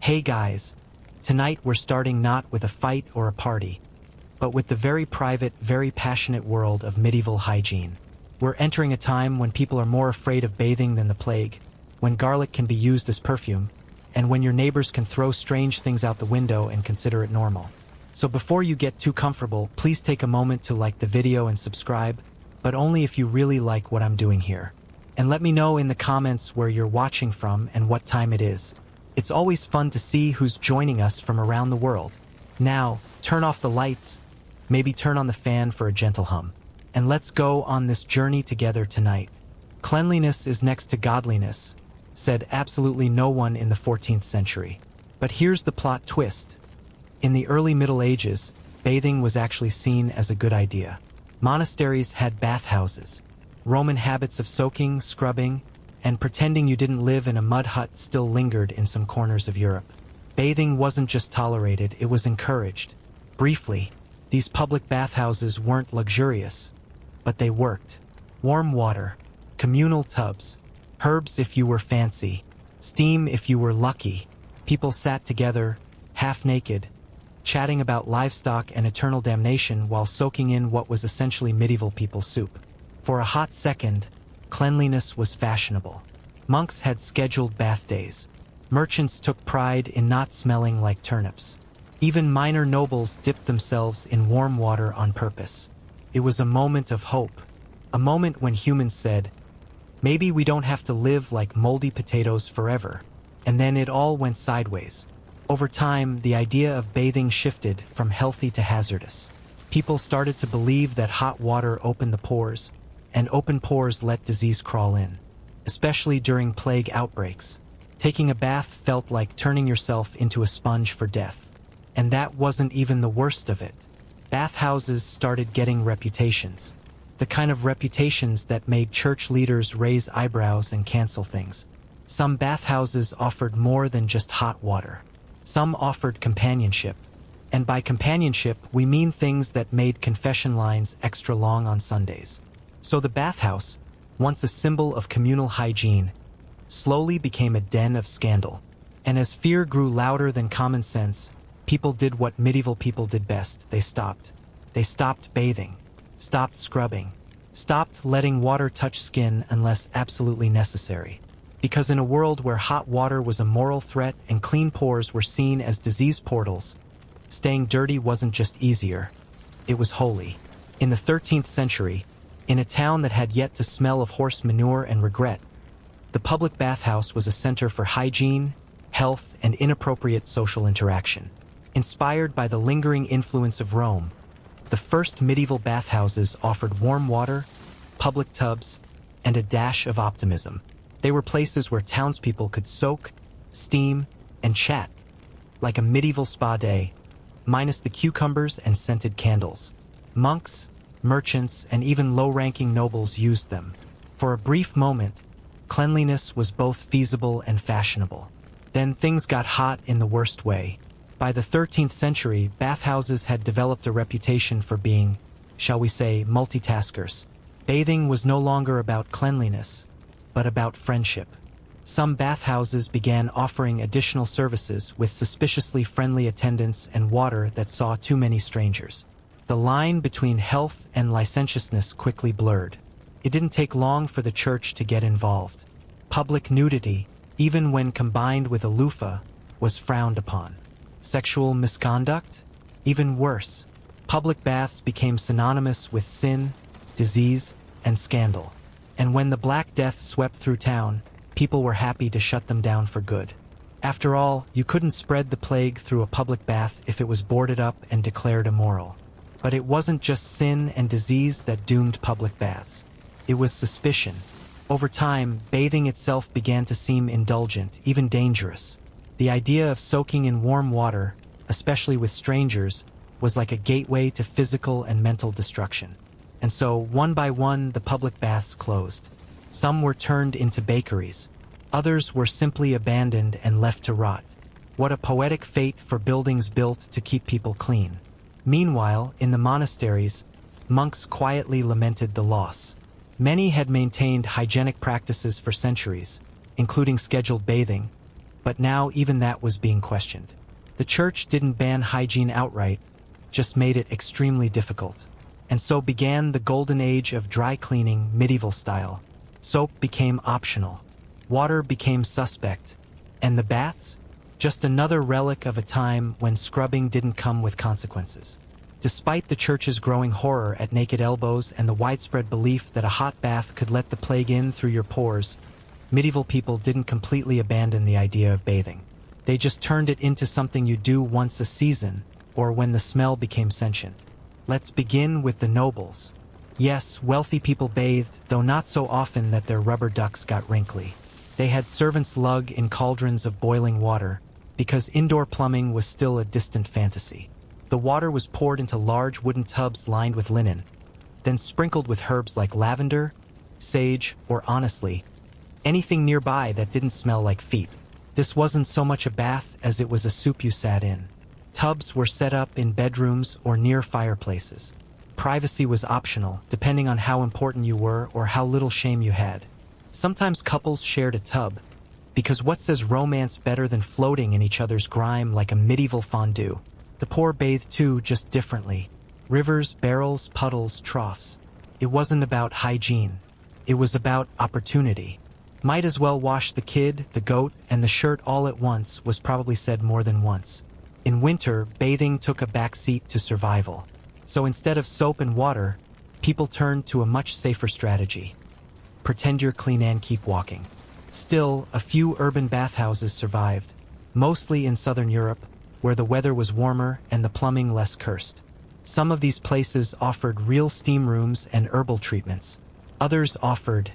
Hey guys, tonight we're starting not with a fight or a party, but with the very private, very passionate world of medieval hygiene. We're entering a time when people are more afraid of bathing than the plague, when garlic can be used as perfume, and when your neighbors can throw strange things out the window and consider it normal. So before you get too comfortable, please take a moment to like the video and subscribe, but only if you really like what I'm doing here. And let me know in the comments where you're watching from and what time it is. It's always fun to see who's joining us from around the world. Now, turn off the lights, maybe turn on the fan for a gentle hum, and let's go on this journey together tonight. Cleanliness is next to godliness, said absolutely no one in the 14th century. But here's the plot twist. In the early Middle Ages, bathing was actually seen as a good idea. Monasteries had bathhouses. Roman habits of soaking, scrubbing, and pretending you didn't live in a mud hut still lingered in some corners of Europe. Bathing wasn't just tolerated, it was encouraged. Briefly, these public bathhouses weren't luxurious, but they worked. Warm water, communal tubs, herbs if you were fancy, steam if you were lucky. People sat together, half naked, chatting about livestock and eternal damnation while soaking in what was essentially medieval people soup. For a hot second, cleanliness was fashionable. Monks had scheduled bath days. Merchants took pride in not smelling like turnips. Even minor nobles dipped themselves in warm water on purpose. It was a moment of hope, a moment when humans said, maybe we don't have to live like moldy potatoes forever. And then it all went sideways. Over time, the idea of bathing shifted from healthy to hazardous. People started to believe that hot water opened the pores, and open pores let disease crawl in, especially during plague outbreaks. Taking a bath felt like turning yourself into a sponge for death. And that wasn't even the worst of it. Bathhouses started getting reputations. The kind of reputations that made church leaders raise eyebrows and cancel things. Some bathhouses offered more than just hot water. Some offered companionship. And by companionship, we mean things that made confession lines extra long on Sundays. So the bathhouse, once a symbol of communal hygiene, slowly became a den of scandal. And as fear grew louder than common sense, people did what medieval people did best. They stopped. They stopped bathing, stopped scrubbing, stopped letting water touch skin unless absolutely necessary. Because in a world where hot water was a moral threat and clean pores were seen as disease portals, staying dirty wasn't just easier, it was holy. In the 13th century, in a town that had yet to smell of horse manure and regret, the public bathhouse was a center for hygiene, health, and inappropriate social interaction. Inspired by the lingering influence of Rome, the first medieval bathhouses offered warm water, public tubs, and a dash of optimism. They were places where townspeople could soak, steam, and chat, like a medieval spa day, minus the cucumbers and scented candles. Monks, merchants, and even low-ranking nobles used them. For a brief moment, cleanliness was both feasible and fashionable. Then things got hot in the worst way. By the 13th century, bathhouses had developed a reputation for being, shall we say, multitaskers. Bathing was no longer about cleanliness, but about friendship. Some bathhouses began offering additional services with suspiciously friendly attendants and water that saw too many strangers. The line between health and licentiousness quickly blurred. It didn't take long for the church to get involved. Public nudity, even when combined with a loofah, was frowned upon. Sexual misconduct? Even worse. Public baths became synonymous with sin, disease, and scandal. And when the Black Death swept through town, people were happy to shut them down for good. After all, you couldn't spread the plague through a public bath if it was boarded up and declared immoral. But it wasn't just sin and disease that doomed public baths. It was suspicion. Over time, bathing itself began to seem indulgent, even dangerous. The idea of soaking in warm water, especially with strangers, was like a gateway to physical and mental destruction. And so, one by one, the public baths closed. Some were turned into bakeries. Others were simply abandoned and left to rot. What a poetic fate for buildings built to keep people clean. Meanwhile, in the monasteries, monks quietly lamented the loss. Many had maintained hygienic practices for centuries, including scheduled bathing, But now even that was being questioned. The church didn't ban hygiene outright, just made it extremely difficult. And so began the golden age of dry cleaning, medieval style. Soap became optional. Water became suspect. And the baths? Just another relic of a time when scrubbing didn't come with consequences. Despite the church's growing horror at naked elbows and the widespread belief that a hot bath could let the plague in through your pores, medieval people didn't completely abandon the idea of bathing. They just turned it into something you do once a season, or when the smell became sentient. Let's begin with the nobles. Yes, wealthy people bathed, though not so often that their rubber ducks got wrinkly. They had servants lug in cauldrons of boiling water, because indoor plumbing was still a distant fantasy. The water was poured into large wooden tubs lined with linen, then sprinkled with herbs like lavender, sage, or honestly, anything nearby that didn't smell like feet. This wasn't so much a bath as it was a soup you sat in. Tubs were set up in bedrooms or near fireplaces. Privacy was optional, depending on how important you were or how little shame you had. Sometimes couples shared a tub, because what says romance better than floating in each other's grime like a medieval fondue? The poor bathed too, just differently. Rivers, barrels, puddles, troughs. It wasn't about hygiene. It was about opportunity. Might as well wash the kid, the goat, and the shirt all at once was probably said more than once. In winter, bathing took a backseat to survival. So instead of soap and water, people turned to a much safer strategy. Pretend you're clean and keep walking. Still, a few urban bathhouses survived, mostly in southern Europe, where the weather was warmer and the plumbing less cursed. Some of these places offered real steam rooms and herbal treatments. Others offered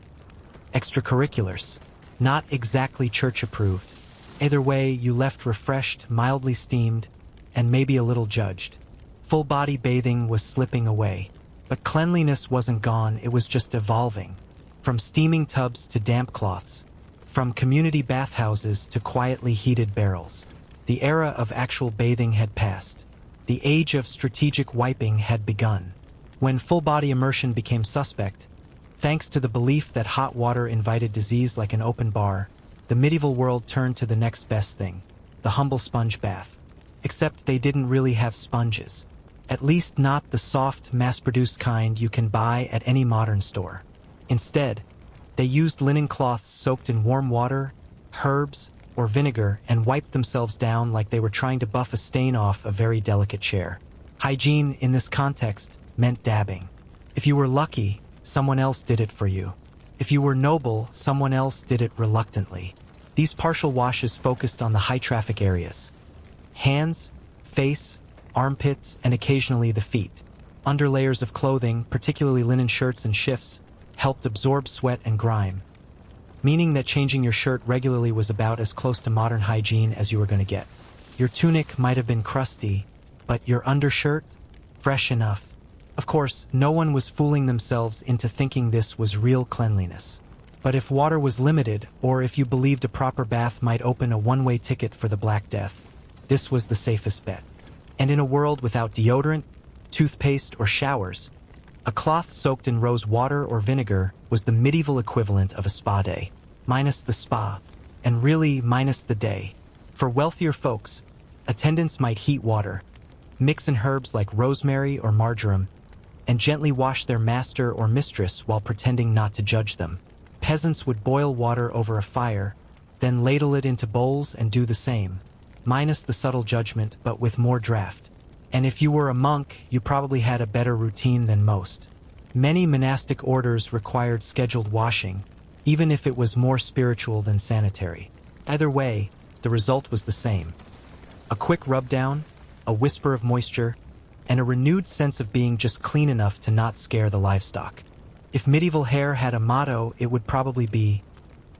extracurriculars, not exactly church-approved. Either way, you left refreshed, mildly steamed, and maybe a little judged. Full-body bathing was slipping away. But cleanliness wasn't gone, it was just evolving. From steaming tubs to damp cloths. From community bathhouses to quietly heated barrels. The era of actual bathing had passed. The age of strategic wiping had begun. When full-body immersion became suspect, thanks to the belief that hot water invited disease like an open bar, the medieval world turned to the next best thing, the humble sponge bath. Except they didn't really have sponges. At least not the soft, mass-produced kind you can buy at any modern store. Instead, they used linen cloths soaked in warm water, herbs, or vinegar and wiped themselves down like they were trying to buff a stain off a very delicate chair. Hygiene, in this context, meant dabbing. If you were lucky, someone else did it for you. If you were noble, someone else did it reluctantly. These partial washes focused on the high-traffic areas. Hands, face, armpits, and occasionally the feet. Underlayers of clothing, particularly linen shirts and shifts, helped absorb sweat and grime, meaning that changing your shirt regularly was about as close to modern hygiene as you were going to get. Your tunic might have been crusty, but your undershirt? Fresh enough. Of course, no one was fooling themselves into thinking this was real cleanliness. But if water was limited, or if you believed a proper bath might open a one-way ticket for the Black Death, this was the safest bet. And in a world without deodorant, toothpaste, or showers, a cloth soaked in rose water or vinegar was the medieval equivalent of a spa day, minus the spa, and really minus the day. For wealthier folks, attendants might heat water, mix in herbs like rosemary or marjoram, and gently wash their master or mistress while pretending not to judge them. Peasants would boil water over a fire, then ladle it into bowls and do the same, minus the subtle judgment but with more draft. And if you were a monk, you probably had a better routine than most. Many monastic orders required scheduled washing, even if it was more spiritual than sanitary. Either way, the result was the same. A quick rub-down, a whisper of moisture, and a renewed sense of being just clean enough to not scare the livestock. If medieval hair had a motto, it would probably be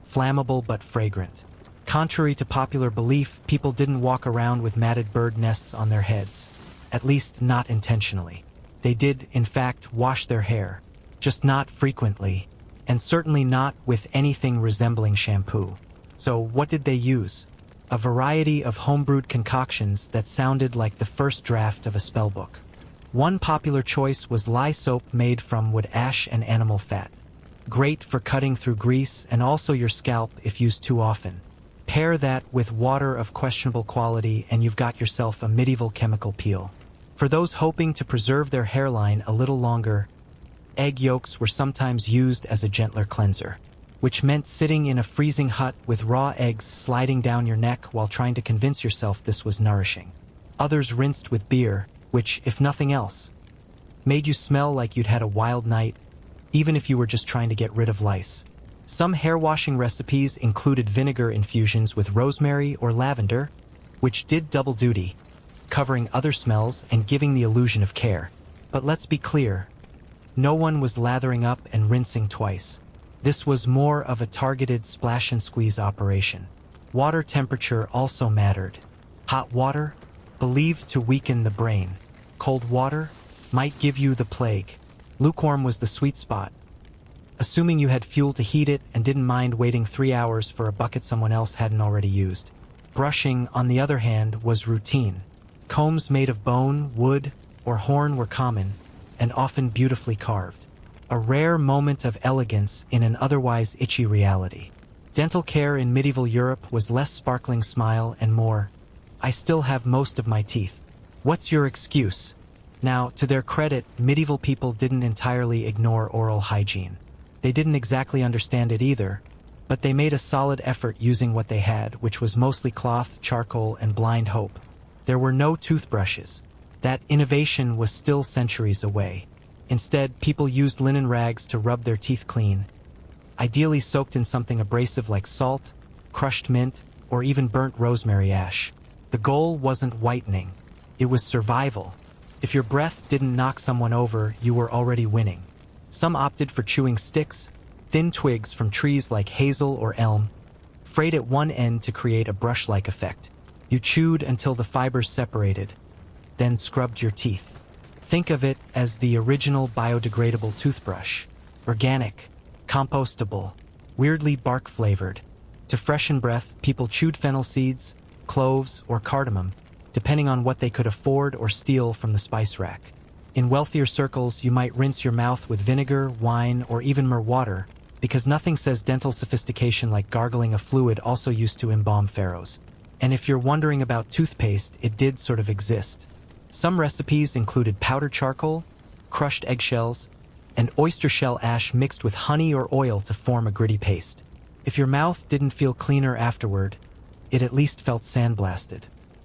flammable but fragrant. Contrary to popular belief, people didn't walk around with matted bird nests on their heads. At least not intentionally. They did, in fact, wash their hair, just not frequently, and certainly not with anything resembling shampoo. So what did they use? A variety of homebrewed concoctions that sounded like the first draft of a spellbook. One popular choice was lye soap made from wood ash and animal fat. Great for cutting through grease and also your scalp if used too often. Pair that with water of questionable quality and you've got yourself a medieval chemical peel. For those hoping to preserve their hairline a little longer, egg yolks were sometimes used as a gentler cleanser, which meant sitting in a freezing hut with raw eggs sliding down your neck while trying to convince yourself this was nourishing. Others rinsed with beer, which, if nothing else, made you smell like you'd had a wild night, even if you were just trying to get rid of lice. Some hair washing recipes included vinegar infusions with rosemary or lavender, which did double duty, covering other smells and giving the illusion of care. But let's be clear, no one was lathering up and rinsing twice. This was more of a targeted splash and squeeze operation. Water temperature also mattered. Hot water, believed to weaken the brain. Cold water might give you the plague. Lukewarm was the sweet spot, assuming you had fuel to heat it and didn't mind waiting 3 hours for a bucket someone else hadn't already used. Brushing, on the other hand, was routine. Combs made of bone, wood, or horn were common, and often beautifully carved. A rare moment of elegance in an otherwise itchy reality. Dental care in medieval Europe was less sparkling smile and more, "I still have most of my teeth. What's your excuse?" Now, to their credit, medieval people didn't entirely ignore oral hygiene. They didn't exactly understand it either, but they made a solid effort using what they had, which was mostly cloth, charcoal, and blind hope. There were no toothbrushes. That innovation was still centuries away. Instead, people used linen rags to rub their teeth clean, ideally soaked in something abrasive like salt, crushed mint, or even burnt rosemary ash. The goal wasn't whitening. It was survival. If your breath didn't knock someone over, you were already winning. Some opted for chewing sticks, thin twigs from trees like hazel or elm, frayed at one end to create a brush-like effect. You chewed until the fibers separated, then scrubbed your teeth. Think of it as the original biodegradable toothbrush. Organic, compostable, weirdly bark-flavored. To freshen breath, people chewed fennel seeds, cloves, or cardamom, depending on what they could afford or steal from the spice rack. In wealthier circles, you might rinse your mouth with vinegar, wine, or even myrrh water, because nothing says dental sophistication like gargling a fluid also used to embalm pharaohs. And if you're wondering about toothpaste, it did sort of exist. Some recipes included powdered charcoal, crushed eggshells, and oyster shell ash mixed with honey or oil to form a gritty paste. If your mouth didn't feel cleaner afterward, it at least felt sandblasted.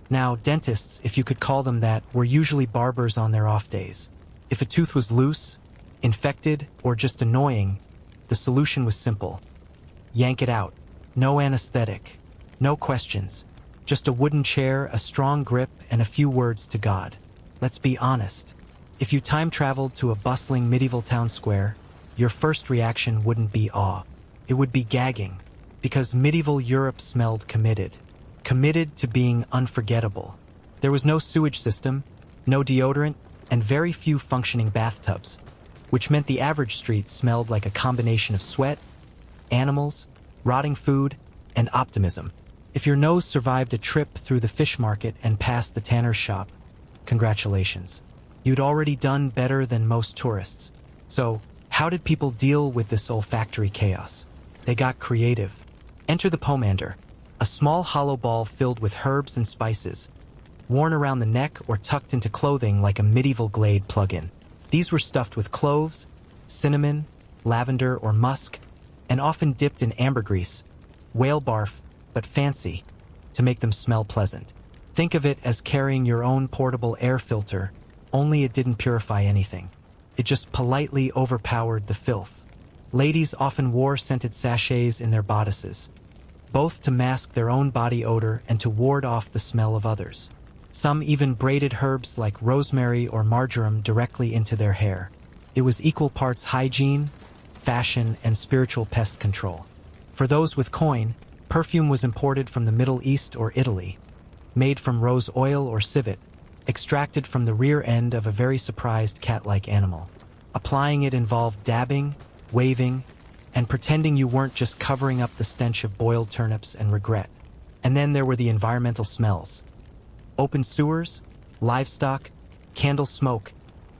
Now, dentists, if you could call them that, were usually barbers on their off days. If a tooth was loose, infected, or just annoying, the solution was simple. Yank it out. No anesthetic. No questions. Just a wooden chair, a strong grip, and a few words to God. Let's be honest. If you time traveled to a bustling medieval town square, your first reaction wouldn't be awe. It would be gagging, because medieval Europe smelled committed. Committed to being unforgettable. There was no sewage system, no deodorant, and very few functioning bathtubs, which meant the average street smelled like a combination of sweat, animals, rotting food, and optimism. If your nose survived a trip through the fish market and past the tanner's shop, congratulations. You'd already done better than most tourists. So, how did people deal with this olfactory chaos? They got creative. Enter the pomander, a small hollow ball filled with herbs and spices, worn around the neck or tucked into clothing like a medieval Glade plug-in. These were stuffed with cloves, cinnamon, lavender, or musk, and often dipped in ambergris, whale barf, but fancy, to make them smell pleasant. Think of it as carrying your own portable air filter, only it didn't purify anything. It just politely overpowered the filth. Ladies often wore scented sachets in their bodices, both to mask their own body odor and to ward off the smell of others. Some even braided herbs like rosemary or marjoram directly into their hair. It was equal parts hygiene, fashion, and spiritual pest control. For those with coin, perfume was imported from the Middle East or Italy, made from rose oil or civet, extracted from the rear end of a very surprised cat-like animal. Applying it involved dabbing, waving, and pretending you weren't just covering up the stench of boiled turnips and regret. And then there were the environmental smells. Open sewers, livestock, candle smoke,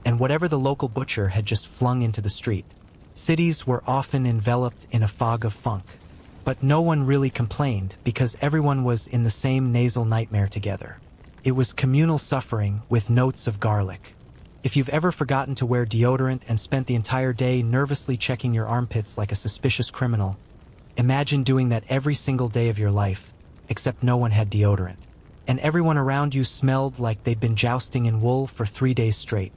and whatever the local butcher had just flung into the street. Cities were often enveloped in a fog of funk. But no one really complained because everyone was in the same nasal nightmare together. It was communal suffering with notes of garlic. If you've ever forgotten to wear deodorant and spent the entire day nervously checking your armpits like a suspicious criminal, imagine doing that every single day of your life, except no one had deodorant. And everyone around you smelled like they'd been jousting in wool for 3 days straight.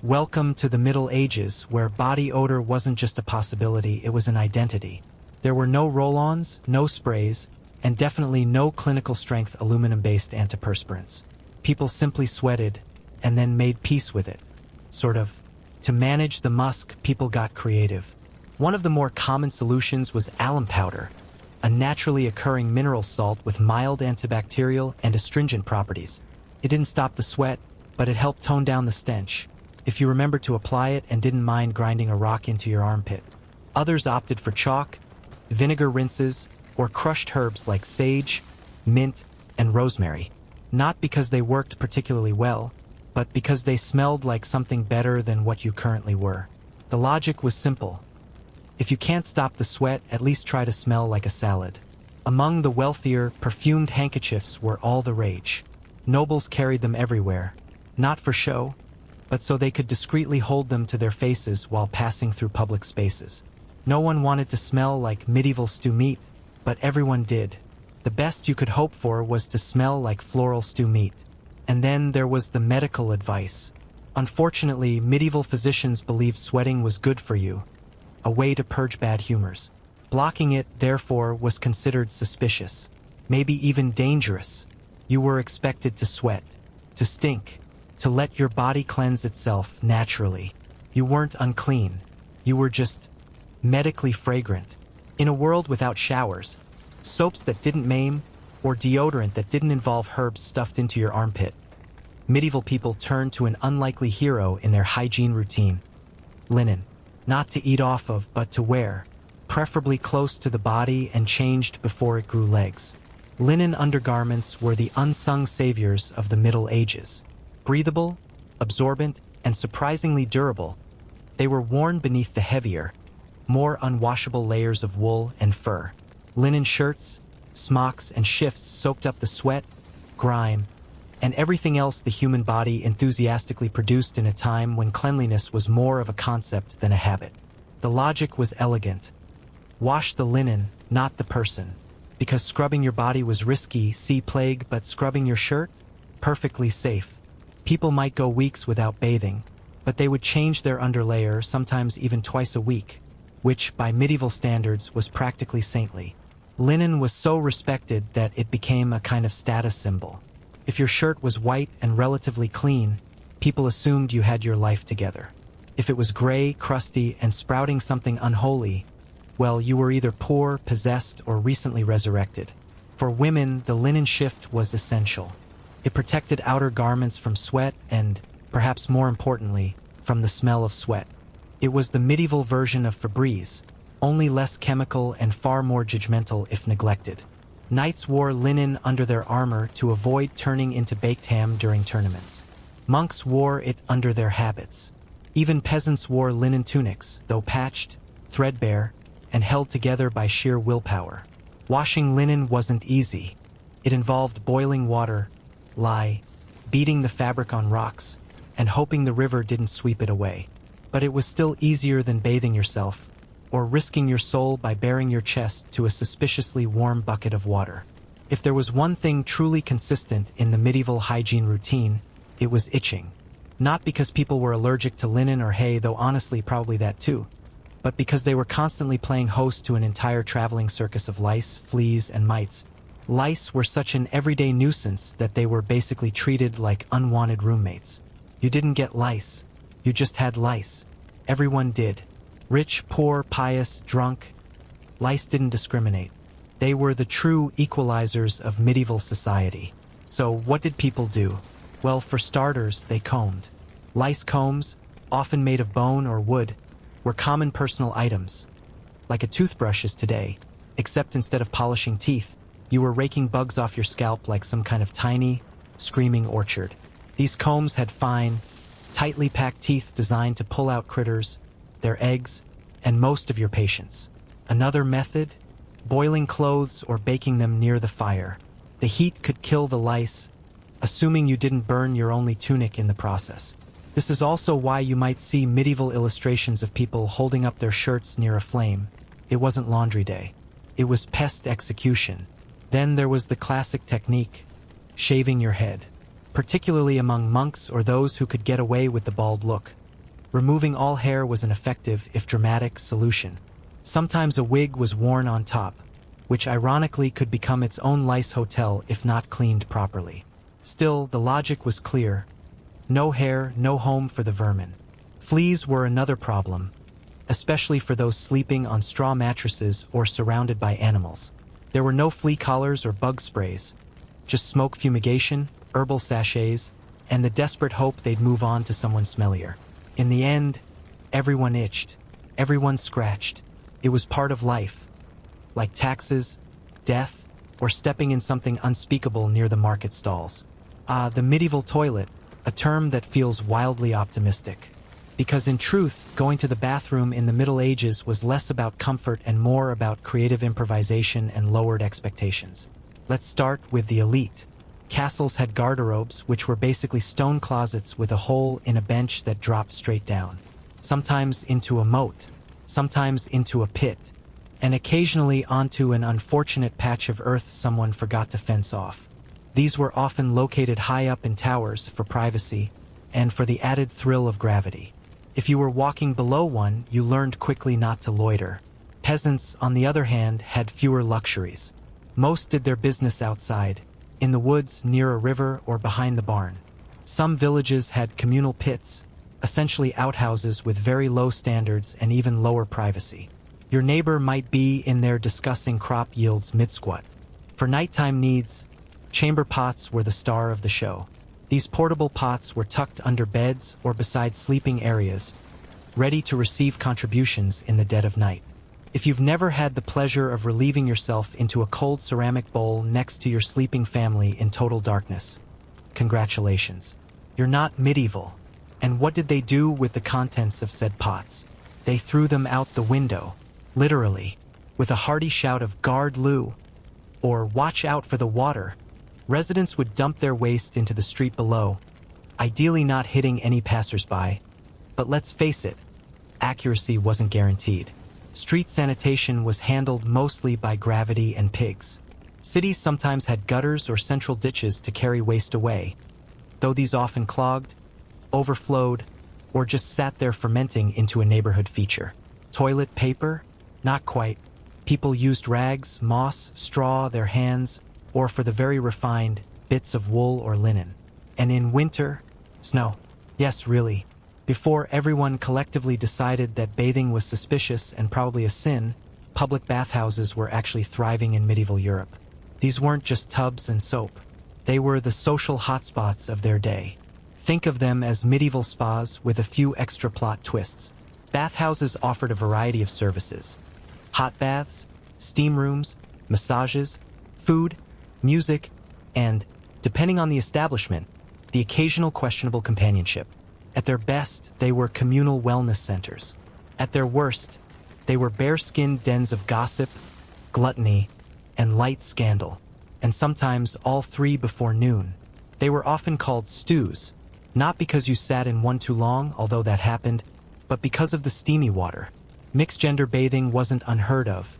Welcome to the Middle Ages, where body odor wasn't just a possibility, it was an identity. There were no roll-ons, no sprays, and definitely no clinical-strength aluminum-based antiperspirants. People simply sweated and then made peace with it. Sort of. To manage the musk, people got creative. One of the more common solutions was alum powder, a naturally occurring mineral salt with mild antibacterial and astringent properties. It didn't stop the sweat, but it helped tone down the stench, if you remembered to apply it and didn't mind grinding a rock into your armpit. Others opted for chalk, vinegar rinses, or crushed herbs like sage, mint, and rosemary. Not because they worked particularly well, but because they smelled like something better than what you currently were. The logic was simple. If you can't stop the sweat, at least try to smell like a salad. Among the wealthier, perfumed handkerchiefs were all the rage. Nobles carried them everywhere, not for show, but so they could discreetly hold them to their faces while passing through public spaces. No one wanted to smell like medieval stew meat, but everyone did. The best you could hope for was to smell like floral stew meat. And then there was the medical advice. Unfortunately, medieval physicians believed sweating was good for you, a way to purge bad humors. Blocking it, therefore, was considered suspicious, maybe even dangerous. You were expected to sweat, to stink, to let your body cleanse itself naturally. You weren't unclean. You were just medically fragrant. In a world without showers, soaps that didn't maim, or deodorant that didn't involve herbs stuffed into your armpit, medieval people turned to an unlikely hero in their hygiene routine: linen. Not to eat off of, but to wear, preferably close to the body and changed before it grew legs. Linen undergarments were the unsung saviors of the Middle Ages. Breathable, absorbent, and surprisingly durable, they were worn beneath the heavier, more unwashable layers of wool and fur. Linen shirts, smocks, and shifts soaked up the sweat, grime, and everything else the human body enthusiastically produced in a time when cleanliness was more of a concept than a habit. The logic was elegant. Wash the linen, not the person. Because scrubbing your body was risky, see plague, but scrubbing your shirt? Perfectly safe. People might go weeks without bathing, but they would change their underlayer sometimes even twice a week, which, by medieval standards, was practically saintly. Linen was so respected that it became a kind of status symbol. If your shirt was white and relatively clean, people assumed you had your life together. If it was gray, crusty, and sprouting something unholy, well, you were either poor, possessed, or recently resurrected. For women, the linen shift was essential. It protected outer garments from sweat and, perhaps more importantly, from the smell of sweat. It was the medieval version of Febreze, only less chemical and far more judgmental if neglected. Knights wore linen under their armor to avoid turning into baked ham during tournaments. Monks wore it under their habits. Even peasants wore linen tunics, though patched, threadbare, and held together by sheer willpower. Washing linen wasn't easy. It involved boiling water, lye, beating the fabric on rocks, and hoping the river didn't sweep it away. But it was still easier than bathing yourself, or risking your soul by baring your chest to a suspiciously warm bucket of water. If there was one thing truly consistent in the medieval hygiene routine, it was itching. Not because people were allergic to linen or hay, though honestly probably that too, but because they were constantly playing host to an entire traveling circus of lice, fleas, and mites. Lice were such an everyday nuisance that they were basically treated like unwanted roommates. You didn't get lice, you just had lice. Everyone did. Rich, poor, pious, drunk. Lice didn't discriminate. They were the true equalizers of medieval society. So what did people do? Well, for starters, they combed. Lice combs, often made of bone or wood, were common personal items, like a toothbrush is today, except instead of polishing teeth, you were raking bugs off your scalp like some kind of tiny, screaming orchard. These combs had fine, tightly packed teeth designed to pull out critters, their eggs, and most of your patience. Another method? boiling clothes or baking them near the fire. The heat could kill the lice, assuming you didn't burn your only tunic in the process. This is also why you might see medieval illustrations of people holding up their shirts near a flame. It wasn't laundry day. It was pest execution. Then there was the classic technique, shaving your head, particularly among monks or those who could get away with the bald look. Removing all hair was an effective, if dramatic, solution. Sometimes a wig was worn on top, which ironically could become its own lice hotel if not cleaned properly. Still, the logic was clear. No hair, no home for the vermin. Fleas were another problem, especially for those sleeping on straw mattresses or surrounded by animals. There were no flea collars or bug sprays, just smoke fumigation, herbal sachets, and the desperate hope they'd move on to someone smellier. In the end, everyone itched, everyone scratched. It was part of life, like taxes, death, or stepping in something unspeakable near the market stalls. The medieval toilet, a term that feels wildly optimistic. Because in truth, going to the bathroom in the Middle Ages was less about comfort and more about creative improvisation and lowered expectations. Let's start with the elite. Castles had garderobes, which were basically stone closets with a hole in a bench that dropped straight down. Sometimes into a moat, sometimes into a pit, and occasionally onto an unfortunate patch of earth someone forgot to fence off. These were often located high up in towers for privacy and for the added thrill of gravity. If you were walking below one, you learned quickly not to loiter. Peasants, on the other hand, had fewer luxuries. Most did their business outside, in the woods, near a river, or behind the barn. Some villages had communal pits, essentially outhouses with very low standards and even lower privacy. Your neighbor might be in there discussing crop yields mid-squat. For nighttime needs, chamber pots were the star of the show. These portable pots were tucked under beds or beside sleeping areas, ready to receive contributions in the dead of night. If you've never had the pleasure of relieving yourself into a cold ceramic bowl next to your sleeping family in total darkness, congratulations. You're not medieval. And what did they do with the contents of said pots? They threw them out the window, literally, with a hearty shout of "Guard Lou!" or "Watch out for the water." Residents would dump their waste into the street below, ideally not hitting any passersby. But let's face it, accuracy wasn't guaranteed. Street sanitation was handled mostly by gravity and pigs. Cities sometimes had gutters or central ditches to carry waste away, though these often clogged, overflowed, or just sat there fermenting into a neighborhood feature. Toilet paper? Not quite. People used rags, moss, straw, their hands, or for the very refined, bits of wool or linen. And in winter, snow. Yes, really. Before everyone collectively decided that bathing was suspicious and probably a sin, public bathhouses were actually thriving in medieval Europe. These weren't just tubs and soap. They were the social hotspots of their day. Think of them as medieval spas with a few extra plot twists. Bathhouses offered a variety of services: hot baths, steam rooms, massages, food, music, and, depending on the establishment, the occasional questionable companionship. At their best, they were communal wellness centers. At their worst, they were bare-skinned dens of gossip, gluttony, and light scandal, and sometimes all three before noon. They were often called stews, not because you sat in one too long, although that happened, but because of the steamy water. Mixed-gender bathing wasn't unheard of,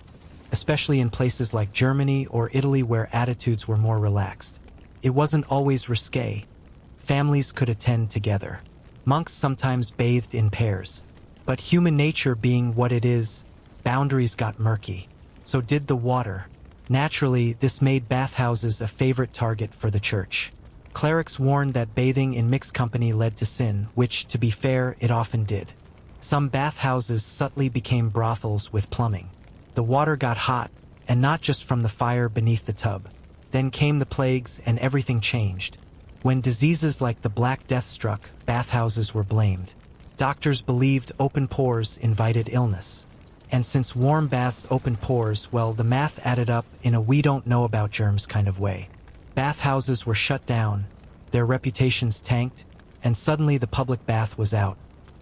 especially in places like Germany or Italy where attitudes were more relaxed. It wasn't always risque. Families could attend together. Monks sometimes bathed in pairs. But human nature being what it is, boundaries got murky. So did the water. Naturally, this made bathhouses a favorite target for the church. Clerics warned that bathing in mixed company led to sin, which, to be fair, it often did. Some bathhouses subtly became brothels with plumbing. The water got hot, and not just from the fire beneath the tub. Then came the plagues and everything changed. When diseases like the Black Death struck, bathhouses were blamed. Doctors believed open pores invited illness. And since warm baths opened pores, well, the math added up in a we don't know about germs kind of way. Bathhouses were shut down, their reputations tanked, and suddenly the public bath was out.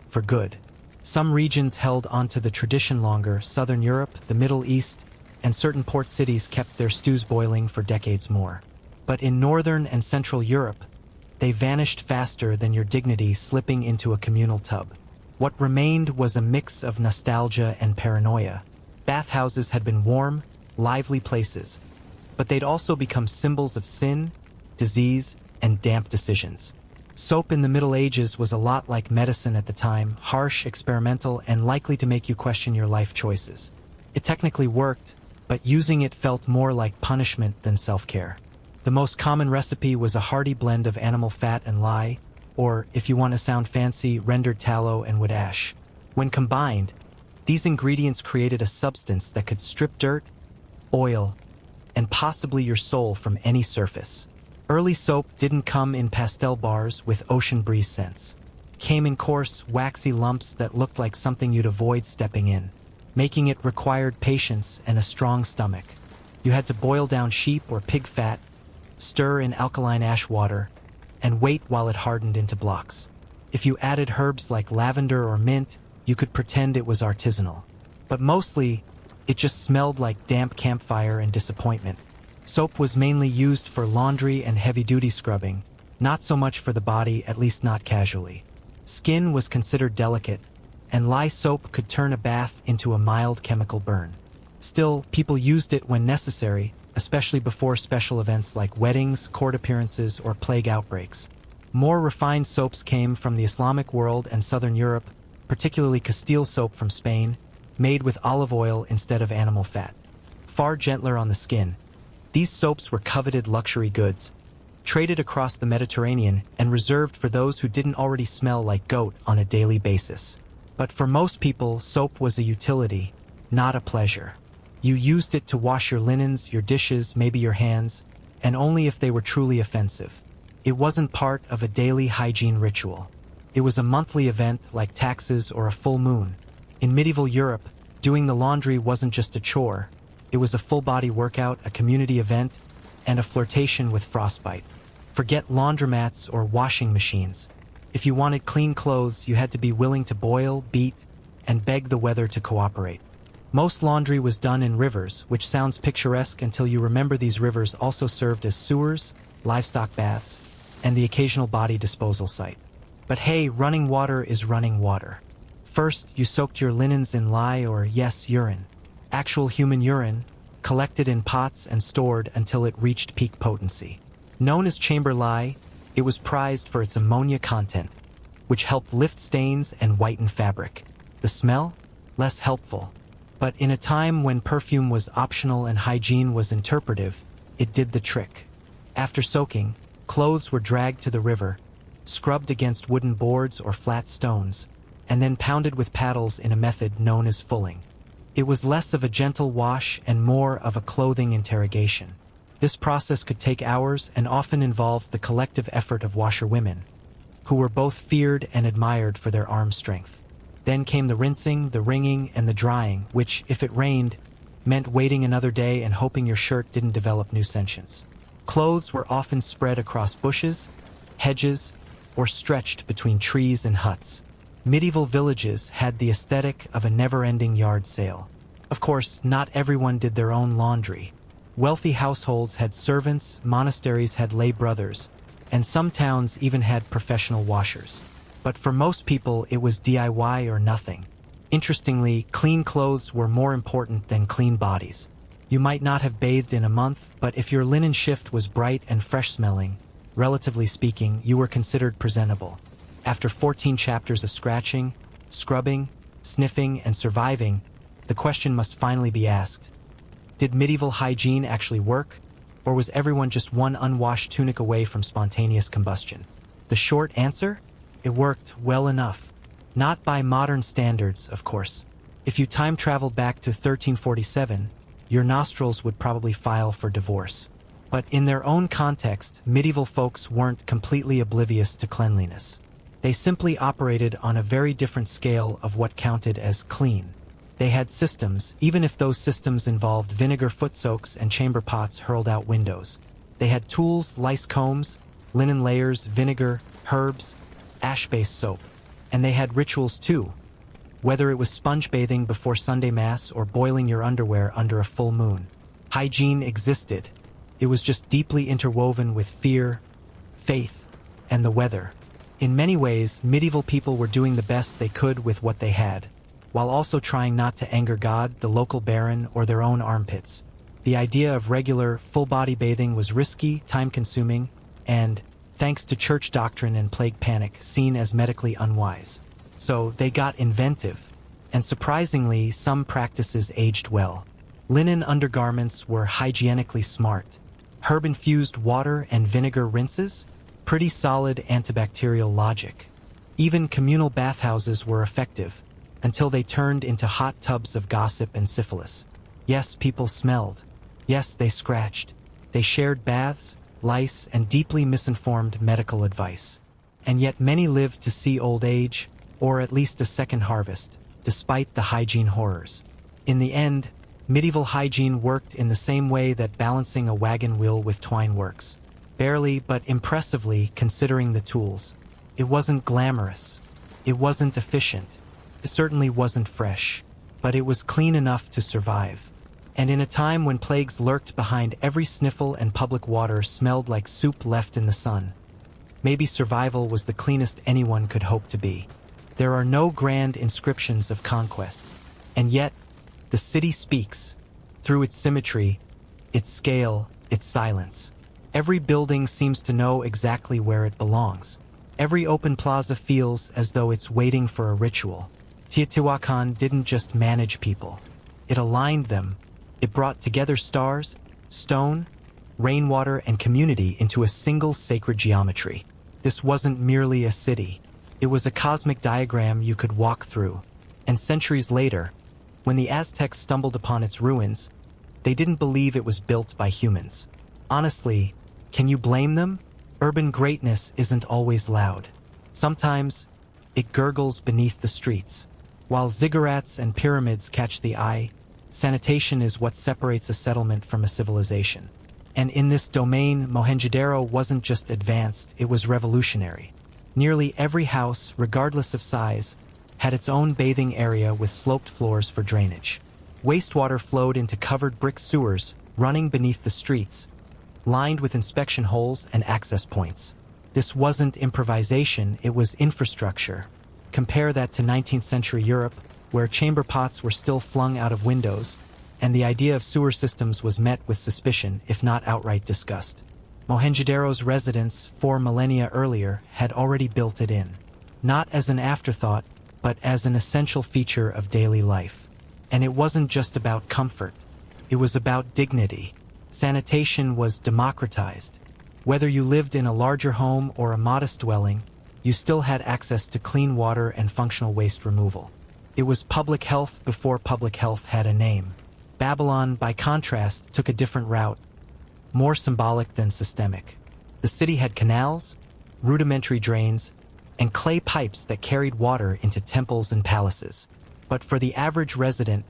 For good. Some regions held onto the tradition longer: Southern Europe, the Middle East, and certain port cities kept their stews boiling for decades more. But in Northern and Central Europe, they vanished faster than your dignity slipping into a communal tub. What remained was a mix of nostalgia and paranoia. Bathhouses had been warm, lively places, but they'd also become symbols of sin, disease, and damp decisions. Soap in the Middle Ages was a lot like medicine at the time, harsh, experimental, and likely to make you question your life choices. It technically worked, but using it felt more like punishment than self-care. The most common recipe was a hearty blend of animal fat and lye, or, if you want to sound fancy, rendered tallow and wood ash. When combined, these ingredients created a substance that could strip dirt, oil, and possibly your soul from any surface. Early soap didn't come in pastel bars with ocean breeze scents. It came in coarse, waxy lumps that looked like something you'd avoid stepping in. Making it required patience and a strong stomach. You had to boil down sheep or pig fat, stir in alkaline ash water, and wait while it hardened into blocks. If you added herbs like lavender or mint, you could pretend it was artisanal. But mostly, it just smelled like damp campfire and disappointment. Soap was mainly used for laundry and heavy-duty scrubbing, not so much for the body, at least not casually. Skin was considered delicate, and lye soap could turn a bath into a mild chemical burn. Still, people used it when necessary, especially before special events like weddings, court appearances, or plague outbreaks. More refined soaps came from the Islamic world and Southern Europe, particularly Castile soap from Spain, made with olive oil instead of animal fat. Far gentler on the skin, these soaps were coveted luxury goods, traded across the Mediterranean and reserved for those who didn't already smell like goat on a daily basis. But for most people, soap was a utility, not a pleasure. You used it to wash your linens, your dishes, maybe your hands, and only if they were truly offensive. It wasn't part of a daily hygiene ritual. It was a monthly event like taxes or a full moon. In medieval Europe, doing the laundry wasn't just a chore. It was a full-body workout, a community event, and a flirtation with frostbite. Forget laundromats or washing machines. If you wanted clean clothes, you had to be willing to boil, beat, and beg the weather to cooperate. Most laundry was done in rivers, which sounds picturesque until you remember these rivers also served as sewers, livestock baths, and the occasional body disposal site. But hey, running water is running water. First, you soaked your linens in lye or, yes, urine. Actual human urine, collected in pots and stored until it reached peak potency. Known as chamber lye, it was prized for its ammonia content, which helped lift stains and whiten fabric. The smell? Less helpful. But in a time when perfume was optional and hygiene was interpretive, it did the trick. After soaking, clothes were dragged to the river, scrubbed against wooden boards or flat stones, and then pounded with paddles in a method known as fulling. It was less of a gentle wash and more of a clothing interrogation. This process could take hours and often involved the collective effort of washerwomen, who were both feared and admired for their arm strength. Then came the rinsing, the wringing, and the drying, which, if it rained, meant waiting another day and hoping your shirt didn't develop new sentience. Clothes were often spread across bushes, hedges, or stretched between trees and huts. Medieval villages had the aesthetic of a never-ending yard sale. Of course, not everyone did their own laundry. Wealthy households had servants, monasteries had lay brothers, and some towns even had professional washers. But for most people, it was DIY or nothing. Interestingly, clean clothes were more important than clean bodies. You might not have bathed in a month, but if your linen shift was bright and fresh-smelling, relatively speaking, you were considered presentable. After 14 chapters of scratching, scrubbing, sniffing, and surviving, the question must finally be asked. Did medieval hygiene actually work, or was everyone just one unwashed tunic away from spontaneous combustion? The short answer? It worked well enough. Not by modern standards, of course. If you time traveled back to 1347, your nostrils would probably file for divorce. But in their own context, medieval folks weren't completely oblivious to cleanliness. They simply operated on a very different scale of what counted as clean. They had systems, even if those systems involved vinegar foot soaks and chamber pots hurled out windows. They had tools, lice combs, linen layers, vinegar, herbs, ash-based soap. And they had rituals too. whether it was sponge bathing before Sunday Mass or boiling your underwear under a full moon. Hygiene existed. It was just deeply interwoven with fear, faith, and the weather. In many ways, medieval people were doing the best they could with what they had, while also trying not to anger God, the local baron, or their own armpits. The idea of regular, full-body bathing was risky, time-consuming, and, thanks to church doctrine and plague panic, seen as medically unwise. So they got inventive, and surprisingly, some practices aged well. Linen undergarments were hygienically smart. Herb-infused water and vinegar rinses? Pretty solid antibacterial logic. Even communal bathhouses were effective, until they turned into hot tubs of gossip and syphilis. Yes, people smelled. Yes, they scratched. They shared baths, lice, and deeply misinformed medical advice. And yet many lived to see old age, or at least a second harvest, despite the hygiene horrors. In the end, medieval hygiene worked in the same way that balancing a wagon wheel with twine works. Barely, but impressively, considering the tools. It wasn't glamorous. It wasn't efficient. It certainly wasn't fresh. But it was clean enough to survive. And in a time when plagues lurked behind every sniffle and public water smelled like soup left in the sun, maybe survival was the cleanest anyone could hope to be. There are no grand inscriptions of conquests. And yet, the city speaks, through its symmetry, its scale, its silence. Every building seems to know exactly where it belongs. Every open plaza feels as though it's waiting for a ritual. Teotihuacan didn't just manage people. It aligned them. It brought together stars, stone, rainwater, and community into a single sacred geometry. This wasn't merely a city. It was a cosmic diagram you could walk through. And centuries later, when the Aztecs stumbled upon its ruins, they didn't believe it was built by humans. Honestly, can you blame them? Urban greatness isn't always loud. Sometimes, it gurgles beneath the streets. While ziggurats and pyramids catch the eye, sanitation is what separates a settlement from a civilization. And in this domain, Mohenjo-Daro wasn't just advanced, it was revolutionary. Nearly every house, regardless of size, had its own bathing area with sloped floors for drainage. Wastewater flowed into covered brick sewers running beneath the streets, lined with inspection holes and access points. This wasn't improvisation, it was infrastructure. Compare that to 19th century Europe, where chamber pots were still flung out of windows, and the idea of sewer systems was met with suspicion, if not outright disgust. Mohenjo-Daro's residents, 4 millennia earlier, had already built it in. Not as an afterthought, but as an essential feature of daily life. And it wasn't just about comfort. It was about dignity. Sanitation was democratized. Whether you lived in a larger home or a modest dwelling, you still had access to clean water and functional waste removal. It was public health before public health had a name. Babylon, by contrast, took a different route, more symbolic than systemic. The city had canals, rudimentary drains, and clay pipes that carried water into temples and palaces. But for the average resident,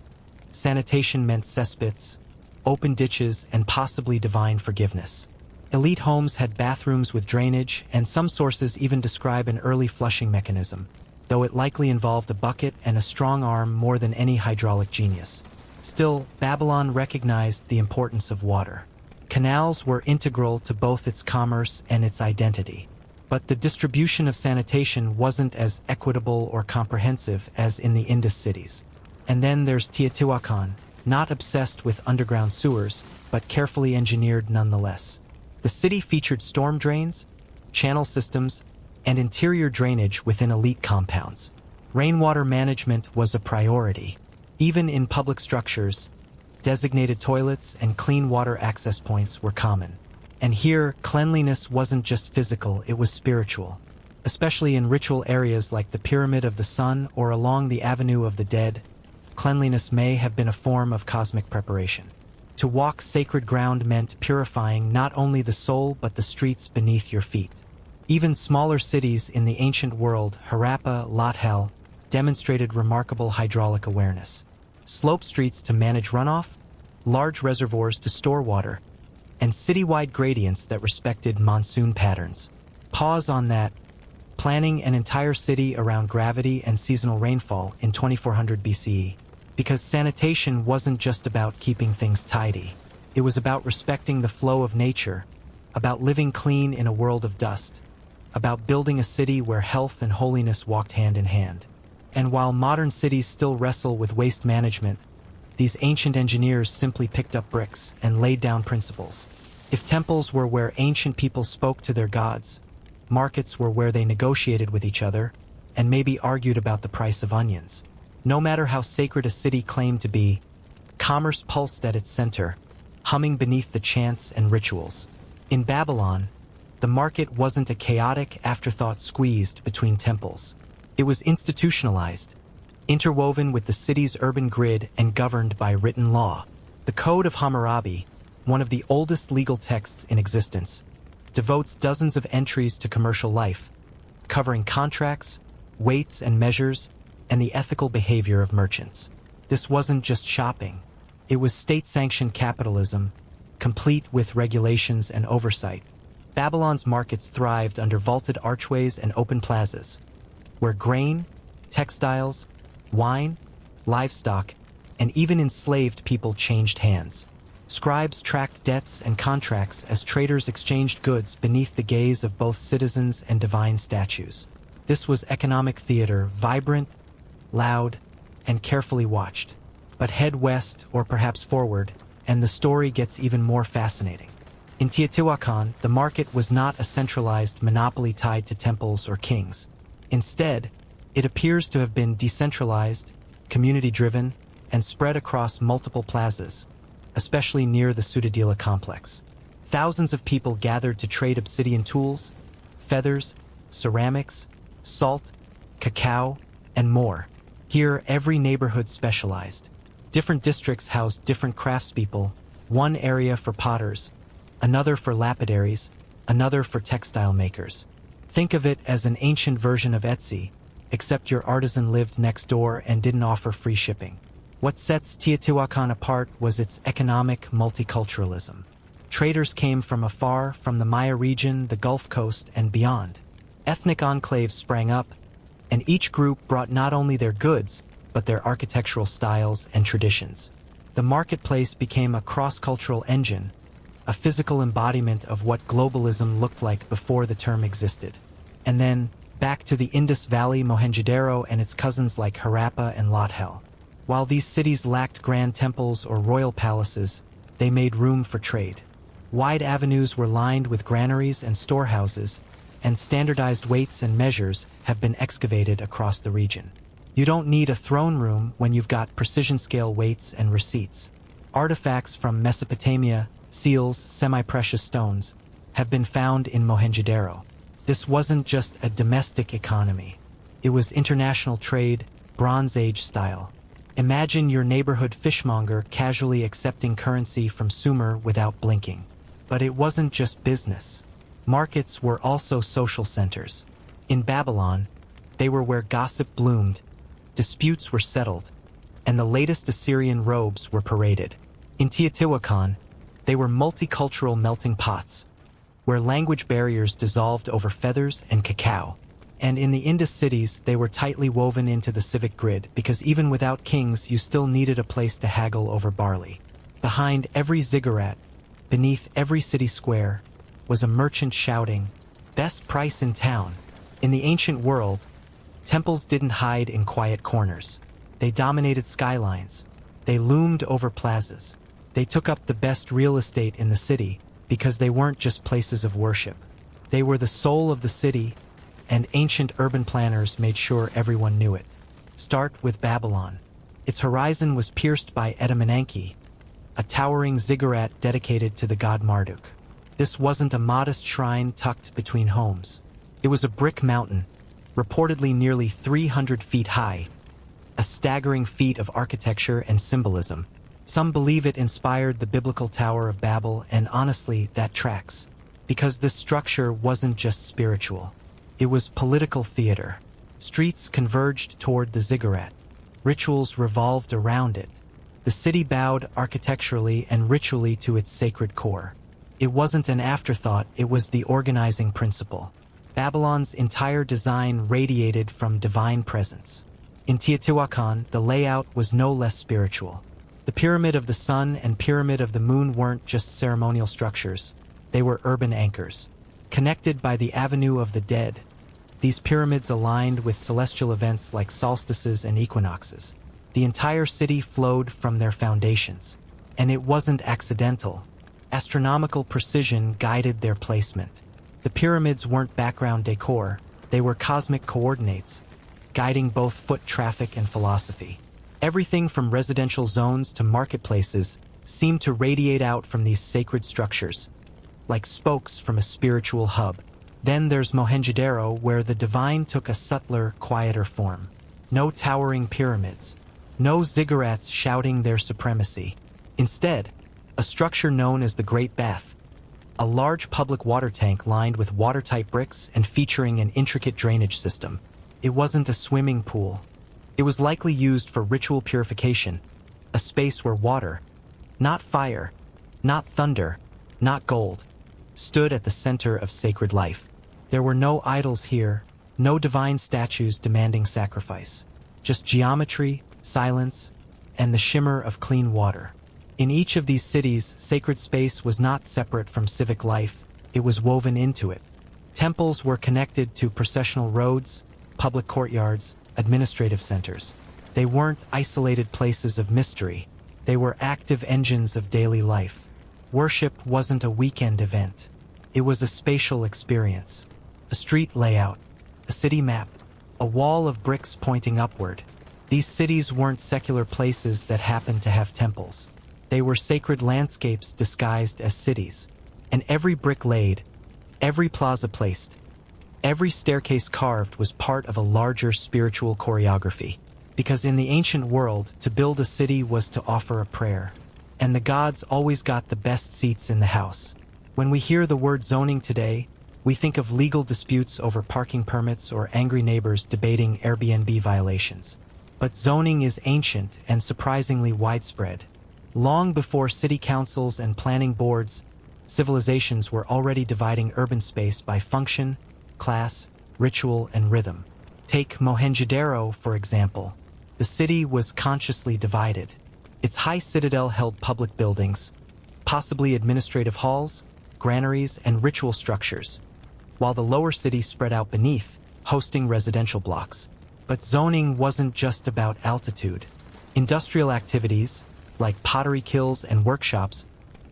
sanitation meant cesspits, open ditches, and possibly divine forgiveness. Elite homes had bathrooms with drainage, and some sources even describe an early flushing mechanism, though it likely involved a bucket and a strong arm more than any hydraulic genius. Still, Babylon recognized the importance of water. Canals were integral to both its commerce and its identity. But the distribution of sanitation wasn't as equitable or comprehensive as in the Indus cities. And then there's Teotihuacan, not obsessed with underground sewers, but carefully engineered nonetheless. The city featured storm drains, channel systems, and interior drainage within elite compounds. Rainwater management was a priority. Even in public structures, designated toilets and clean water access points were common. And here, cleanliness wasn't just physical, it was spiritual. Especially in ritual areas like the Pyramid of the Sun or along the Avenue of the Dead, cleanliness may have been a form of cosmic preparation. To walk sacred ground meant purifying not only the soul but the streets beneath your feet. Even smaller cities in the ancient world, Harappa, Lathal, demonstrated remarkable hydraulic awareness. Slope streets to manage runoff, large reservoirs to store water, and citywide gradients that respected monsoon patterns. Pause on that. planning an entire city around gravity and seasonal rainfall in 2400 BCE. Because sanitation wasn't just about keeping things tidy. It was about respecting the flow of nature, about living clean in a world of dust, about building a city where health and holiness walked hand in hand. And while modern cities still wrestle with waste management, these ancient engineers simply picked up bricks and laid down principles. If temples were where ancient people spoke to their gods, markets were where they negotiated with each other and maybe argued about the price of onions. No matter how sacred a city claimed to be, commerce pulsed at its center, humming beneath the chants and rituals. In Babylon, the market wasn't a chaotic afterthought squeezed between temples. It was institutionalized, interwoven with the city's urban grid and governed by written law. The Code of Hammurabi, one of the oldest legal texts in existence, devotes dozens of entries to commercial life, covering contracts, weights and measures, and the ethical behavior of merchants. This wasn't just shopping. It was state-sanctioned capitalism, complete with regulations and oversight. Babylon's markets thrived under vaulted archways and open plazas, where grain, textiles, wine, livestock, and even enslaved people changed hands. Scribes tracked debts and contracts as traders exchanged goods beneath the gaze of both citizens and divine statues. This was economic theater, vibrant, loud, and carefully watched. But head west, or perhaps forward, and the story gets even more fascinating. In Teotihuacan, the market was not a centralized monopoly tied to temples or kings. Instead, it appears to have been decentralized, community-driven, and spread across multiple plazas, especially near the Ciudadela complex. Thousands of people gathered to trade obsidian tools, feathers, ceramics, salt, cacao, and more. Here, every neighborhood specialized. Different districts housed different craftspeople, one area for potters, another for lapidaries, another for textile makers. Think of it as an ancient version of Etsy, except your artisan lived next door and didn't offer free shipping. What sets Teotihuacan apart was its economic multiculturalism. Traders came from afar, from the Maya region, the Gulf Coast, and beyond. Ethnic enclaves sprang up, and each group brought not only their goods, but their architectural styles and traditions. The marketplace became a cross-cultural engine, a physical embodiment of what globalism looked like before the term existed. And then, back to the Indus Valley, Mohenjo-Daro and its cousins like Harappa and Lothal. While these cities lacked grand temples or royal palaces, they made room for trade. Wide avenues were lined with granaries and storehouses, and standardized weights and measures have been excavated across the region. You don't need a throne room when you've got precision-scale weights and receipts. Artifacts from Mesopotamia, seals, semi-precious stones, have been found in Mohenjo-Daro. This wasn't just a domestic economy. It was international trade, Bronze Age style. Imagine your neighborhood fishmonger casually accepting currency from Sumer without blinking. But it wasn't just business. Markets were also social centers. In Babylon, they were where gossip bloomed, disputes were settled, and the latest Assyrian robes were paraded. In Teotihuacan, they were multicultural melting pots, where language barriers dissolved over feathers and cacao. And in the Indus cities, they were tightly woven into the civic grid, because even without kings, you still needed a place to haggle over barley. Behind every ziggurat, beneath every city square, was a merchant shouting, "Best price in town." In the ancient world, temples didn't hide in quiet corners. They dominated skylines. They loomed over plazas. They took up the best real estate in the city because they weren't just places of worship. They were the soul of the city, and ancient urban planners made sure everyone knew it. Start with Babylon. Its horizon was pierced by Etemenanke, a towering ziggurat dedicated to the god Marduk. This wasn't a modest shrine tucked between homes. It was a brick mountain, reportedly nearly 300 feet high, a staggering feat of architecture and symbolism. Some believe it inspired the biblical Tower of Babel, and honestly, that tracks. Because this structure wasn't just spiritual. It was political theater. Streets converged toward the ziggurat. Rituals revolved around it. The city bowed architecturally and ritually to its sacred core. It wasn't an afterthought, it was the organizing principle. Babylon's entire design radiated from divine presence. In Teotihuacan, the layout was no less spiritual. The Pyramid of the Sun and Pyramid of the Moon weren't just ceremonial structures. They were urban anchors. Connected by the Avenue of the Dead, these pyramids aligned with celestial events like solstices and equinoxes. The entire city flowed from their foundations. And it wasn't accidental. Astronomical precision guided their placement. The pyramids weren't background decor, they were cosmic coordinates, guiding both foot traffic and philosophy. Everything from residential zones to marketplaces seemed to radiate out from these sacred structures, like spokes from a spiritual hub. Then there's Mohenjo-Daro, where the divine took a subtler, quieter form. No towering pyramids, no ziggurats shouting their supremacy. Instead, a structure known as the Great Bath, a large public water tank lined with watertight bricks and featuring an intricate drainage system. It wasn't a swimming pool. It was likely used for ritual purification, a space where water, not fire, not thunder, not gold, stood at the center of sacred life. There were no idols here, no divine statues demanding sacrifice, just geometry, silence, and the shimmer of clean water. In each of these cities, sacred space was not separate from civic life, it was woven into it. Temples were connected to processional roads, public courtyards, administrative centers. They weren't isolated places of mystery, they were active engines of daily life. Worship wasn't a weekend event, it was a spatial experience. A street layout, a city map, a wall of bricks pointing upward. These cities weren't secular places that happened to have temples. They were sacred landscapes disguised as cities. And every brick laid, every plaza placed, every staircase carved was part of a larger spiritual choreography. Because in the ancient world, to build a city was to offer a prayer. And the gods always got the best seats in the house. When we hear the word zoning today, we think of legal disputes over parking permits or angry neighbors debating Airbnb violations. But zoning is ancient and surprisingly widespread. Long before city councils and planning boards, civilizations were already dividing urban space by function, class, ritual, and rhythm. Take Mohenjo-Daro, for example. The city was consciously divided. Its high citadel held public buildings, possibly administrative halls, granaries, and ritual structures, while the lower city spread out beneath, hosting residential blocks. But zoning wasn't just about altitude. Industrial activities, like pottery kilns and workshops,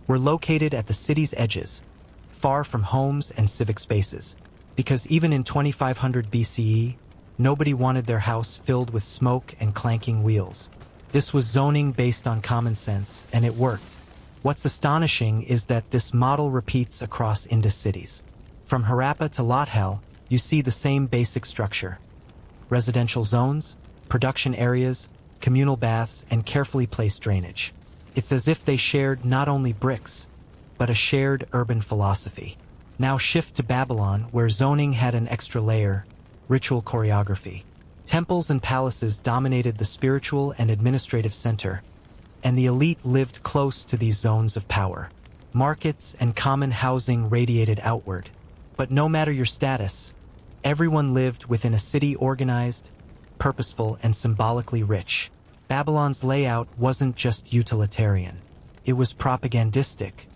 were located at the city's edges, far from homes and civic spaces. Because even in 2500 BCE, nobody wanted their house filled with smoke and clanking wheels. This was zoning based on common sense, and it worked. What's astonishing is that this model repeats across Indus cities. From Harappa to Lothal, you see the same basic structure. Residential zones, production areas, communal baths, and carefully placed drainage. It's as if they shared not only bricks, but a shared urban philosophy. Now shift to Babylon, where zoning had an extra layer, ritual choreography. Temples and palaces dominated the spiritual and administrative center, and the elite lived close to these zones of power. Markets and common housing radiated outward. But no matter your status, everyone lived within a city organized, purposeful, and symbolically rich. Babylon's layout wasn't just utilitarian. It was propagandistic.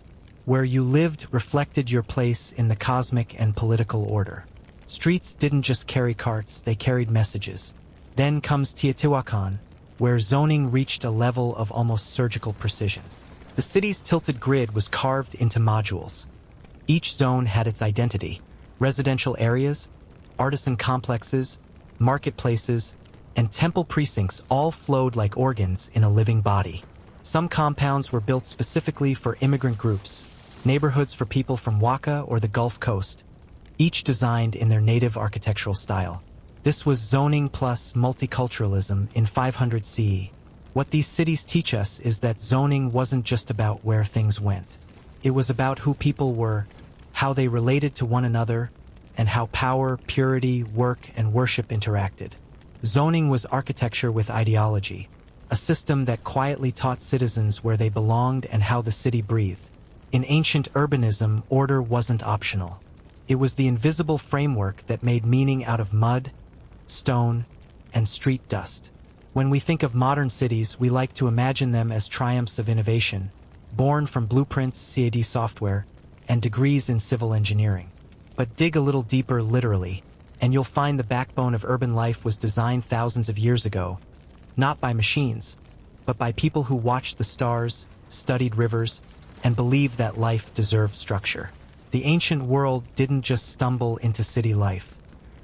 Where you lived reflected your place in the cosmic and political order. Streets didn't just carry carts, they carried messages. Then comes Teotihuacan, where zoning reached a level of almost surgical precision. The city's tilted grid was carved into modules. Each zone had its identity. Residential areas, artisan complexes, marketplaces, and temple precincts all flowed like organs in a living body. Some compounds were built specifically for immigrant groups, neighborhoods for people from Waka or the Gulf Coast, each designed in their native architectural style. This was zoning plus multiculturalism in 500 CE. What these cities teach us is that zoning wasn't just about where things went. It was about who people were, how they related to one another, and how power, purity, work, and worship interacted. Zoning was architecture with ideology, a system that quietly taught citizens where they belonged and how the city breathed. In ancient urbanism, order wasn't optional. It was the invisible framework that made meaning out of mud, stone, and street dust. When we think of modern cities, we like to imagine them as triumphs of innovation, born from blueprints, CAD software, and degrees in civil engineering. But dig a little deeper literally, and you'll find the backbone of urban life was designed thousands of years ago, not by machines, but by people who watched the stars, studied rivers, and believed that life deserved structure. The ancient world didn't just stumble into city life.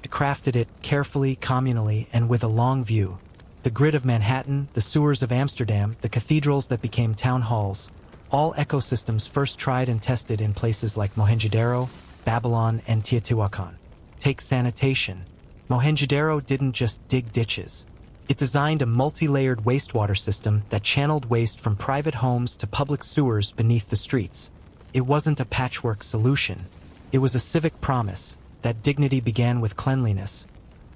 It crafted it carefully, communally, and with a long view. The grid of Manhattan, the sewers of Amsterdam, the cathedrals that became town halls, all ecosystems first tried and tested in places like Mohenjo-daro, Babylon, and Teotihuacan. Take sanitation. Mohenjo-daro didn't just dig ditches. It designed a multi-layered wastewater system that channeled waste from private homes to public sewers beneath the streets. It wasn't a patchwork solution. It was a civic promise that dignity began with cleanliness,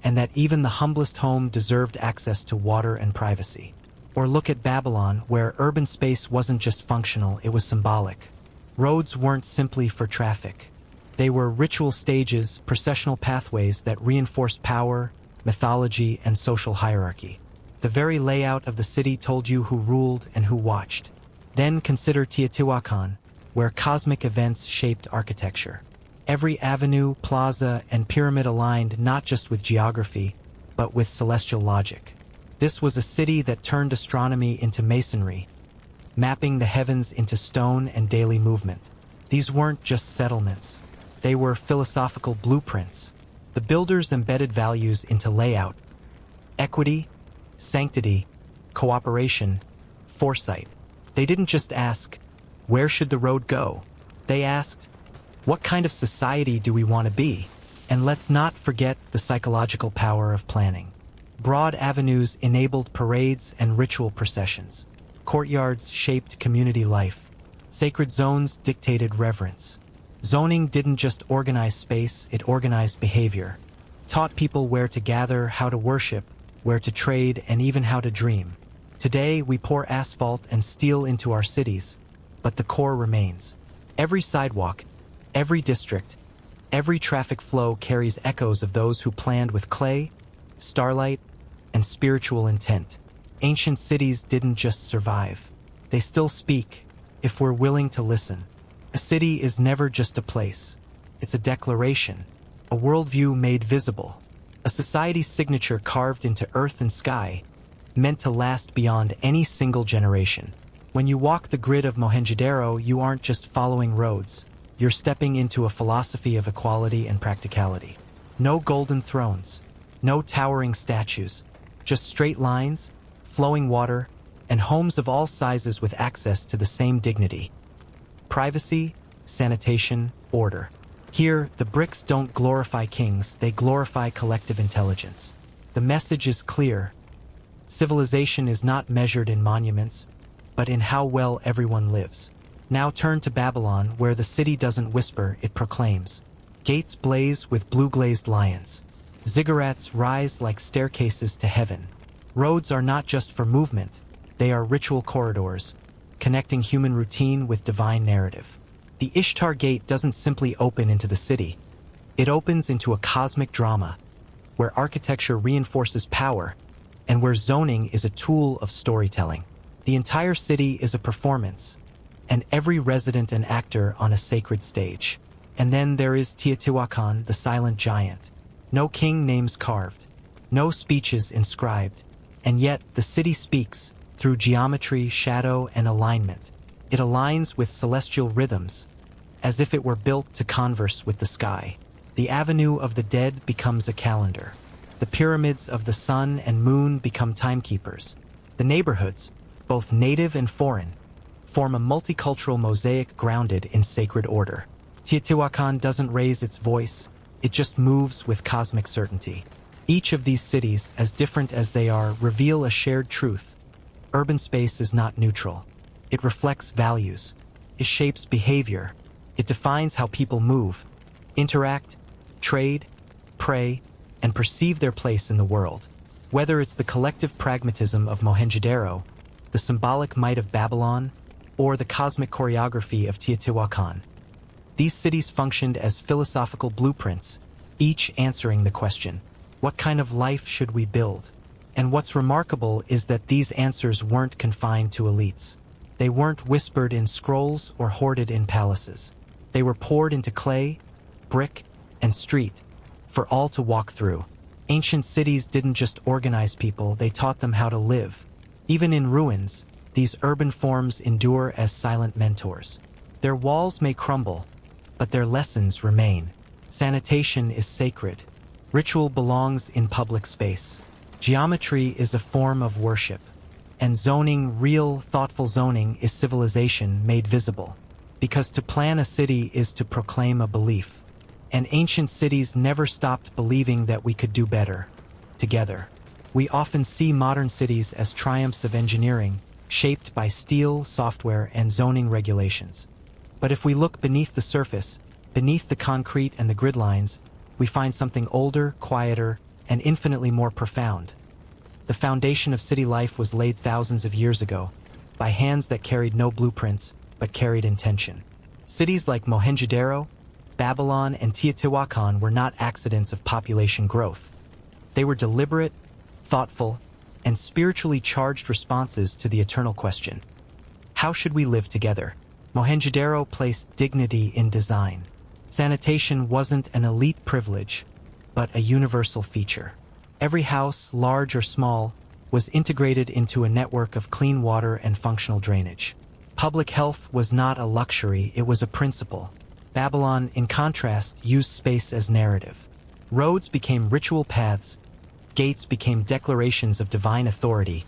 and that even the humblest home deserved access to water and privacy. Or look at Babylon, where urban space wasn't just functional, it was symbolic. Roads weren't simply for traffic. They were ritual stages, processional pathways that reinforced power, mythology, and social hierarchy. The very layout of the city told you who ruled and who watched. Then consider Teotihuacan, where cosmic events shaped architecture. Every avenue, plaza, and pyramid aligned not just with geography, but with celestial logic. This was a city that turned astronomy into masonry, mapping the heavens into stone and daily movement. These weren't just settlements. They were philosophical blueprints. The builders embedded values into layout: equity, sanctity, cooperation, foresight. They didn't just ask, where should the road go? They asked, what kind of society do we want to be? And let's not forget the psychological power of planning. Broad avenues enabled parades and ritual processions. Courtyards shaped community life. Sacred zones dictated reverence. Zoning didn't just organize space, it organized behavior. Taught people where to gather, how to worship, where to trade, and even how to dream. Today, we pour asphalt and steel into our cities, but the core remains. Every sidewalk, every district, every traffic flow carries echoes of those who planned with clay, starlight, and spiritual intent. Ancient cities didn't just survive. They still speak, if we're willing to listen. A city is never just a place. It's a declaration, a worldview made visible, a society's signature carved into earth and sky, meant to last beyond any single generation. When you walk the grid of Mohenjo-daro, you aren't just following roads. You're stepping into a philosophy of equality and practicality. No golden thrones, no towering statues, just straight lines, flowing water, and homes of all sizes with access to the same dignity. Privacy, sanitation, order. Here, the bricks don't glorify kings, they glorify collective intelligence. The message is clear. Civilization is not measured in monuments, but in how well everyone lives. Now turn to Babylon, where the city doesn't whisper, it proclaims. Gates blaze with blue-glazed lions. Ziggurats rise like staircases to heaven. Roads are not just for movement, they are ritual corridors, connecting human routine with divine narrative. The Ishtar Gate doesn't simply open into the city. It opens into a cosmic drama, where architecture reinforces power, and where zoning is a tool of storytelling. The entire city is a performance, and every resident an actor on a sacred stage. And then there is Teotihuacan, the silent giant. No king names carved, no speeches inscribed, and yet the city speaks through geometry, shadow, and alignment. It aligns with celestial rhythms, as if it were built to converse with the sky. The Avenue of the Dead becomes a calendar. The pyramids of the sun and moon become timekeepers. The neighborhoods, both native and foreign, form a multicultural mosaic grounded in sacred order. Teotihuacan doesn't raise its voice, it just moves with cosmic certainty. Each of these cities, as different as they are, reveal a shared truth. Urban space is not neutral. It reflects values. It shapes behavior. It defines how people move, interact, trade, pray, and perceive their place in the world. Whether it's the collective pragmatism of Mohenjo-daro, the symbolic might of Babylon, or the cosmic choreography of Teotihuacan, These cities functioned as philosophical blueprints, each answering the question, what kind of life should we build? And what's remarkable is that these answers weren't confined to elites. They weren't whispered in scrolls or hoarded in palaces. They were poured into clay, brick, and street, for all to walk through. Ancient cities didn't just organize people, they taught them how to live. Even in ruins, these urban forms endure as silent mentors. Their walls may crumble, but their lessons remain. Sanitation is sacred. Ritual belongs in public space. Geometry is a form of worship. And zoning, real, thoughtful zoning, is civilization made visible. Because to plan a city is to proclaim a belief. And ancient cities never stopped believing that we could do better, together. We often see modern cities as triumphs of engineering, shaped by steel, software, and zoning regulations. But if we look beneath the surface, beneath the concrete and the grid lines, we find something older, quieter, and infinitely more profound. The foundation of city life was laid thousands of years ago, by hands that carried no blueprints, but carried intention. Cities like Mohenjo-daro, Babylon, and Teotihuacan were not accidents of population growth. They were deliberate, thoughtful, and spiritually charged responses to the eternal question, how should we live together? Mohenjo-daro placed dignity in design. Sanitation wasn't an elite privilege, but a universal feature. Every house, large or small, was integrated into a network of clean water and functional drainage. Public health was not a luxury, it was a principle. Babylon, in contrast, used space as narrative. Roads became ritual paths, gates became declarations of divine authority,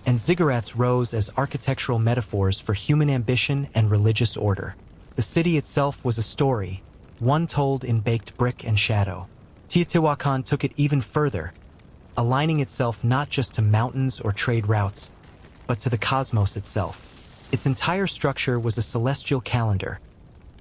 and ziggurats rose as architectural metaphors for human ambition and religious order. The city itself was a story, one told in baked brick and shadow. Teotihuacan took it even further, aligning itself not just to mountains or trade routes, but to the cosmos itself. Its entire structure was a celestial calendar,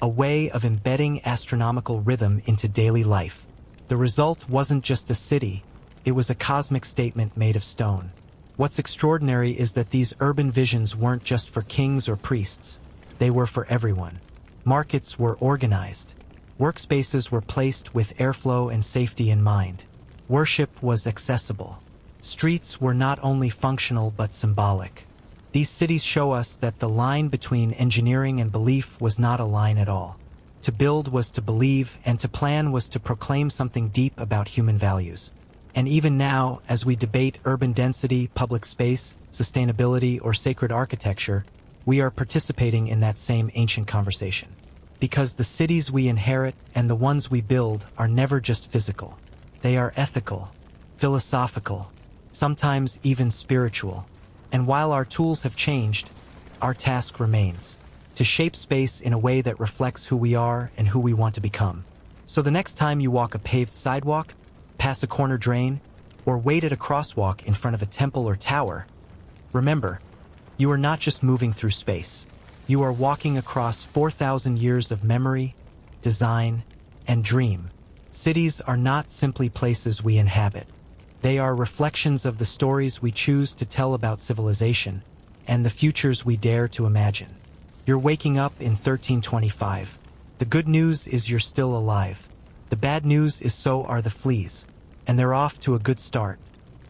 a way of embedding astronomical rhythm into daily life. The result wasn't just a city, it was a cosmic statement made of stone. What's extraordinary is that these urban visions weren't just for kings or priests, they were for everyone. Markets were organized. Workspaces were placed with airflow and safety in mind. Worship was accessible. Streets were not only functional but symbolic. These cities show us that the line between engineering and belief was not a line at all. To build was to believe, and to plan was to proclaim something deep about human values. And even now, as we debate urban density, public space, sustainability, or sacred architecture, we are participating in that same ancient conversation. Because the cities we inherit and the ones we build are never just physical. They are ethical, philosophical, sometimes even spiritual. And while our tools have changed, our task remains: to shape space in a way that reflects who we are and who we want to become. So the next time you walk a paved sidewalk, pass a corner drain, or wait at a crosswalk in front of a temple or tower, remember, you are not just moving through space. You are walking across 4,000 years of memory, design, and dream. Cities are not simply places we inhabit. They are reflections of the stories we choose to tell about civilization and the futures we dare to imagine. You're waking up in 1325. The good news is you're still alive. The bad news is so are the fleas, and they're off to a good start.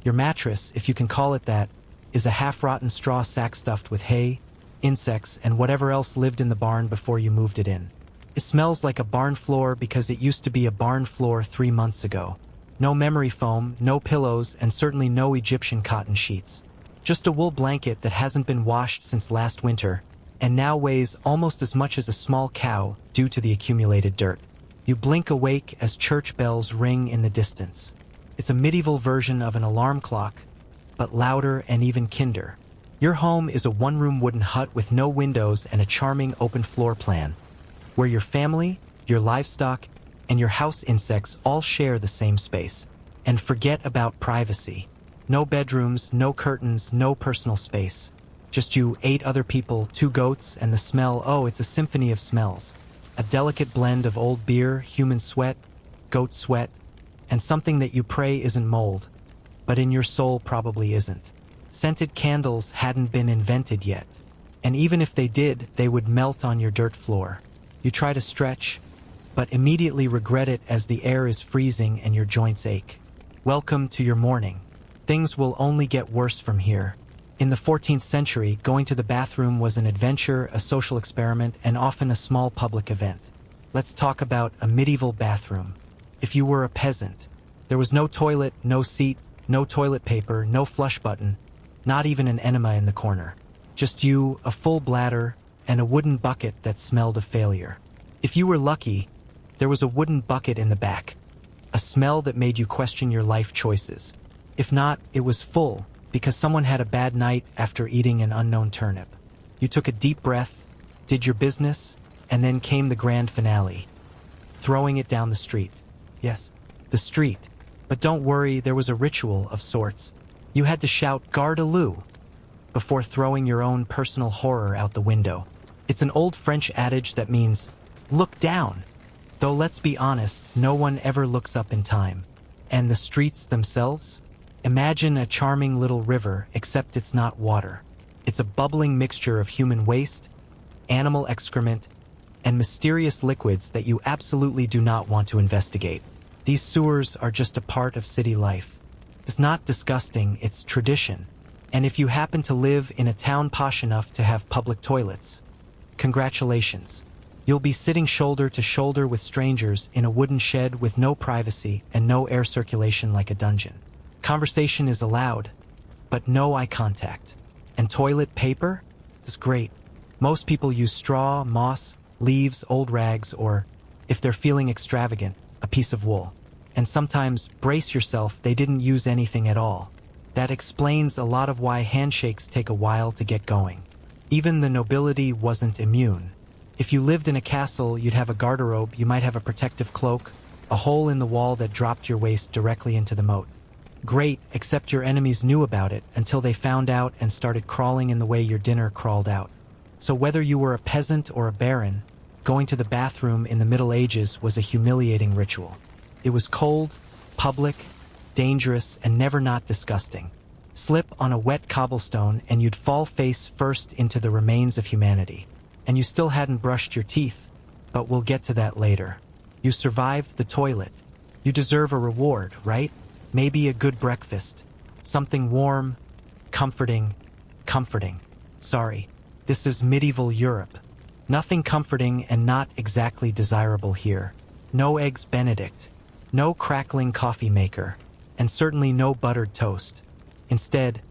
Your mattress, if you can call it that, is a half-rotten straw sack stuffed with hay, insects, and whatever else lived in the barn before you moved it in. It smells like a barn floor because it used to be a barn floor 3 months ago. No memory foam, no pillows, and certainly no Egyptian cotton sheets. Just a wool blanket that hasn't been washed since last winter, and now weighs almost as much as a small cow due to the accumulated dirt. You blink awake as church bells ring in the distance. It's a medieval version of an alarm clock, but louder and even kinder. Your home is a one-room wooden hut with no windows and a charming open floor plan, where your family, your livestock, and your house insects all share the same space. And forget about privacy. No bedrooms, no curtains, no personal space. Just you, 8 other people, 2 goats, and the smell. Oh, it's a symphony of smells. A delicate blend of old beer, human sweat, goat sweat, and something that you pray isn't mold, but in your soul probably isn't. Scented candles hadn't been invented yet. And even if they did, they would melt on your dirt floor. You try to stretch, but immediately regret it as the air is freezing and your joints ache. Welcome to your morning. Things will only get worse from here. In the 14th century, going to the bathroom was an adventure, a social experiment, and often a small public event. Let's talk about a medieval bathroom. If you were a peasant, there was no toilet, no seat, no toilet paper, no flush button, not even an enema in the corner. Just you, a full bladder, and a wooden bucket that smelled of failure. If you were lucky, there was a wooden bucket in the back, a smell that made you question your life choices. If not, it was full, because someone had a bad night after eating an unknown turnip. You took a deep breath, did your business, and then came the grand finale. Throwing it down the street. Yes, the street. But don't worry, there was a ritual of sorts. You had to shout "Garde-à-lou" before throwing your own personal horror out the window. It's an old French adage that means, look down. Though let's be honest, no one ever looks up in time. And the streets themselves? Imagine a charming little river, except it's not water. It's a bubbling mixture of human waste, animal excrement, and mysterious liquids that you absolutely do not want to investigate. These sewers are just a part of city life. It's not disgusting, it's tradition. And if you happen to live in a town posh enough to have public toilets, congratulations. You'll be sitting shoulder to shoulder with strangers in a wooden shed with no privacy and no air circulation like a dungeon. Conversation is allowed, but no eye contact. And toilet paper? It's great. Most people use straw, moss, leaves, old rags, or, if they're feeling extravagant, a piece of wool. And sometimes, brace yourself, they didn't use anything at all. That explains a lot of why handshakes take a while to get going. Even the nobility wasn't immune. If you lived in a castle, you'd have a garderobe, you might have a protective cloak, a hole in the wall that dropped your waist directly into the moat. Great, except your enemies knew about it until they found out and started crawling in the way your dinner crawled out. So whether you were a peasant or a baron, going to the bathroom in the Middle Ages was a humiliating ritual. It was cold, public, dangerous, and never not disgusting. Slip on a wet cobblestone and you'd fall face first into the remains of humanity. And you still hadn't brushed your teeth, but we'll get to that later. You survived the toilet. You deserve a reward, right? Maybe a good breakfast. Something warm, comforting. Sorry, this is medieval Europe. Nothing comforting and not exactly desirable here. No eggs Benedict, no crackling coffee maker, and certainly no buttered toast. Instead,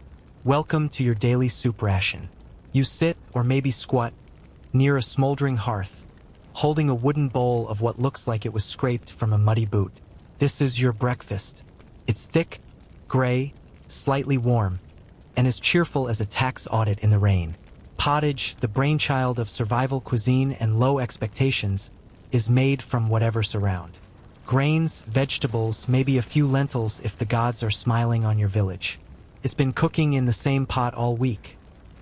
welcome to your daily soup ration. You sit, or maybe squat, near a smoldering hearth, holding a wooden bowl of what looks like it was scraped from a muddy boot. This is your breakfast. It's thick, gray, slightly warm, and as cheerful as a tax audit in the rain. Pottage, the brainchild of survival cuisine and low expectations, is made from whatever's around. Grains, vegetables, maybe a few lentils if the gods are smiling on your village. It's been cooking in the same pot all week,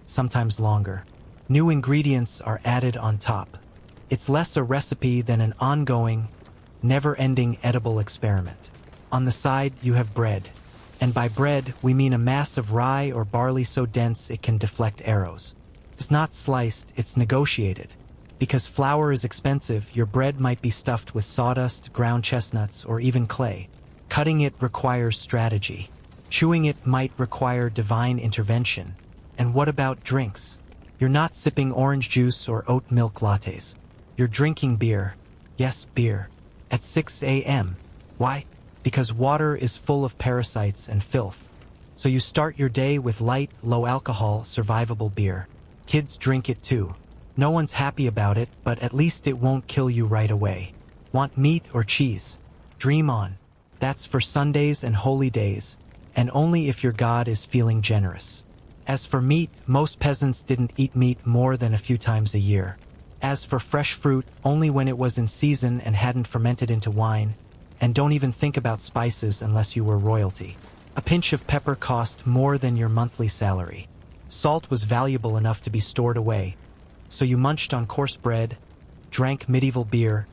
sometimes longer. New ingredients are added on top. It's less a recipe than an ongoing, never-ending edible experiment. On the side, you have bread. And by bread, we mean a mass of rye or barley so dense it can deflect arrows. It's not sliced, it's negotiated. Because flour is expensive, your bread might be stuffed with sawdust, ground chestnuts, or even clay. Cutting it requires strategy. Chewing it might require divine intervention. And what about drinks? You're not sipping orange juice or oat milk lattes. You're drinking beer. Yes, beer. At 6 a.m. Why? Because water is full of parasites and filth. So you start your day with light, low-alcohol, survivable beer. Kids drink it too. No one's happy about it, but at least it won't kill you right away. Want meat or cheese? Dream on. That's for Sundays and holy days, and only if your God is feeling generous. As for meat, most peasants didn't eat meat more than a few times a year. As for fresh fruit, only when it was in season and hadn't fermented into wine. And don't even think about spices unless you were royalty. A pinch of pepper cost more than your monthly salary. Salt was valuable enough to be stored away, so you munched on coarse bread, drank medieval beer,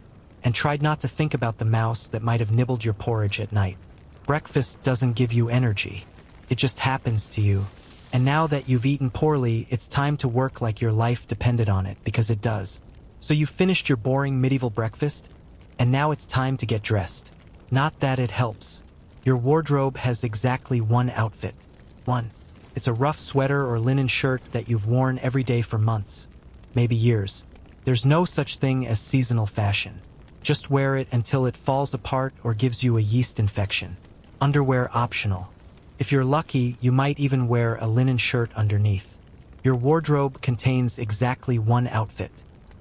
and tried not to think about the mouse that might have nibbled your porridge at night. Breakfast doesn't give you energy. It just happens to you. And now that you've eaten poorly, it's time to work like your life depended on it, because it does. So you've finished your boring medieval breakfast, and now it's time to get dressed. Not that it helps. Your wardrobe has exactly one outfit. One. It's a rough sweater or linen shirt that you've worn every day for months, maybe years. There's no such thing as seasonal fashion. Just wear it until it falls apart or gives you a yeast infection. Underwear optional. If you're lucky, you might even wear a linen shirt underneath. Your wardrobe contains exactly one outfit.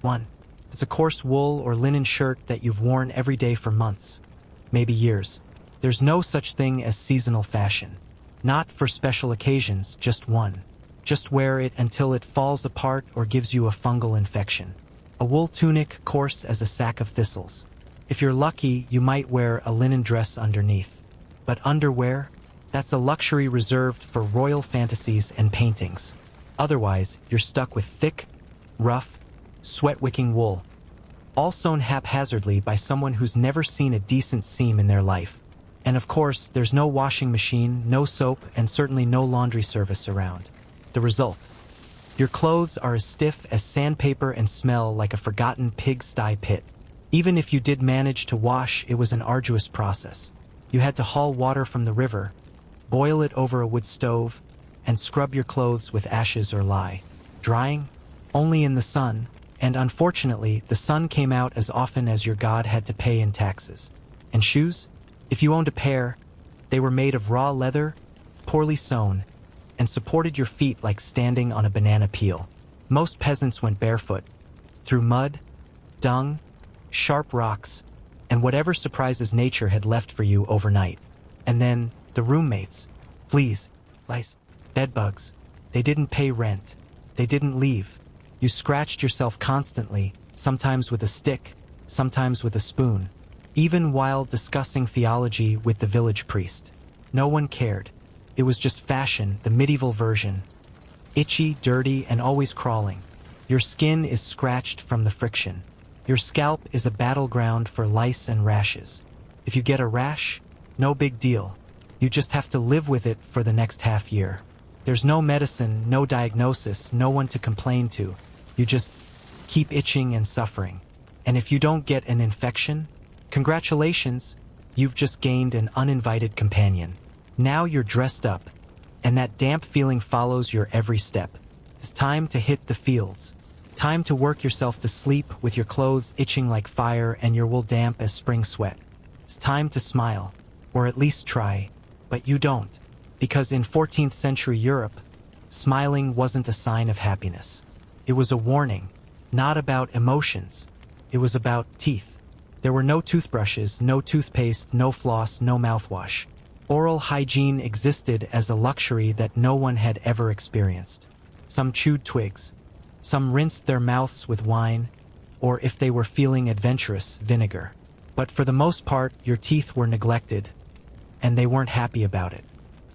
One. It's a coarse wool or linen shirt that you've worn every day for months, maybe years. There's no such thing as seasonal fashion. Not for special occasions, just one. Just wear it until it falls apart or gives you a fungal infection. A wool tunic coarse as a sack of thistles. If you're lucky, you might wear a linen dress underneath. But underwear? That's a luxury reserved for royal fantasies and paintings. Otherwise, you're stuck with thick, rough, sweat-wicking wool, all sewn haphazardly by someone who's never seen a decent seam in their life. And of course, there's no washing machine, no soap, and certainly no laundry service around. The result: your clothes are as stiff as sandpaper and smell like a forgotten pigsty pit. Even if you did manage to wash, it was an arduous process. You had to haul water from the river, boil it over a wood stove, and scrub your clothes with ashes or lye. Drying? Only in the sun, and unfortunately, the sun came out as often as your god had to pay in taxes. And shoes? If you owned a pair, they were made of raw leather, poorly sewn, and supported your feet like standing on a banana peel. Most peasants went barefoot, through mud, dung, sharp rocks, and whatever surprises nature had left for you overnight. And then, the roommates, fleas, lice, bedbugs, they didn't pay rent, they didn't leave. You scratched yourself constantly, sometimes with a stick, sometimes with a spoon, even while discussing theology with the village priest. No one cared. It was just fashion, the medieval version. Itchy, dirty, and always crawling. Your skin is scratched from the friction. Your scalp is a battleground for lice and rashes. If you get a rash, no big deal. You just have to live with it for the next half year. There's no medicine, no diagnosis, no one to complain to. You just keep itching and suffering. And if you don't get an infection, congratulations, you've just gained an uninvited companion. Now you're dressed up, and that damp feeling follows your every step. It's time to hit the fields. Time to work yourself to sleep with your clothes itching like fire and your wool damp as spring sweat. It's time to smile, or at least try, but you don't, because in 14th century Europe, smiling wasn't a sign of happiness. It was a warning, not about emotions. It was about teeth. There were no toothbrushes, no toothpaste, no floss, no mouthwash. Oral hygiene existed as a luxury that no one had ever experienced. Some chewed twigs. Some rinsed their mouths with wine, or if they were feeling adventurous, vinegar. But for the most part, your teeth were neglected, and they weren't happy about it.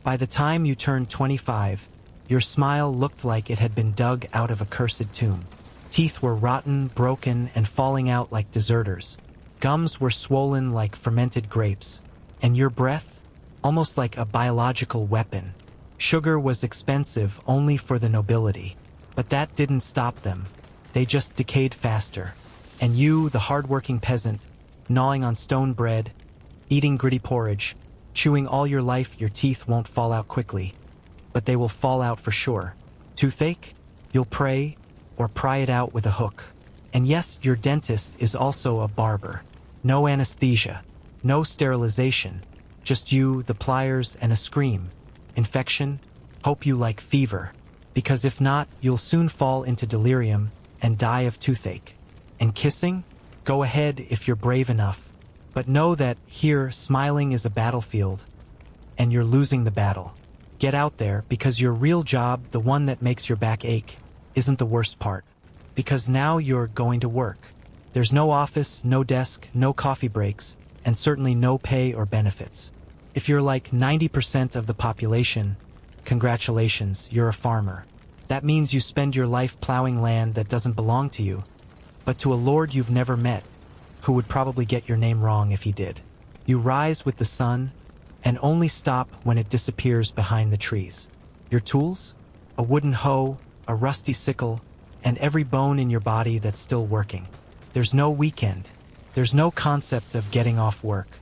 By the time you turned 25, your smile looked like it had been dug out of a cursed tomb. Teeth were rotten, broken, and falling out like deserters. Gums were swollen like fermented grapes, and your breath, almost like a biological weapon. Sugar was expensive only for the nobility, but that didn't stop them. They just decayed faster. And you, the hard-working peasant, gnawing on stone bread, eating gritty porridge, chewing all your life, your teeth won't fall out quickly, but they will fall out for sure. Toothache? You'll pray or pry it out with a hook. And yes, your dentist is also a barber. No anesthesia, no sterilization, just you, the pliers, and a scream. Infection? Hope you like fever, because if not, you'll soon fall into delirium and die of toothache. And kissing? Go ahead if you're brave enough, but know that here, smiling is a battlefield, and you're losing the battle. Get out there, because your real job, the one that makes your back ache, isn't the worst part. Because now you're going to work. There's no office, no desk, no coffee breaks, and certainly no pay or benefits. If you're like 90% of the population, congratulations, you're a farmer. That means you spend your life plowing land that doesn't belong to you, but to a lord you've never met, who would probably get your name wrong if he did. You rise with the sun, and only stop when it disappears behind the trees. Your tools? A wooden hoe, a rusty sickle, and every bone in your body that's still working. There's no weekend. There's no concept of getting off work.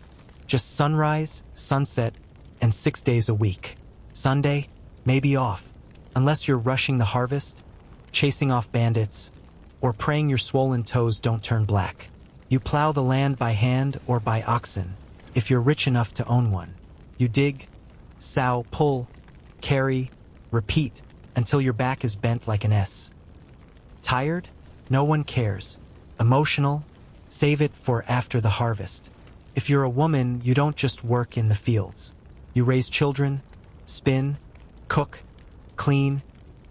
Just sunrise, sunset, and 6 days a week. Sunday, maybe off, unless you're rushing the harvest, chasing off bandits, or praying your swollen toes don't turn black. You plow the land by hand or by oxen, if you're rich enough to own one. You dig, sow, pull, carry, repeat, until your back is bent like an S. Tired? No one cares. Emotional? Save it for after the harvest. If you're a woman, you don't just work in the fields. You raise children, spin, cook, clean,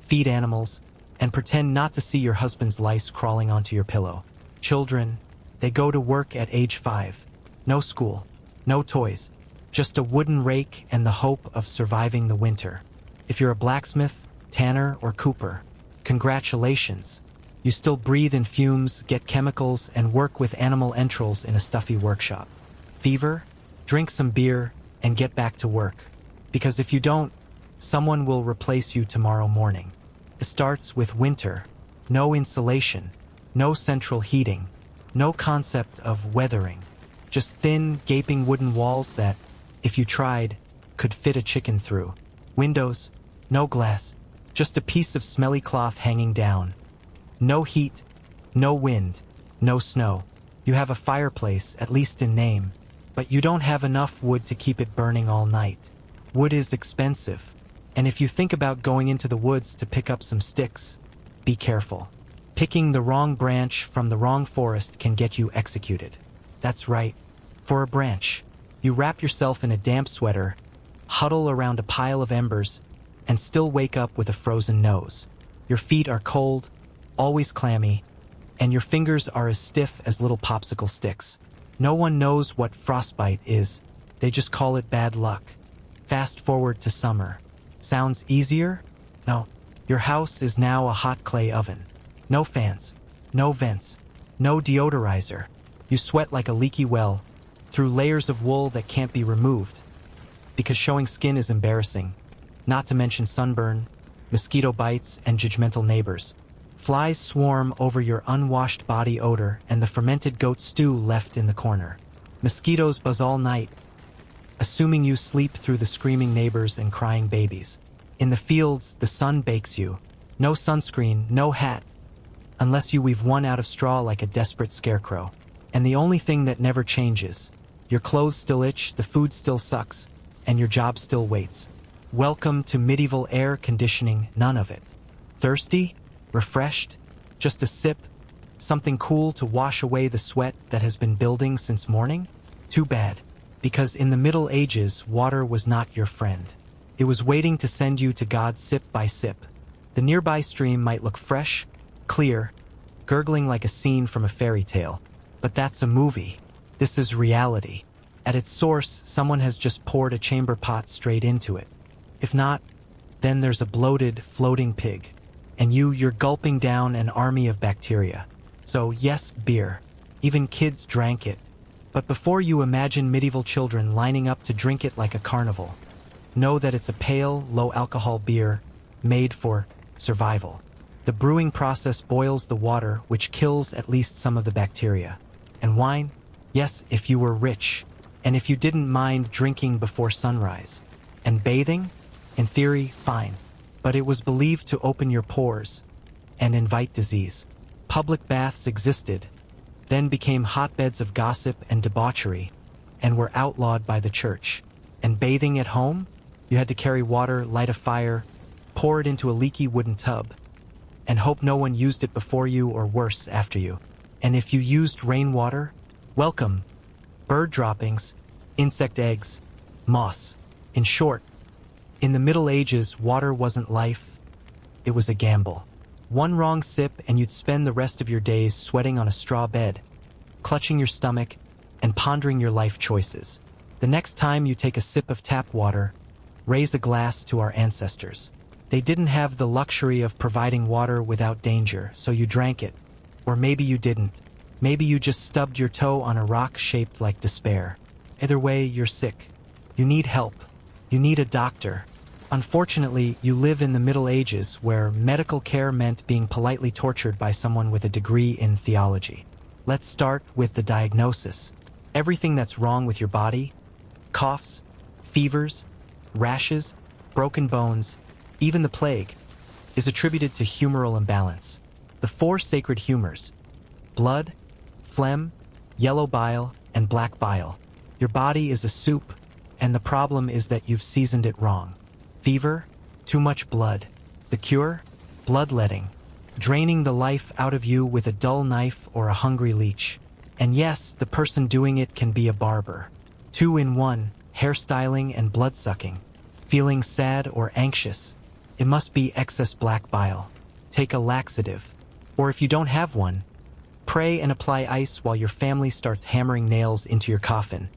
feed animals, and pretend not to see your husband's lice crawling onto your pillow. Children, they go to work at age 5. No school, no toys, just a wooden rake and the hope of surviving the winter. If you're a blacksmith, tanner, or cooper, congratulations. You still breathe in fumes, get chemicals, and work with animal entrails in a stuffy workshop. Fever? Drink some beer and get back to work. Because if you don't, someone will replace you tomorrow morning. It starts with winter. No insulation, no central heating, no concept of weathering. Just thin, gaping wooden walls that, if you tried, could fit a chicken through. Windows, no glass, just a piece of smelly cloth hanging down. No heat, no wind, no snow. You have a fireplace, at least in name, but you don't have enough wood to keep it burning all night. Wood is expensive, and if you think about going into the woods to pick up some sticks, be careful. Picking the wrong branch from the wrong forest can get you executed. That's right, for a branch. You wrap yourself in a damp sweater, huddle around a pile of embers, and still wake up with a frozen nose. Your feet are cold, always clammy, and your fingers are as stiff as little popsicle sticks. No one knows what frostbite is, they just call it bad luck. Fast forward to summer. Sounds easier? No. Your house is now a hot clay oven. No fans, no vents, no deodorizer. You sweat like a leaky well, through layers of wool that can't be removed, because showing skin is embarrassing, not to mention sunburn, mosquito bites, and judgmental neighbors. Flies swarm over your unwashed body odor and the fermented goat stew left in the corner. Mosquitoes buzz all night, assuming you sleep through the screaming neighbors and crying babies. In the fields, the sun bakes you. No sunscreen, no hat, unless you weave one out of straw like a desperate scarecrow. And the only thing that never changes, your clothes still itch, the food still sucks, and your job still waits. Welcome to medieval air conditioning, none of it. Thirsty? Refreshed? Just a sip? Something cool to wash away the sweat that has been building since morning? Too bad, because in the Middle Ages, water was not your friend. It was waiting to send you to God sip by sip. The nearby stream might look fresh, clear, gurgling like a scene from a fairy tale. But that's a movie. This is reality. At its source, someone has just poured a chamber pot straight into it. If not, then there's a bloated, floating pig. And you're gulping down an army of bacteria. So yes, beer. Even kids drank it. But before you imagine medieval children lining up to drink it like a carnival, know that it's a pale, low-alcohol beer made for survival. The brewing process boils the water, which kills at least some of the bacteria. And wine? Yes, if you were rich, and if you didn't mind drinking before sunrise. And bathing? In theory, fine. But it was believed to open your pores and invite disease. Public baths existed, then became hotbeds of gossip and debauchery, and were outlawed by the church. And bathing at home? You had to carry water, light a fire, pour it into a leaky wooden tub, and hope no one used it before you or worse, after you. And if you used rainwater, welcome. Bird droppings, insect eggs, moss. In short, in the Middle Ages, water wasn't life, it was a gamble. One wrong sip and you'd spend the rest of your days sweating on a straw bed, clutching your stomach, and pondering your life choices. The next time you take a sip of tap water, raise a glass to our ancestors. They didn't have the luxury of providing water without danger, so you drank it. Or maybe you didn't. Maybe you just stubbed your toe on a rock shaped like despair. Either way, you're sick. You need help. You need a doctor. Unfortunately, you live in the Middle Ages where medical care meant being politely tortured by someone with a degree in theology. Let's start with the diagnosis. Everything that's wrong with your body, coughs, fevers, rashes, broken bones, even the plague, is attributed to humoral imbalance. The four sacred humors: blood, phlegm, yellow bile, and black bile. Your body is a soup, and the problem is that you've seasoned it wrong. Fever, too much blood. The cure? Bloodletting, draining the life out of you with a dull knife or a hungry leech. And yes, the person doing it can be a barber. 2 in 1, hairstyling and bloodsucking. Feeling sad or anxious? It must be excess black bile. Take a laxative. Or if you don't have one, pray and apply ice while your family starts hammering nails into your coffin,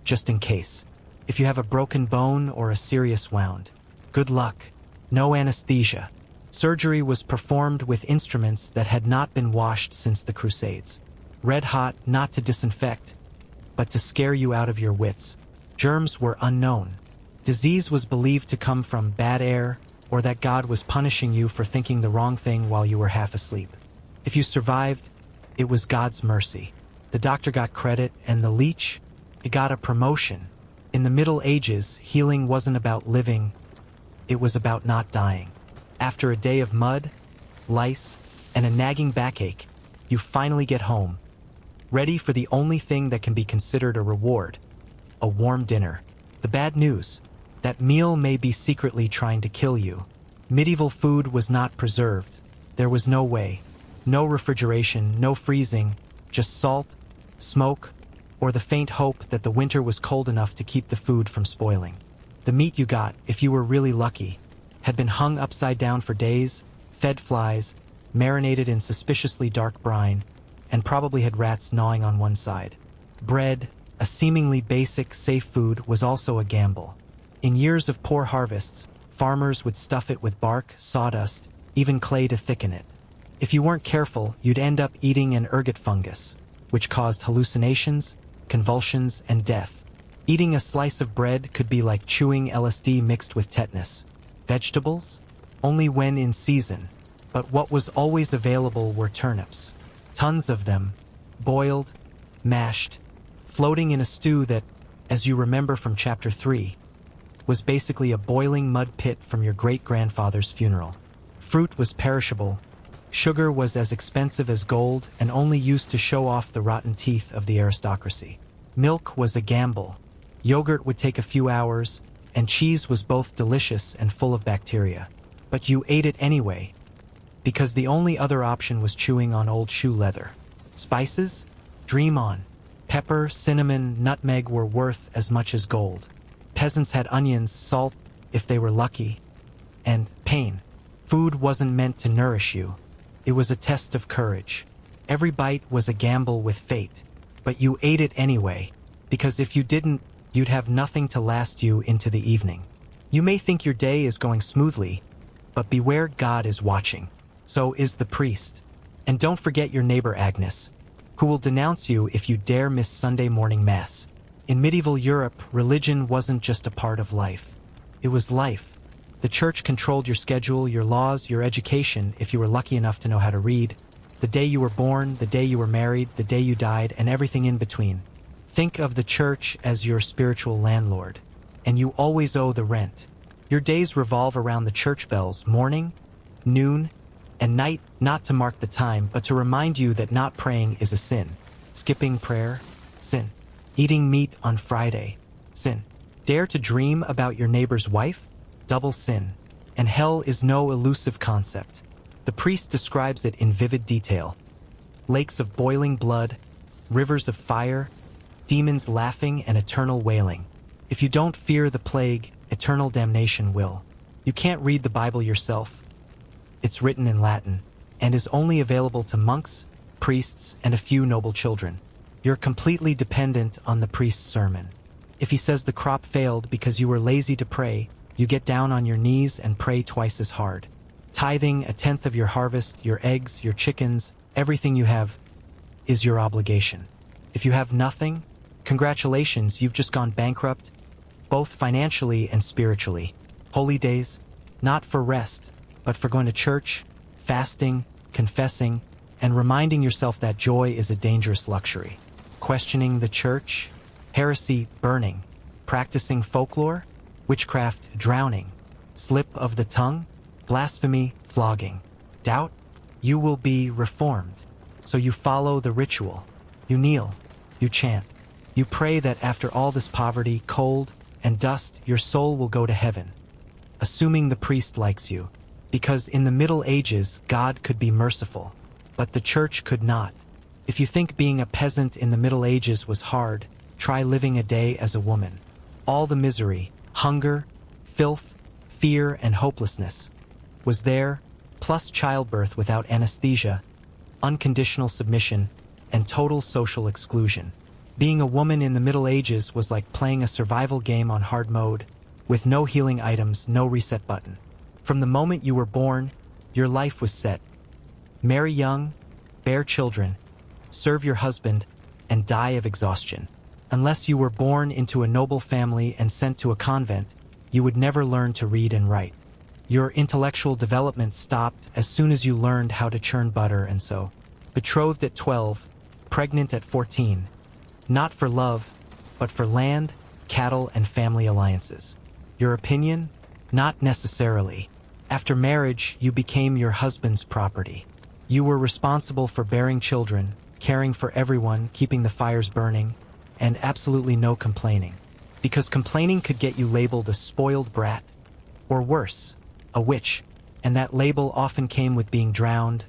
just in case. If you have a broken bone or a serious wound, good luck. No anesthesia. Surgery was performed with instruments that had not been washed since the Crusades. Red hot, not to disinfect, but to scare you out of your wits. Germs were unknown. Disease was believed to come from bad air, or that God was punishing you for thinking the wrong thing while you were half asleep. If you survived, it was God's mercy. The doctor got credit, and the leech, it got a promotion. In the Middle Ages, healing wasn't about living, it was about not dying. After a day of mud, lice, and a nagging backache, you finally get home, ready for the only thing that can be considered a reward: a warm dinner. The bad news: that meal may be secretly trying to kill you. Medieval food was not preserved. There was no way. No refrigeration, no freezing, just salt, smoke, or the faint hope that the winter was cold enough to keep the food from spoiling. The meat you got, if you were really lucky, had been hung upside down for days, fed flies, marinated in suspiciously dark brine, and probably had rats gnawing on one side. Bread, a seemingly basic, safe food, was also a gamble. In years of poor harvests, farmers would stuff it with bark, sawdust, even clay to thicken it. If you weren't careful, you'd end up eating an ergot fungus, which caused hallucinations, convulsions, and death. Eating a slice of bread could be like chewing LSD mixed with tetanus. Vegetables? Only when in season. But what was always available were turnips. Tons of them, boiled, mashed, floating in a stew that, as you remember from Chapter 3, was basically a boiling mud pit from your great-grandfather's funeral. Fruit was perishable. Sugar was as expensive as gold and only used to show off the rotten teeth of the aristocracy. Milk was a gamble. Yogurt would take a few hours, and cheese was both delicious and full of bacteria. But you ate it anyway, because the only other option was chewing on old shoe leather. Spices? Dream on. Pepper, cinnamon, nutmeg were worth as much as gold. Peasants had onions, salt, if they were lucky, and pain. Food wasn't meant to nourish you. It was a test of courage. Every bite was a gamble with fate, but you ate it anyway, because if you didn't, you'd have nothing to last you into the evening. You may think your day is going smoothly, but beware, God is watching. So is the priest. And don't forget your neighbor Agnes, who will denounce you if you dare miss Sunday morning mass. In medieval Europe, religion wasn't just a part of life. It was life. The church controlled your schedule, your laws, your education, if you were lucky enough to know how to read, the day you were born, the day you were married, the day you died, and everything in between. Think of the church as your spiritual landlord, and you always owe the rent. Your days revolve around the church bells, morning, noon, and night, not to mark the time, but to remind you that not praying is a sin. Skipping prayer? Sin. Eating meat on Friday? Sin. Dare to dream about your neighbor's wife? Double sin. And hell is no elusive concept. The priest describes it in vivid detail. Lakes of boiling blood, rivers of fire, demons laughing, and eternal wailing. If you don't fear the plague, eternal damnation will. You can't read the Bible yourself. It's written in Latin, and is only available to monks, priests, and a few noble children. You're completely dependent on the priest's sermon. If he says the crop failed because you were lazy to pray, you get down on your knees and pray twice as hard. Tithing a tenth of your harvest, your eggs, your chickens, everything you have, is your obligation. If you have nothing, congratulations, you've just gone bankrupt, both financially and spiritually. Holy days, not for rest, but for going to church, fasting, confessing, and reminding yourself that joy is a dangerous luxury. Questioning the church, heresy burning, practicing folklore, witchcraft drowning, slip of the tongue, blasphemy flogging, doubt, you will be reformed. So you follow the ritual, you kneel, you chant, you pray that after all this poverty, cold, and dust, your soul will go to heaven. Assuming the priest likes you, because in the Middle Ages, God could be merciful, but the church could not. If you think being a peasant in the Middle Ages was hard, try living a day as a woman. All the misery, hunger, filth, fear, and hopelessness was there, plus childbirth without anesthesia, unconditional submission, and total social exclusion. Being a woman in the Middle Ages was like playing a survival game on hard mode, with no healing items, no reset button. From the moment you were born, your life was set. Marry young, bear children, serve your husband, and die of exhaustion. Unless you were born into a noble family and sent to a convent, you would never learn to read and write. Your intellectual development stopped as soon as you learned how to churn butter and sew. Betrothed at 12, pregnant at 14. Not for love, but for land, cattle, and family alliances. Your opinion? Not necessarily. After marriage, you became your husband's property. You were responsible for bearing children, caring for everyone, keeping the fires burning, and absolutely no complaining. Because complaining could get you labeled a spoiled brat, or worse, a witch, and that label often came with being drowned,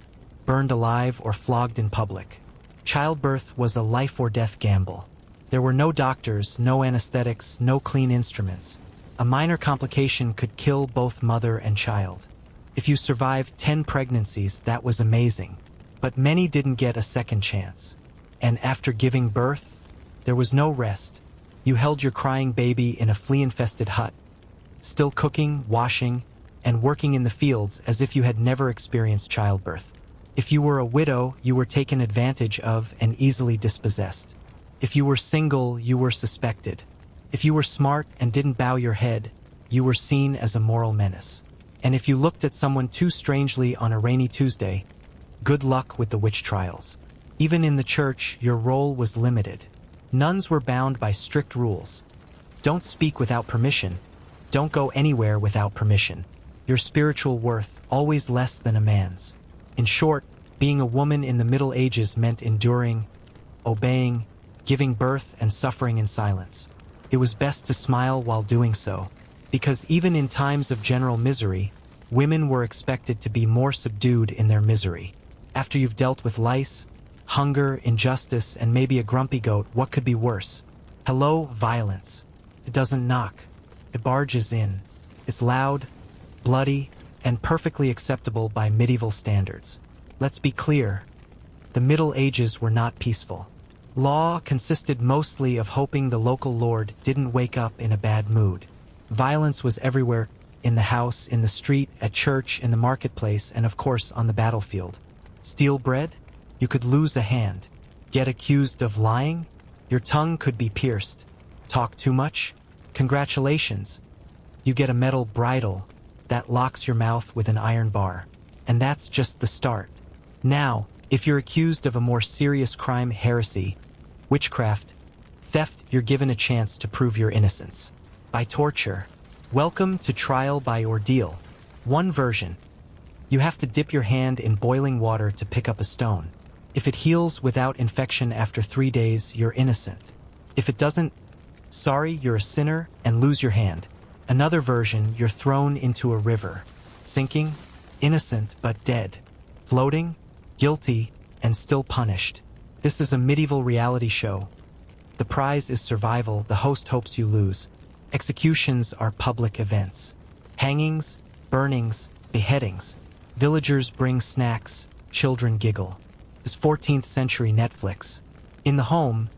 burned alive, or flogged in public. Childbirth was a life or death gamble. There were no doctors, no anesthetics, no clean instruments. A minor complication could kill both mother and child. If you survived 10 pregnancies, that was amazing. But many didn't get a second chance. And after giving birth, there was no rest. You held your crying baby in a flea-infested hut, still cooking, washing, and working in the fields as if you had never experienced childbirth. If you were a widow, you were taken advantage of and easily dispossessed. If you were single, you were suspected. If you were smart and didn't bow your head, you were seen as a moral menace. And if you looked at someone too strangely on a rainy Tuesday, good luck with the witch trials. Even in the church, your role was limited. Nuns were bound by strict rules. Don't speak without permission. Don't go anywhere without permission. Your spiritual worth always less than a man's. In short, being a woman in the Middle Ages meant enduring, obeying, giving birth, and suffering in silence. It was best to smile while doing so, because even in times of general misery, women were expected to be more subdued in their misery. After you've dealt with lice, hunger, injustice, and maybe a grumpy goat, what could be worse? Hello, violence. It doesn't knock. It barges in. It's loud, bloody, and perfectly acceptable by medieval standards. Let's be clear, the Middle Ages were not peaceful. Law consisted mostly of hoping the local lord didn't wake up in a bad mood. Violence was everywhere, in the house, in the street, at church, in the marketplace, and of course on the battlefield. Steal bread? You could lose a hand. Get accused of lying? Your tongue could be pierced. Talk too much? Congratulations. You get a metal bridle that locks your mouth with an iron bar. And that's just the start. Now, if you're accused of a more serious crime, heresy, witchcraft, theft, you're given a chance to prove your innocence. By torture. Welcome to trial by ordeal. One version. You have to dip your hand in boiling water to pick up a stone. If it heals without infection after 3 days, you're innocent. If it doesn't, sorry, you're a sinner and lose your hand. Another version, you're thrown into a river. Sinking, innocent but dead. Floating, guilty, and still punished. This is a medieval reality show. The prize is survival, the host hopes you lose. Executions are public events. Hangings, burnings, beheadings. Villagers bring snacks, children giggle. This 14th century Netflix. In the home,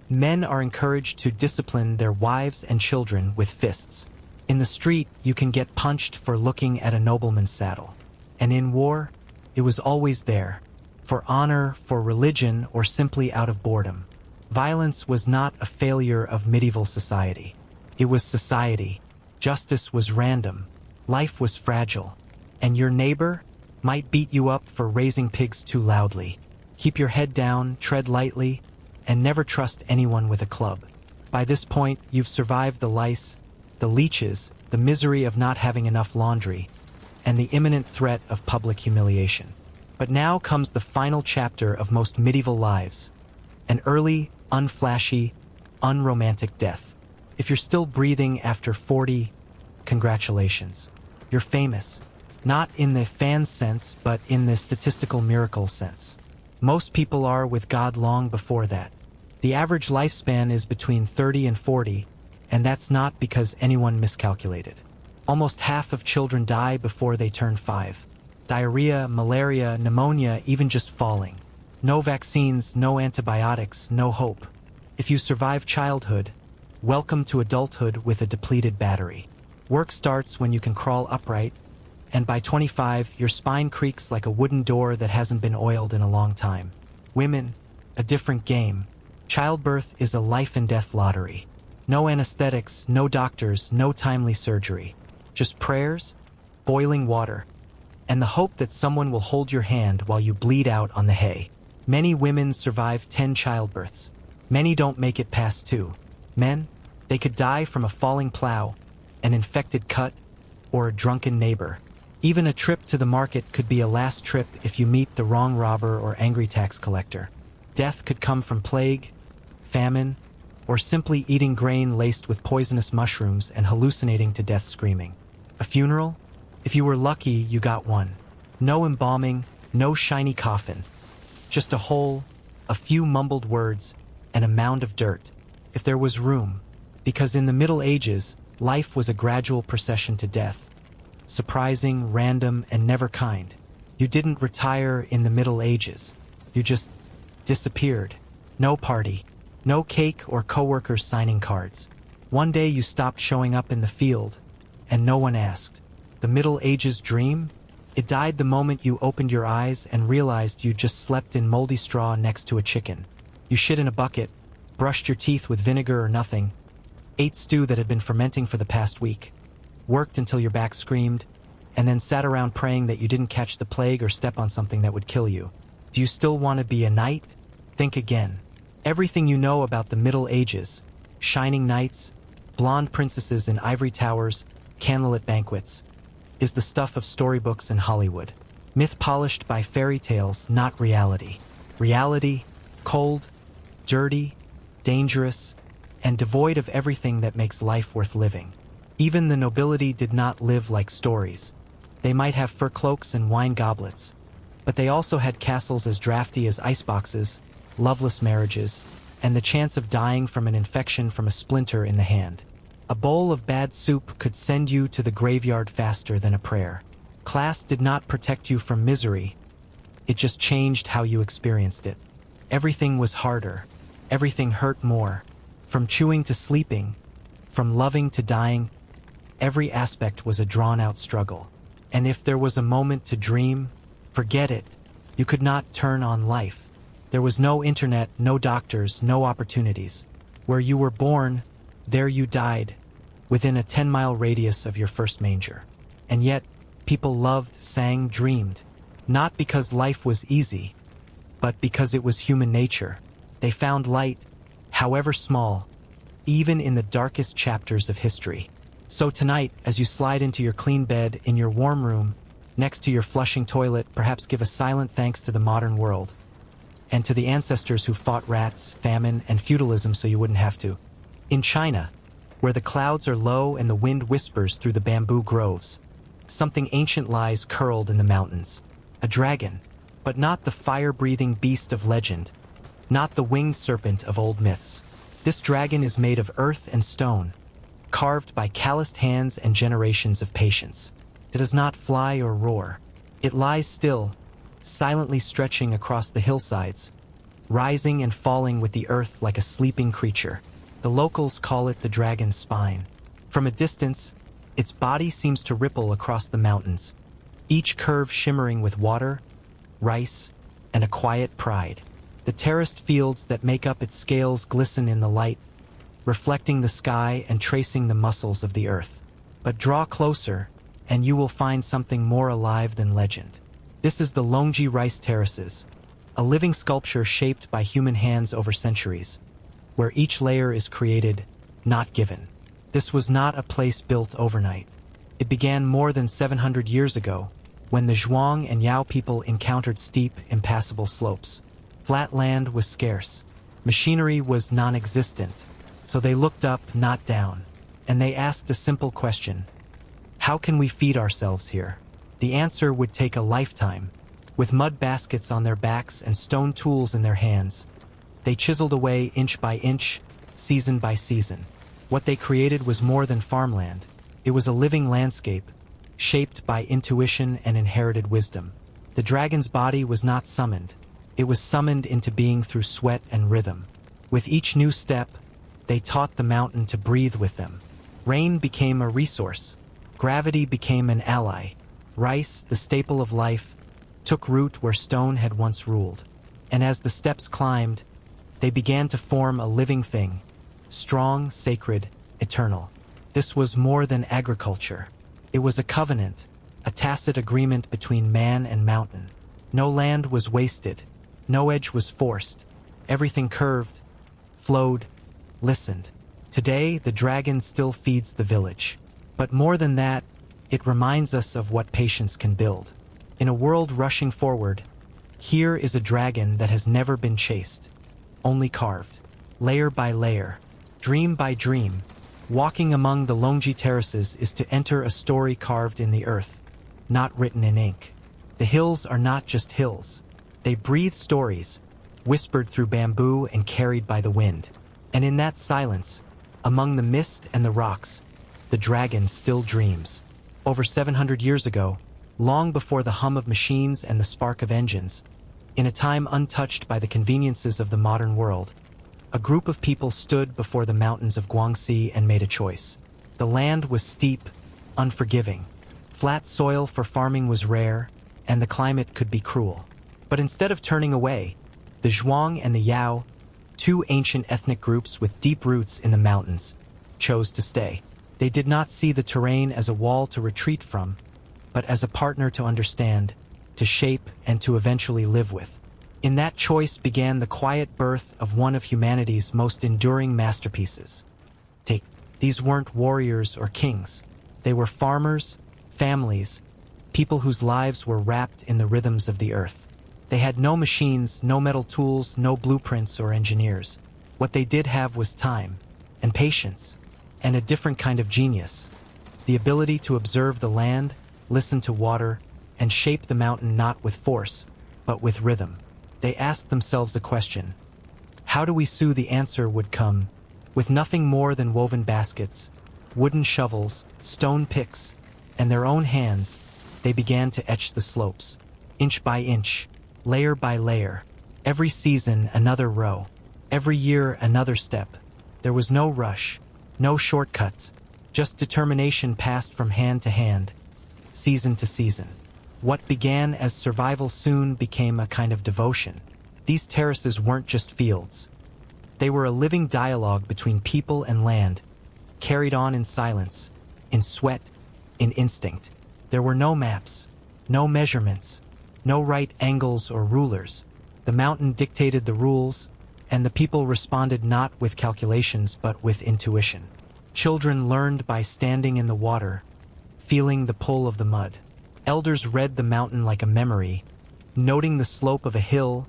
men are encouraged to discipline their wives and children with fists. In the street, you can get punched for looking at a nobleman's saddle. And in war, it was always there. For honor, for religion, or simply out of boredom. Violence was not a failure of medieval society. It was society. Justice was random. life was fragile, and your neighbor might beat you up for raising pigs too loudly. Keep your head down, tread lightly, and never trust anyone with a club. By this point, you've survived the lice, the leeches, the misery of not having enough laundry, and the imminent threat of public humiliation. But now comes the final chapter of most medieval lives, an early, unflashy, unromantic death. If you're still breathing after 40, congratulations. You're famous, not in the fan sense, but in the statistical miracle sense. Most people are with God long before that. The average lifespan is between 30 and 40, and that's not because anyone miscalculated. Almost half of children die before they turn 5. Diarrhea, malaria, pneumonia, even just falling. No vaccines, no antibiotics, no hope. If you survive childhood, welcome to adulthood with a depleted battery. Work starts when you can crawl upright, and by 25, your spine creaks like a wooden door that hasn't been oiled in a long time. Women, a different game. Childbirth is a life and death lottery. No anesthetics, no doctors, no timely surgery. Just prayers, boiling water, and the hope that someone will hold your hand while you bleed out on the hay. Many women survive 10 childbirths. Many don't make it past 2. Men, they could die from a falling plow, an infected cut, or a drunken neighbor. Even a trip to the market could be a last trip if you meet the wrong robber or angry tax collector. Death could come from plague, famine, or simply eating grain laced with poisonous mushrooms and hallucinating to death screaming. A funeral? If you were lucky, you got one. No embalming, no shiny coffin. Just a hole, a few mumbled words, and a mound of dirt. If there was room. Because in the Middle Ages, life was a gradual procession to death. Surprising, random, and never kind. You didn't retire in the Middle Ages. You just disappeared. No party. No cake or coworkers signing cards. One day you stopped showing up in the field, and no one asked. The Middle Ages dream? It died the moment you opened your eyes and realized you just slept in moldy straw next to a chicken. You shit in a bucket, brushed your teeth with vinegar or nothing, ate stew that had been fermenting for the past week, worked until your back screamed, and then sat around praying that you didn't catch the plague or step on something that would kill you. Do you still want to be a knight? Think again. Everything you know about the Middle Ages, shining knights, blonde princesses in ivory towers, candlelit banquets, is the stuff of storybooks in Hollywood. Myth polished by fairy tales, not reality. Reality, cold, dirty, dangerous, and devoid of everything that makes life worth living. Even the nobility did not live like stories. They might have fur cloaks and wine goblets, but they also had castles as drafty as iceboxes, loveless marriages, and the chance of dying from an infection from a splinter in the hand. A bowl of bad soup could send you to the graveyard faster than a prayer. Class did not protect you from misery. It just changed how you experienced it. Everything was harder. Everything hurt more. From chewing to sleeping, from loving to dying, every aspect was a drawn-out struggle. And if there was a moment to dream, forget it. You could not turn on life. There was no internet, no doctors, no opportunities. Where you were born, there you died, within a 10-mile radius of your first manger. And yet, people loved, sang, dreamed. Not because life was easy, but because it was human nature. They found light, however small, even in the darkest chapters of history. So tonight, as you slide into your clean bed in your warm room, next to your flushing toilet, perhaps give a silent thanks to the modern world, and to the ancestors who fought rats, famine, and feudalism so you wouldn't have to. In China, where the clouds are low and the wind whispers through the bamboo groves, something ancient lies curled in the mountains. A dragon, but not the fire-breathing beast of legend, not the winged serpent of old myths. This dragon is made of earth and stone, carved by calloused hands and generations of patience. It does not fly or roar. It lies still, silently stretching across the hillsides, rising and falling with the earth like a sleeping creature. The locals call it the dragon's spine. From a distance, its body seems to ripple across the mountains, each curve shimmering with water, rice, and a quiet pride. The terraced fields that make up its scales glisten in the light, reflecting the sky and tracing the muscles of the earth. But draw closer, and you will find something more alive than legend. This is the Longji Rice Terraces, a living sculpture shaped by human hands over centuries, where each layer is created, not given. This was not a place built overnight. It began more than 700 years ago, when the Zhuang and Yao people encountered steep, impassable slopes. Flat land was scarce. Machinery was non-existent, so they looked up, not down, and they asked a simple question: how can we feed ourselves here? The answer would take a lifetime. With mud baskets on their backs and stone tools in their hands, they chiseled away inch by inch, season by season. What they created was more than farmland. It was a living landscape, shaped by intuition and inherited wisdom. The dragon's body was not summoned. It was summoned into being through sweat and rhythm. With each new step, they taught the mountain to breathe with them. Rain became a resource. Gravity became an ally. Rice, the staple of life, took root where stone had once ruled. And as the steps climbed, they began to form a living thing, strong, sacred, eternal. This was more than agriculture. It was a covenant, a tacit agreement between man and mountain. No land was wasted. No edge was forced. Everything curved, flowed, listened. Today, the dragon still feeds the village. But more than that, it reminds us of what patience can build. In a world rushing forward, here is a dragon that has never been chased, only carved, layer by layer, dream by dream. Walking among the Longji terraces is to enter a story carved in the earth, not written in ink. The hills are not just hills. They breathe stories, whispered through bamboo and carried by the wind. And in that silence, among the mist and the rocks, the dragon still dreams. Over 700 years ago, long before the hum of machines and the spark of engines, in a time untouched by the conveniences of the modern world, a group of people stood before the mountains of Guangxi and made a choice. The land was steep, unforgiving. Flat soil for farming was rare, and the climate could be cruel. But instead of turning away, the Zhuang and the Yao, two ancient ethnic groups with deep roots in the mountains, chose to stay. They did not see the terrain as a wall to retreat from, but as a partner to understand, to shape, and to eventually live with. In that choice began the quiet birth of one of humanity's most enduring masterpieces. These weren't warriors or kings. They were farmers, families, people whose lives were wrapped in the rhythms of the earth. They had no machines, no metal tools, no blueprints or engineers. What they did have was time, and patience, and a different kind of genius. The ability to observe the land, listen to water, and shape the mountain not with force, but with rhythm. They asked themselves a question. How do we sow? The answer would come. With nothing more than woven baskets, wooden shovels, stone picks, and their own hands, they began to etch the slopes. Inch by inch, layer by layer. Every season, another row. Every year, another step. There was no rush, no shortcuts, just determination passed from hand to hand, season to season. What began as survival soon became a kind of devotion. These terraces weren't just fields. They were a living dialogue between people and land, carried on in silence, in sweat, in instinct. There were no maps, no measurements, no right angles or rulers. The mountain dictated the rules, and the people responded not with calculations but with intuition. Children learned by standing in the water, feeling the pull of the mud. Elders read the mountain like a memory, noting the slope of a hill,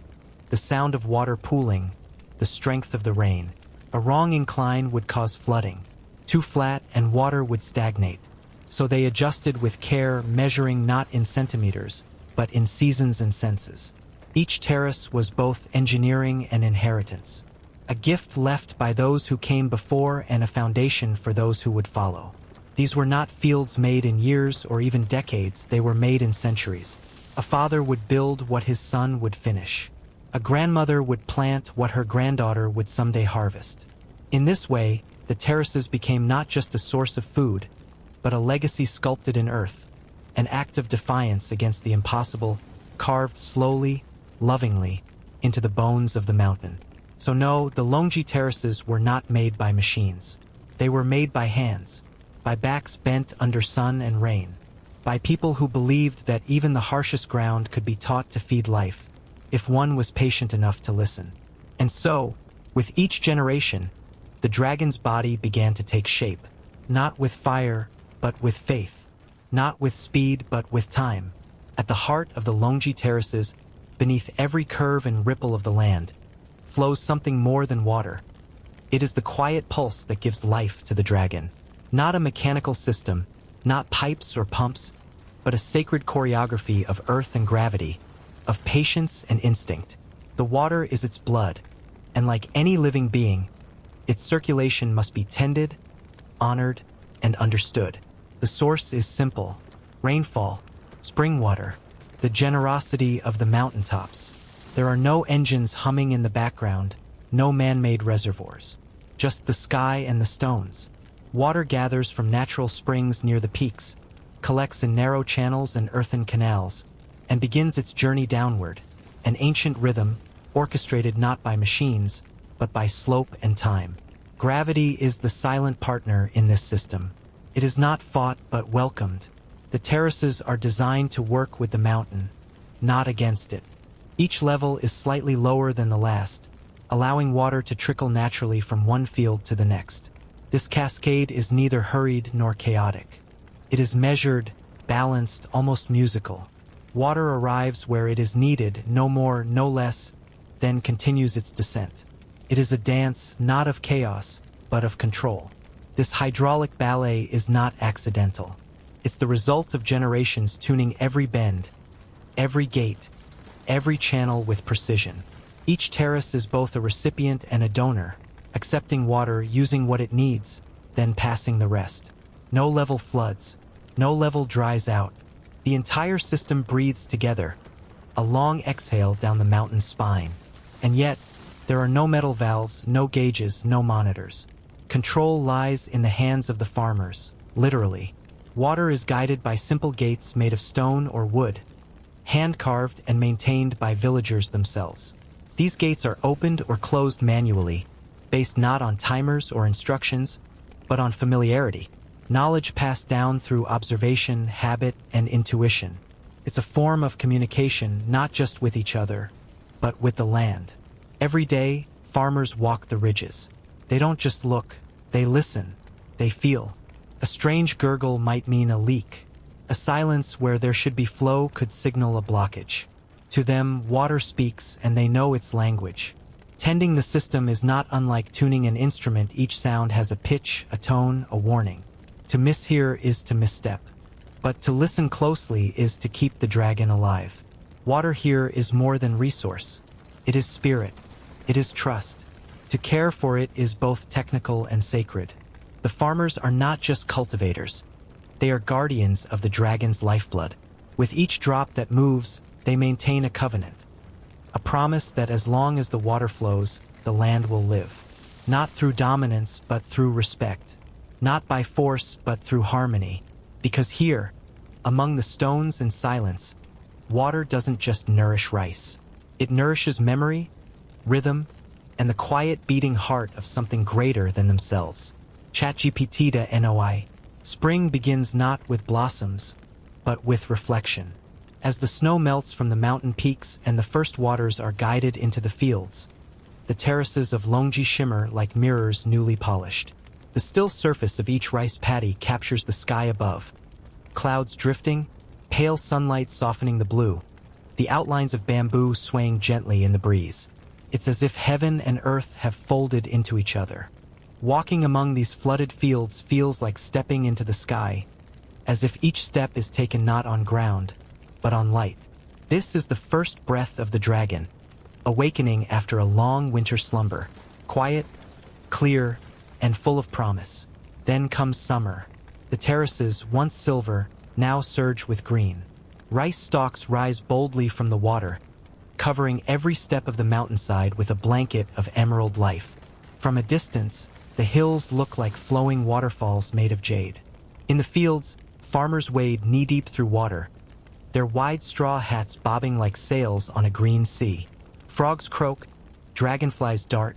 the sound of water pooling, the strength of the rain. A wrong incline would cause flooding. Too flat and water would stagnate. So they adjusted with care, measuring not in centimeters, but in seasons and senses. Each terrace was both engineering and inheritance, a gift left by those who came before and a foundation for those who would follow. These were not fields made in years or even decades, they were made in centuries. A father would build what his son would finish. A grandmother would plant what her granddaughter would someday harvest. In this way, the terraces became not just a source of food, but a legacy sculpted in earth, an act of defiance against the impossible, carved slowly, lovingly, into the bones of the mountain. So no, the Longji terraces were not made by machines. They were made by hands, by backs bent under sun and rain, by people who believed that even the harshest ground could be taught to feed life, if one was patient enough to listen. And so, with each generation, the dragon's body began to take shape, not with fire, but with faith, not with speed, but with time. At the heart of the Longji terraces, beneath every curve and ripple of the land, flows something more than water. It is the quiet pulse that gives life to the dragon. Not a mechanical system, not pipes or pumps, but a sacred choreography of earth and gravity, of patience and instinct. The water is its blood, and like any living being, its circulation must be tended, honored, and understood. The source is simple: rainfall, spring water, the generosity of the mountaintops. There are no engines humming in the background, no man-made reservoirs. Just the sky and the stones. Water gathers from natural springs near the peaks, collects in narrow channels and earthen canals, and begins its journey downward, an ancient rhythm, orchestrated not by machines, but by slope and time. Gravity is the silent partner in this system. It is not fought but welcomed. The terraces are designed to work with the mountain, not against it. Each level is slightly lower than the last, allowing water to trickle naturally from one field to the next. This cascade is neither hurried nor chaotic. It is measured, balanced, almost musical. Water arrives where it is needed, no more, no less, then continues its descent. It is a dance not of chaos, but of control. This hydraulic ballet is not accidental. It's the result of generations tuning every bend, every gate, every channel with precision. Each terrace is both a recipient and a donor, accepting water, using what it needs, then passing the rest. No level floods, no level dries out. The entire system breathes together, a long exhale down the mountain's spine. And yet, there are no metal valves, no gauges, no monitors. Control lies in the hands of the farmers, literally. Water is guided by simple gates made of stone or wood, hand-carved and maintained by villagers themselves. These gates are opened or closed manually, based not on timers or instructions, but on familiarity. Knowledge passed down through observation, habit, and intuition. It's a form of communication not just with each other, but with the land. Every day, farmers walk the ridges. They don't just look, they listen, they feel. A strange gurgle might mean a leak. A silence where there should be flow could signal a blockage. To them, water speaks and they know its language. Tending the system is not unlike tuning an instrument. Each sound has a pitch, a tone, a warning. To mishear is to misstep. But to listen closely is to keep the dragon alive. Water here is more than resource. It is spirit. It is trust. To care for it is both technical and sacred. The farmers are not just cultivators. They are guardians of the dragon's lifeblood. With each drop that moves, they maintain a covenant. A promise that as long as the water flows, the land will live. Not through dominance, but through respect. Not by force, but through harmony. Because here, among the stones and silence, water doesn't just nourish rice. It nourishes memory, rhythm, and the quiet beating heart of something greater than themselves. ChatGPT to NOI. Spring begins not with blossoms, but with reflection. As the snow melts from the mountain peaks and the first waters are guided into the fields, the terraces of Longji shimmer like mirrors newly polished. The still surface of each rice paddy captures the sky above. Clouds drifting, pale sunlight softening the blue, the outlines of bamboo swaying gently in the breeze. It's as if heaven and earth have folded into each other. Walking among these flooded fields feels like stepping into the sky, as if each step is taken not on ground, but on light. This is the first breath of the dragon, awakening after a long winter slumber, quiet, clear, and full of promise. Then comes summer. The terraces, once silver, now surge with green. Rice stalks rise boldly from the water, covering every step of the mountainside with a blanket of emerald life. From a distance, the hills look like flowing waterfalls made of jade. In the fields, farmers wade knee-deep through water, their wide straw hats bobbing like sails on a green sea. Frogs croak, dragonflies dart,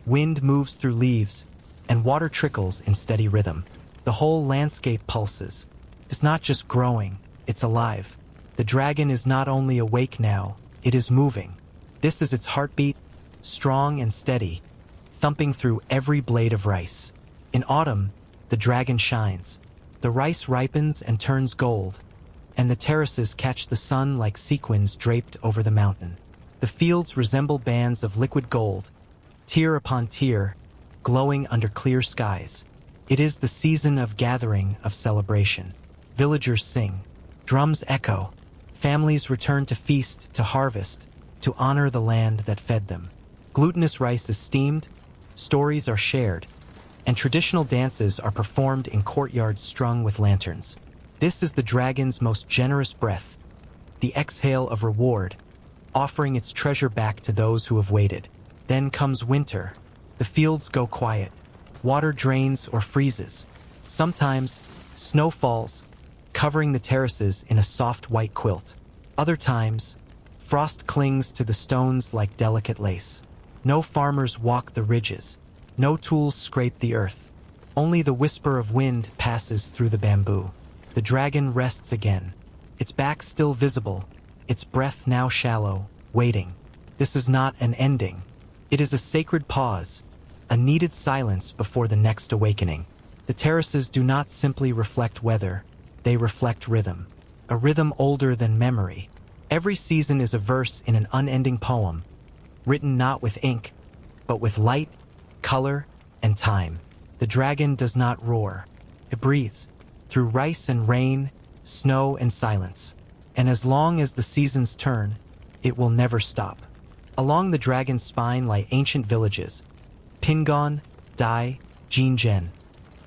wind moves through leaves, and water trickles in steady rhythm. The whole landscape pulses, It's not just growing, it's alive. The dragon is not only awake now, it is moving. This is its heartbeat, strong and steady, thumping through every blade of rice. In autumn, the dragon shines. The rice ripens and turns gold, and the terraces catch the sun like sequins draped over the mountain. The fields resemble bands of liquid gold, tier upon tier, glowing under clear skies. It is the season of gathering, of celebration. Villagers sing, drums echo, families return to feast, to harvest, to honor the land that fed them. Glutinous rice is steamed, stories are shared, and traditional dances are performed in courtyards strung with lanterns. This is the dragon's most generous breath, the exhale of reward, offering its treasure back to those who have waited. Then comes winter. The fields go quiet. Water drains or freezes. Sometimes, snow falls, covering the terraces in a soft white quilt. Other times, frost clings to the stones like delicate lace. No farmers walk the ridges. No tools scrape the earth. Only the whisper of wind passes through the bamboo. The dragon rests again, its back still visible, its breath now shallow, waiting. This is not an ending. It is a sacred pause, a needed silence before the next awakening. The terraces do not simply reflect weather, they reflect rhythm. A rhythm older than memory. Every season is a verse in an unending poem, written not with ink, but with light, color, and time. The dragon does not roar. It breathes, through rice and rain, snow and silence. And as long as the seasons turn, it will never stop. Along the dragon's spine lie ancient villages, Pingon, Dai, HYGIENE.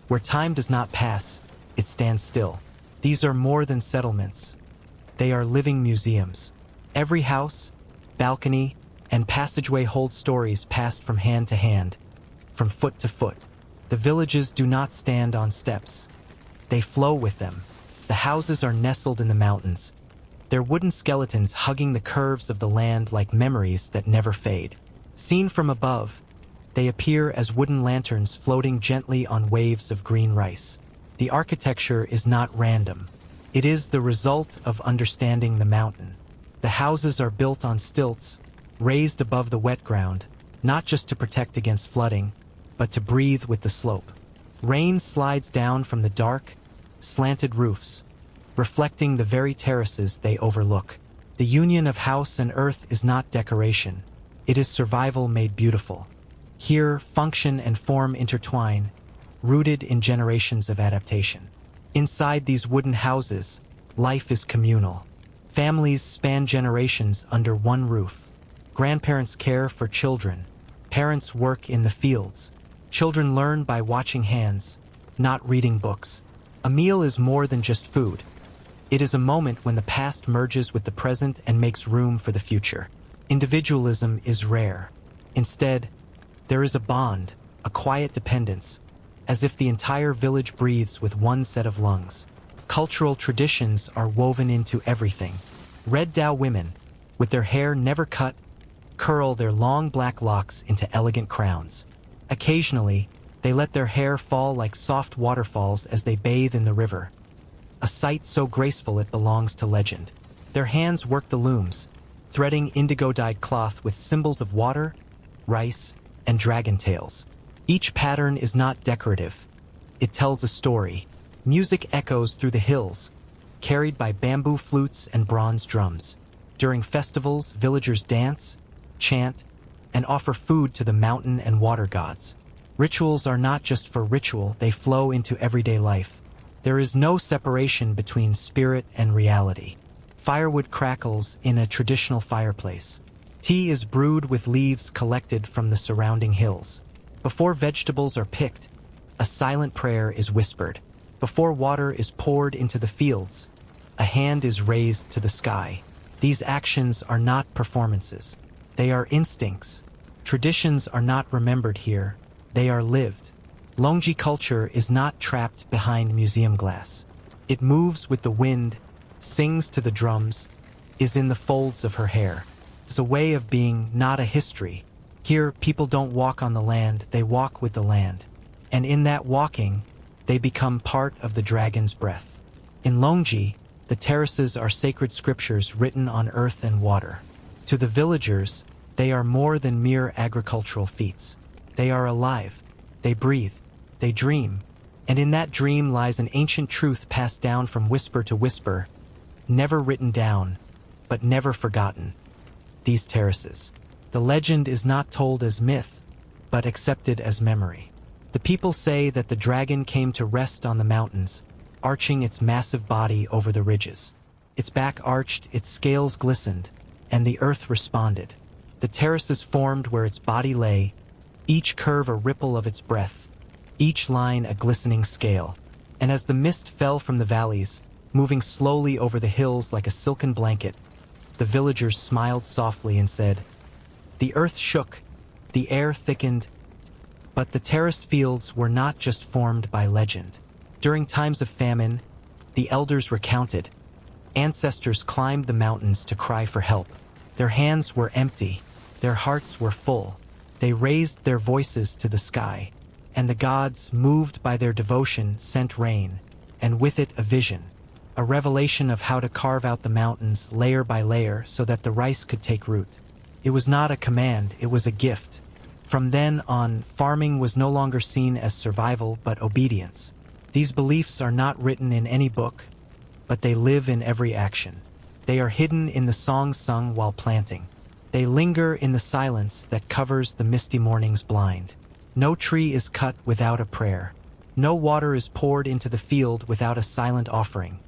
Where time does not pass, it stands still. These are more than settlements. They are living museums. Every house, balcony, and passageway hold stories passed from hand to hand, from foot to foot. The villages do not stand on steps. They flow with them. The houses are nestled in the mountains, their wooden skeletons hugging the curves of the land like memories that never fade. Seen from above, they appear as wooden lanterns floating gently on waves of green rice. The architecture is not random. It is the result of understanding the mountain. The houses are built on stilts, raised above the wet ground, not just to protect against flooding, but to breathe with the slope. Rain slides down from the dark, slanted roofs, reflecting the very terraces they overlook. The union of house and earth is not decoration. It is survival made beautiful. Here, function and form intertwine, rooted in generations of adaptation. Inside these wooden houses, life is communal. Families span generations under one roof. Grandparents care for children. Parents work in the fields. Children learn by watching hands, not reading books. A meal is more than just food. It is a moment when the past merges with the present and makes room for the future. Individualism is rare. Instead, there is a bond, a quiet dependence, as if the entire village breathes with one set of lungs. Cultural traditions are woven into everything. Red Dao women, with their hair never cut, curl their long black locks into elegant crowns. Occasionally, they let their hair fall like soft waterfalls as they bathe in the river, a sight so graceful it belongs to legend. Their hands work the looms, threading indigo-dyed cloth with symbols of water, rice, and dragon tails. Each pattern is not decorative. It tells a story. Music echoes through the hills, carried by bamboo flutes and bronze drums. During festivals, villagers dance, chant, and offer food to the mountain and water gods. Rituals are not just for ritual, they flow into everyday life. There is no separation between spirit and reality. Firewood crackles in a traditional fireplace. Tea is brewed with leaves collected from the surrounding hills. Before vegetables are picked, a silent prayer is whispered. Before water is poured into the fields, a hand is raised to the sky. These actions are not performances. They are instincts. Traditions are not remembered here. They are lived. Longji culture is not trapped behind museum glass. It moves with the wind, sings to the drums, is in the folds of her hair. It's a way of being, not a history. Here, people don't walk on the land, they walk with the land. And in that walking, they become part of the dragon's breath. In Longji, the terraces are sacred scriptures written on earth and water. To the villagers, they are more than mere agricultural feats. They are alive, they breathe, they dream, and in that dream lies an ancient truth passed down from whisper to whisper, never written down, but never forgotten. These terraces. The legend is not told as myth, but accepted as memory. The people say that the dragon came to rest on the mountains, arching its massive body over the ridges. Its back arched, its scales glistened, and the earth responded. The terraces formed where its body lay, each curve a ripple of its breath, each line a glistening scale. And as the mist fell from the valleys, moving slowly over the hills like a silken blanket, the villagers smiled softly and said, "The earth shook, the air thickened," but the terraced fields were not just formed by legend. During times of famine, the elders recounted, ancestors climbed the mountains to cry for help. Their hands were empty, their hearts were full. They raised their voices to the sky, and the gods, moved by their devotion, sent rain, and with it a vision, a revelation of how to carve out the mountains layer by layer so that the rice could take root. It was not a command, it was a gift. From then on, farming was no longer seen as survival but obedience. These beliefs are not written in any book, but they live in every action. They are hidden in the songs sung while planting. They linger in the silence that covers the misty mornings blind. No tree is cut without a prayer. No water is poured into the field without a silent offering.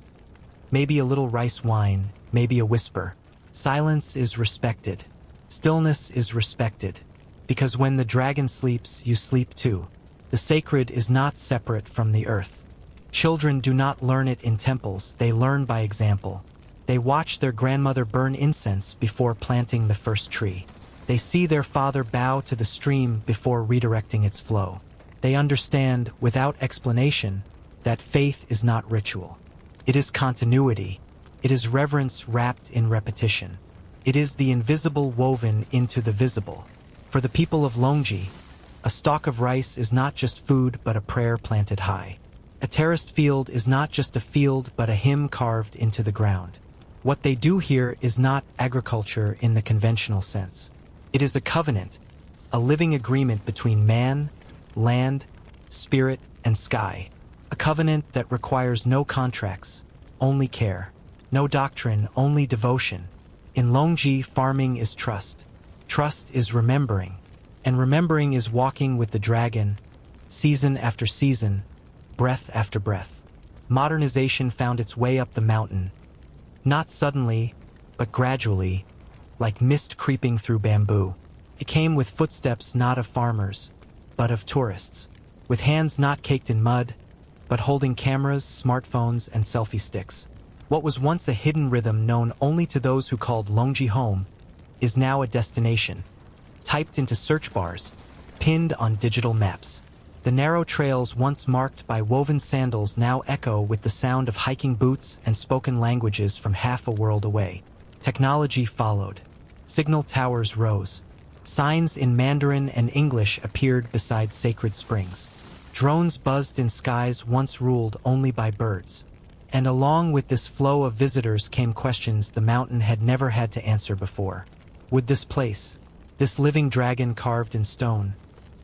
Maybe a little rice wine, maybe a whisper. Silence is respected. Stillness is respected. Because when the dragon sleeps, you sleep too. The sacred is not separate from the earth. Children do not learn it in temples, they learn by example. They watch their grandmother burn incense before planting the first tree. They see their father bow to the stream before redirecting its flow. They understand, without explanation, that faith is not ritual. It is continuity. It is reverence wrapped in repetition. It is the invisible woven into the visible. For the people of Longji, a stalk of rice is not just food but a prayer planted high. A terraced field is not just a field but a hymn carved into the ground. What they do here is not agriculture in the conventional sense. It is a covenant, a living agreement between man, land, spirit, and sky. A covenant that requires no contracts, only care. No doctrine, only devotion. In Longji, farming is trust. Trust is remembering. And remembering is walking with the dragon, season after season, breath after breath. Modernization found its way up the mountain. Not suddenly, but gradually, like mist creeping through bamboo. It came with footsteps not of farmers, but of tourists. With hands not caked in mud, but holding cameras, smartphones, and selfie sticks. What was once a hidden rhythm known only to those who called Longji home is now a destination, typed into search bars, pinned on digital maps. The narrow trails once marked by woven sandals now echo with the sound of hiking boots and spoken languages from half a world away. Technology followed. Signal towers rose. Signs in Mandarin and English appeared beside sacred springs. Drones buzzed in skies once ruled only by birds. And along with this flow of visitors came questions the mountain had never had to answer before. Would this place, this living dragon carved in stone,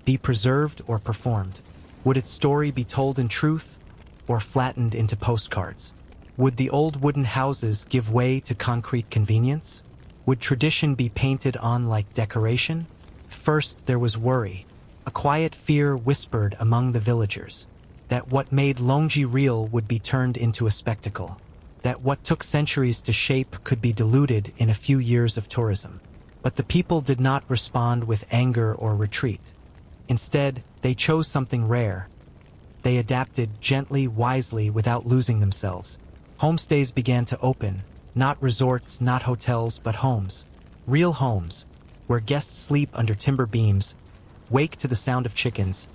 be preserved or performed? Would its story be told in truth or flattened into postcards? Would the old wooden houses give way to concrete convenience? Would tradition be painted on like decoration? First there was worry. A quiet fear whispered among the villagers that what made Longji real would be turned into a spectacle, that what took centuries to shape could be diluted in a few years of tourism. But the people did not respond with anger or retreat. Instead, they chose something rare. They adapted gently, wisely, without losing themselves. Homestays began to open, not resorts, not hotels, but homes. Real homes, where guests sleep under timber beams, wake to the sound of chickens,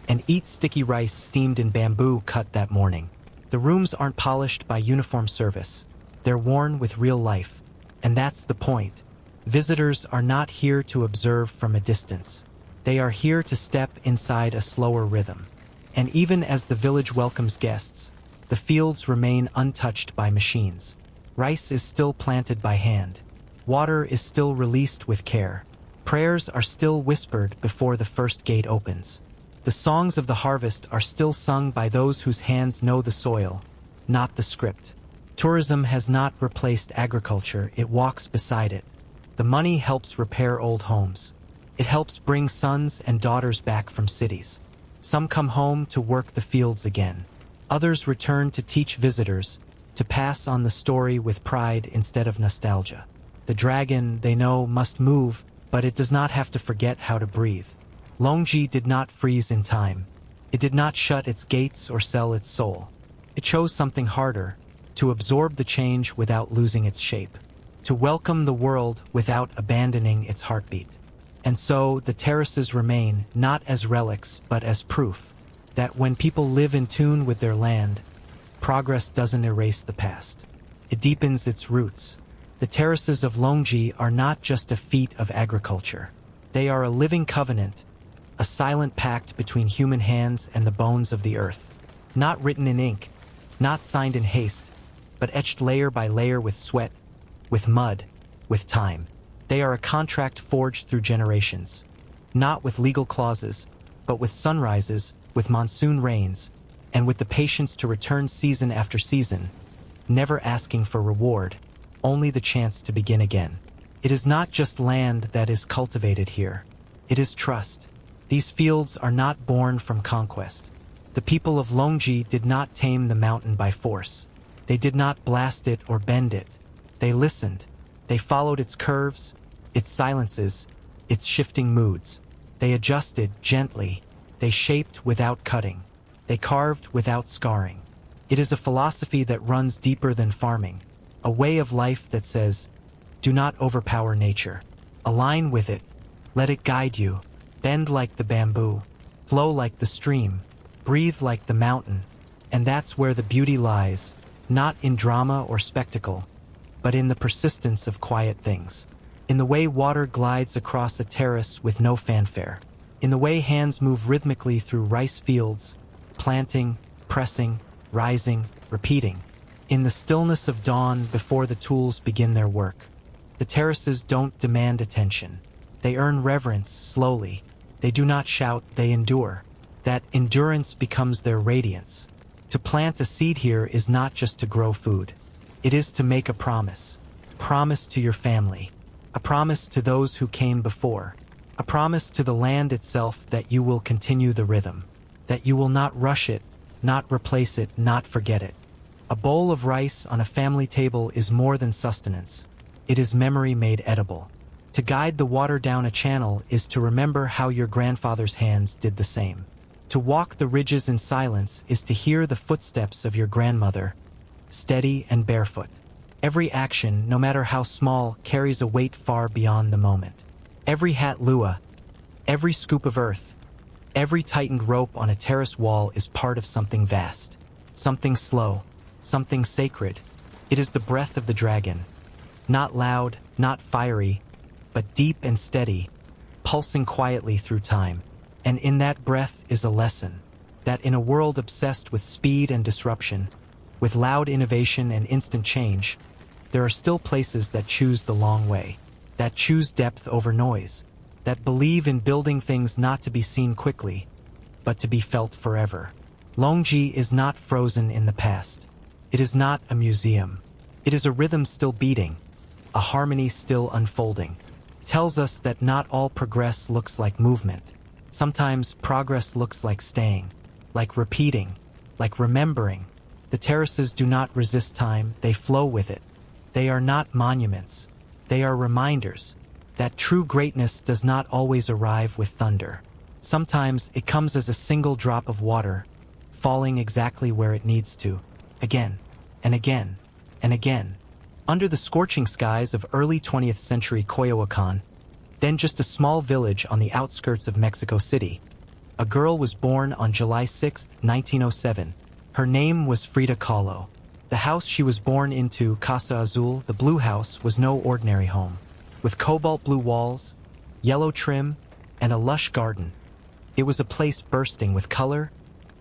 and eat sticky rice steamed in bamboo cut that morning. The rooms aren't polished by uniform service. They're worn with real life. And that's the point. Visitors are not here to observe from a distance. They are here to step inside a slower rhythm. And even as the village welcomes guests, The fields remain untouched by machines. Rice is still planted by hand. Water is still released with care. Prayers are still whispered before the first gate opens. The songs of the harvest are still sung by those whose hands know the soil, not the script. Tourism has not replaced agriculture, it walks beside it. The money helps repair old homes. It helps bring sons and daughters back from cities. Some come home to work the fields again. Others return to teach visitors, to pass on the story with pride instead of nostalgia. The dragon, they know, must move, but it does not have to forget how to breathe. Longji did not freeze in time. It did not shut its gates or sell its soul. It chose something harder, to absorb the change without losing its shape, to welcome the world without abandoning its heartbeat. And so the terraces remain, not as relics but as proof, that when people live in tune with their land, progress doesn't erase the past. It deepens its roots. The terraces of Longji are not just a feat of agriculture. They are a living covenant, a silent pact between human hands and the bones of the earth. Not written in ink, not signed in haste, but etched layer by layer with sweat, with mud, with time. They are a contract forged through generations, not with legal clauses, but with sunrises, with monsoon rains, and with the patience to return season after season, never asking for reward, only the chance to begin again. It is not just land that is cultivated here. It is trust. These fields are not born from conquest. The people of Longji did not tame the mountain by force. They did not blast it or bend it. They listened. They followed its curves, its silences, its shifting moods. They adjusted gently. They shaped without cutting. They carved without scarring. It is a philosophy that runs deeper than farming, a way of life that says, do not overpower nature. Align with it. Let it guide you. Bend like the bamboo. Flow like the stream. Breathe like the mountain. And that's where the beauty lies, not in drama or spectacle, but in the persistence of quiet things. In the way water glides across a terrace with no fanfare. In the way hands move rhythmically through rice fields, planting, pressing, rising, repeating. In the stillness of dawn before the tools begin their work. The terraces don't demand attention. They earn reverence slowly. They do not shout, they endure. That endurance becomes their radiance. To plant a seed here is not just to grow food. It is to make a promise. Promise to your family. A promise to those who came before. A promise to the land itself that you will continue the rhythm. That you will not rush it, not replace it, not forget it. A bowl of rice on a family table is more than sustenance. It is memory made edible. To guide the water down a channel is to remember how your grandfather's hands did the same. To walk the ridges in silence is to hear the footsteps of your grandmother, steady and barefoot. Every action, no matter how small, carries a weight far beyond the moment. Every hat lua, every scoop of earth, every tightened rope on a terrace wall is part of something vast, something slow, something sacred. It is the breath of the dragon. Not loud, not fiery, but deep and steady, pulsing quietly through time. And in that breath is a lesson, that in a world obsessed with speed and disruption, with loud innovation and instant change, there are still places that choose the long way, that choose depth over noise, that believe in building things not to be seen quickly, but to be felt forever. Longji is not frozen in the past. It is not a museum. It is a rhythm still beating, a harmony still unfolding. It tells us that not all progress looks like movement. Sometimes progress looks like staying, like repeating, like remembering. The terraces do not resist time, they flow with it. They are not monuments. They are reminders that true greatness does not always arrive with thunder. Sometimes it comes as a single drop of water, falling exactly where it needs to, again, and again, and again. Under the scorching skies of early 20th century Coyoacán, then just a small village on the outskirts of Mexico City, a girl was born on July 6, 1907. Her name was Frida Kahlo. The house she was born into, Casa Azul, the blue house, was no ordinary home. With cobalt blue walls, yellow trim, and a lush garden, it was a place bursting with color,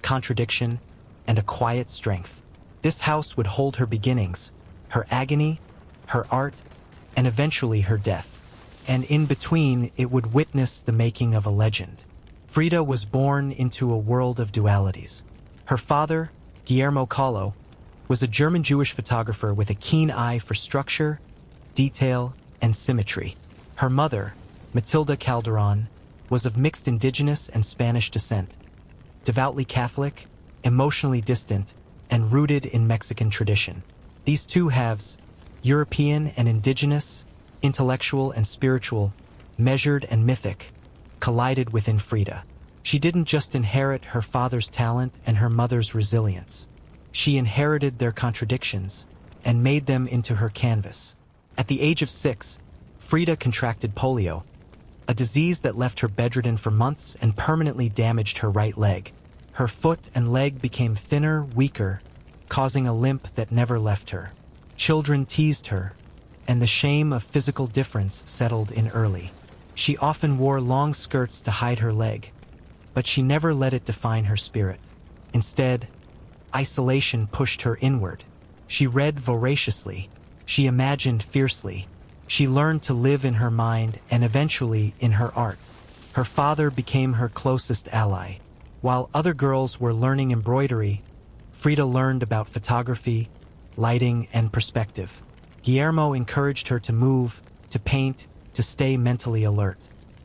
contradiction, and a quiet strength. This house would hold her beginnings, her agony, her art, and eventually her death. And in between, it would witness the making of a legend. Frida was born into a world of dualities. Her father, Guillermo Kahlo, was a German Jewish photographer with a keen eye for structure, detail, and symmetry. Her mother, Matilda Calderon, was of mixed indigenous and Spanish descent, devoutly Catholic, emotionally distant, and rooted in Mexican tradition. These two halves, European and indigenous, intellectual and spiritual, measured and mythic, collided within Frida. She didn't just inherit her father's talent and her mother's resilience. She inherited their contradictions and made them into her canvas. At the age of 6, Frida contracted polio, a disease that left her bedridden for months and permanently damaged her right leg. Her foot and leg became thinner, weaker, causing a limp that never left her. Children teased her, and the shame of physical difference settled in early. She often wore long skirts to hide her leg, but she never let it define her spirit. Instead, isolation pushed her inward. She read voraciously, she imagined fiercely, she learned to live in her mind and eventually in her art. Her father became her closest ally. While other girls were learning embroidery, Frida learned about photography, lighting, and perspective. Guillermo encouraged her to move, to paint, to stay mentally alert.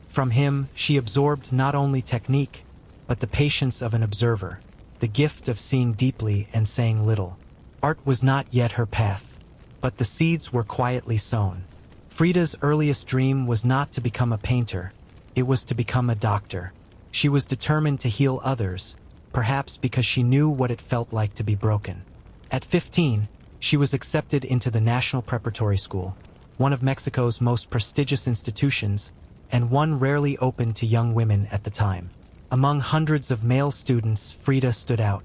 From him, she absorbed not only technique, but the patience of an observer, the gift of seeing deeply and saying little. Art was not yet her path, but the seeds were quietly sown. Frida's earliest dream was not to become a painter, it was to become a doctor. She was determined to heal others, perhaps because she knew what it felt like to be broken. At 15, she was accepted into the National Preparatory School, one of Mexico's most prestigious institutions, and one rarely open to young women at the time. Among hundreds of male students, Frida stood out.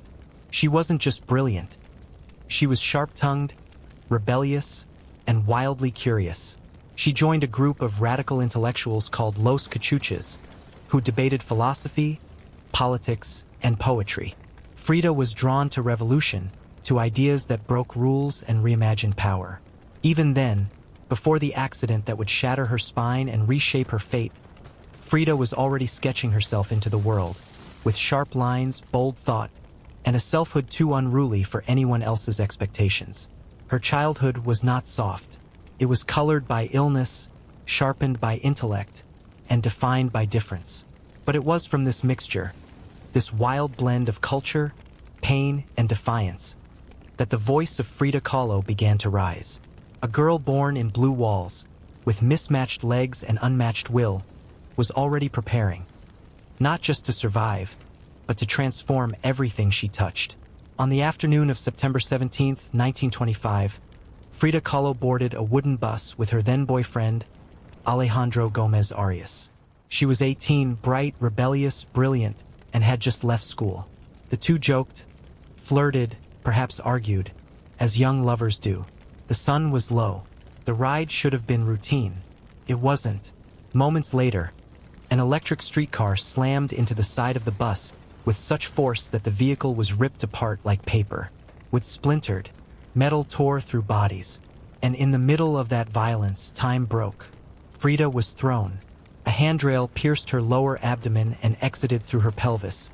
She wasn't just brilliant. She was sharp-tongued, rebellious, and wildly curious. She joined a group of radical intellectuals called Los Cachuches, who debated philosophy, politics, and poetry. Frida was drawn to revolution, to ideas that broke rules and reimagined power. Even then, before the accident that would shatter her spine and reshape her fate, Frida was already sketching herself into the world, with sharp lines, bold thought, and a selfhood too unruly for anyone else's expectations. Her childhood was not soft. It was colored by illness, sharpened by intellect, and defined by difference. But it was from this mixture, this wild blend of culture, pain, and defiance, that the voice of Frida Kahlo began to rise. A girl born in blue walls, with mismatched legs and unmatched will, was already preparing, not just to survive, but to transform everything she touched. On the afternoon of September 17, 1925, Frida Kahlo boarded a wooden bus with her then-boyfriend, Alejandro Gomez Arias. She was 18, bright, rebellious, brilliant, and had just left school. The two joked, flirted, perhaps argued, as young lovers do. The sun was low. The ride should have been routine. It wasn't. Moments later, an electric streetcar slammed into the side of the bus with such force that the vehicle was ripped apart like paper. Wood splintered, metal tore through bodies, and in the middle of that violence, time broke. Frida was thrown. A handrail pierced her lower abdomen and exited through her pelvis,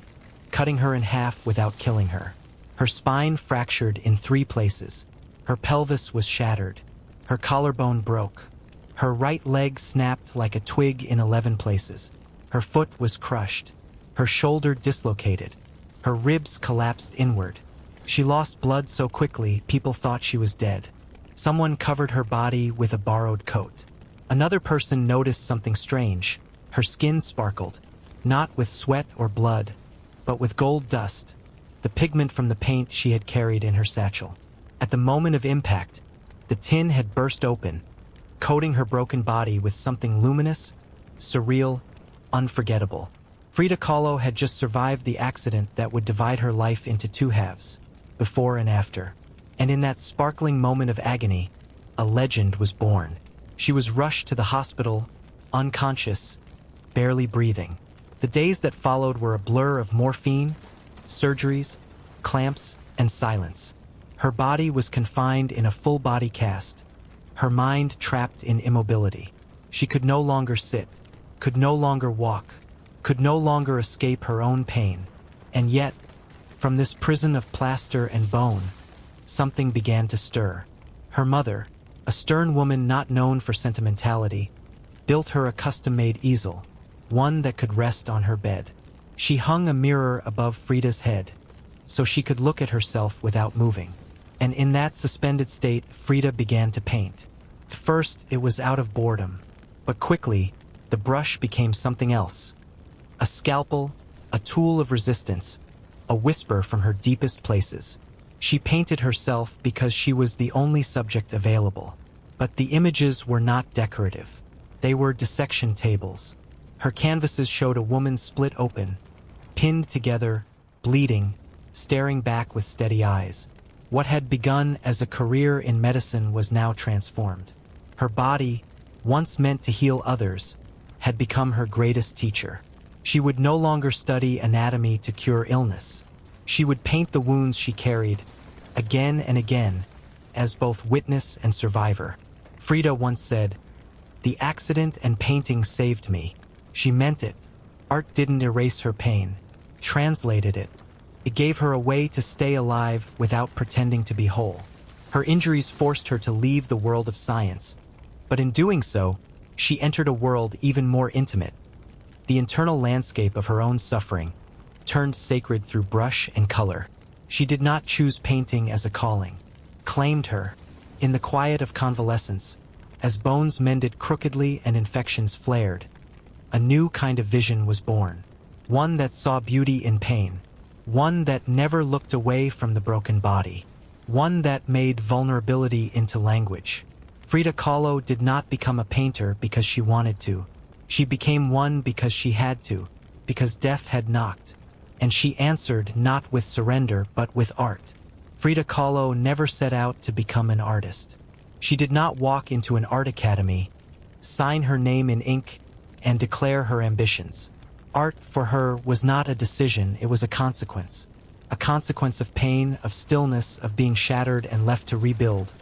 cutting her in half without killing her. Her spine fractured in 3 places. Her pelvis was shattered. Her collarbone broke. Her right leg snapped like a twig in 11 places. Her foot was crushed. Her shoulder dislocated. Her ribs collapsed inward. She lost blood so quickly, people thought she was dead. Someone covered her body with a borrowed coat. Another person noticed something strange. Her skin sparkled, not with sweat or blood, but with gold dust, the pigment from the paint she had carried in her satchel. At the moment of impact, the tin had burst open, coating her broken body with something luminous, surreal, unforgettable. Frida Kahlo had just survived the accident that would divide her life into 2 halves, before and after. And in that sparkling moment of agony, a legend was born. She was rushed to the hospital, unconscious, barely breathing. The days that followed were a blur of morphine, surgeries, clamps, and silence. Her body was confined in a full-body cast, her mind trapped in immobility. She could no longer sit, could no longer walk, could no longer escape her own pain. And yet, from this prison of plaster and bone, something began to stir. Her mother, a stern woman not known for sentimentality, built her a custom-made easel, one that could rest on her bed. She hung a mirror above Frida's head, so she could look at herself without moving. And in that suspended state, Frida began to paint. At first, it was out of boredom, but quickly, the brush became something else. A scalpel, a tool of resistance, a whisper from her deepest places. She painted herself because she was the only subject available. But the images were not decorative. They were dissection tables. Her canvases showed a woman split open, pinned together, bleeding, staring back with steady eyes. What had begun as a career in medicine was now transformed. Her body, once meant to heal others, had become her greatest teacher. She would no longer study anatomy to cure illness. She would paint the wounds she carried, again and again, as both witness and survivor. Frida once said, "The accident and painting saved me." She meant it. Art didn't erase her pain, translated it. It gave her a way to stay alive without pretending to be whole. Her injuries forced her to leave the world of science, but in doing so, she entered a world even more intimate. The internal landscape of her own suffering, turned sacred through brush and color. She did not choose painting as a calling, claimed her, in the quiet of convalescence, as bones mended crookedly and infections flared. A new kind of vision was born, one that saw beauty in pain, one that never looked away from the broken body, one that made vulnerability into language. Frida Kahlo did not become a painter because she wanted to. She became one because she had to, because death had knocked, and she answered not with surrender but with art. Frida Kahlo never set out to become an artist. She did not walk into an art academy, sign her name in ink, and declare her ambitions. Art for her was not a decision, it was a consequence of pain, of stillness, of being shattered and left to rebuild,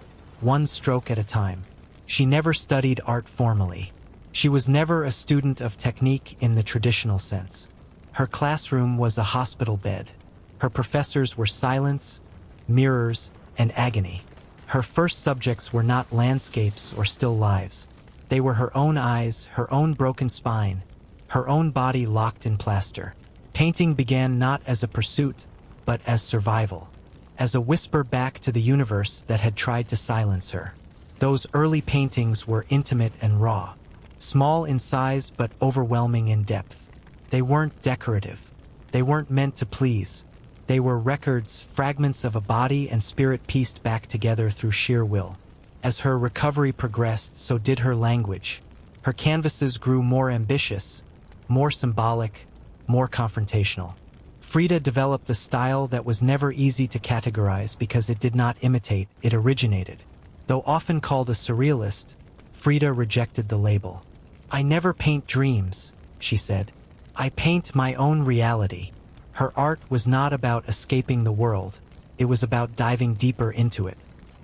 one stroke at a time. She never studied art formally. She was never a student of technique in the traditional sense. Her classroom was a hospital bed. Her professors were silence, mirrors, and agony. Her first subjects were not landscapes or still lives. They were her own eyes, her own broken spine, her own body locked in plaster. Painting began not as a pursuit, but as survival, as a whisper back to the universe that had tried to silence her. Those early paintings were intimate and raw, small in size but overwhelming in depth. They weren't decorative. They weren't meant to please. They were records, fragments of a body and spirit pieced back together through sheer will. As her recovery progressed, so did her language. Her canvases grew more ambitious, more symbolic, more confrontational. Frida developed a style that was never easy to categorize because it did not imitate, it originated. Though often called a surrealist, Frida rejected the label. "I never paint dreams," she said. "I paint my own reality." Her art was not about escaping the world. It was about diving deeper into it,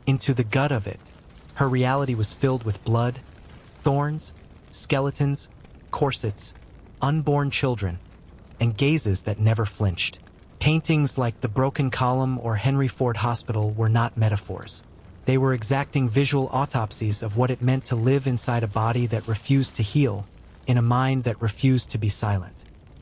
into the gut of it. Her reality was filled with blood, thorns, skeletons, corsets, unborn children, and gazes that never flinched. Paintings like The Broken Column or Henry Ford Hospital were not metaphors. They were exacting visual autopsies of what it meant to live inside a body that refused to heal, in a mind that refused to be silent.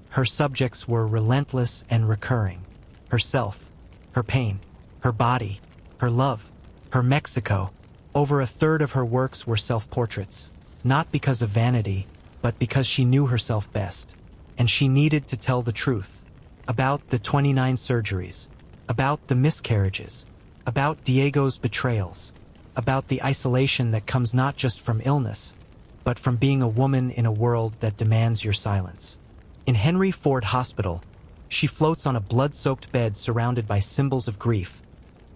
Her subjects were relentless and recurring. Herself, her pain, her body, her love, her Mexico. Over a third of her works were self-portraits, not because of vanity, but because she knew herself best. And she needed to tell the truth about the 29 surgeries, about the miscarriages, about Diego's betrayals, about the isolation that comes not just from illness, but from being a woman in a world that demands your silence. In Henry Ford Hospital, she floats on a blood-soaked bed surrounded by symbols of grief,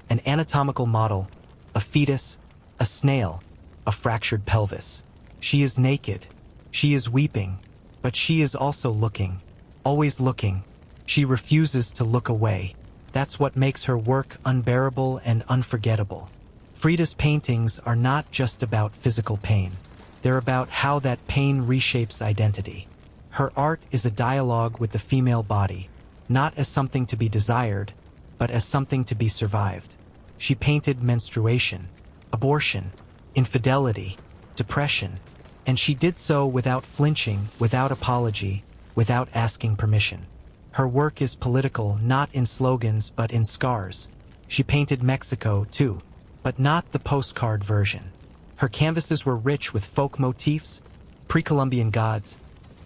an anatomical model, a fetus, a snail, a fractured pelvis. She is naked, she is weeping, but she is also looking, always looking. She refuses to look away. That's what makes her work unbearable and unforgettable. Frida's paintings are not just about physical pain. They're about how that pain reshapes identity. Her art is a dialogue with the female body, not as something to be desired, but as something to be survived. She painted menstruation, abortion, infidelity, depression, and she did so without flinching, without apology, without asking permission. Her work is political, not in slogans but in scars. She painted Mexico, too, but not the postcard version. Her canvases were rich with folk motifs, pre-Columbian gods,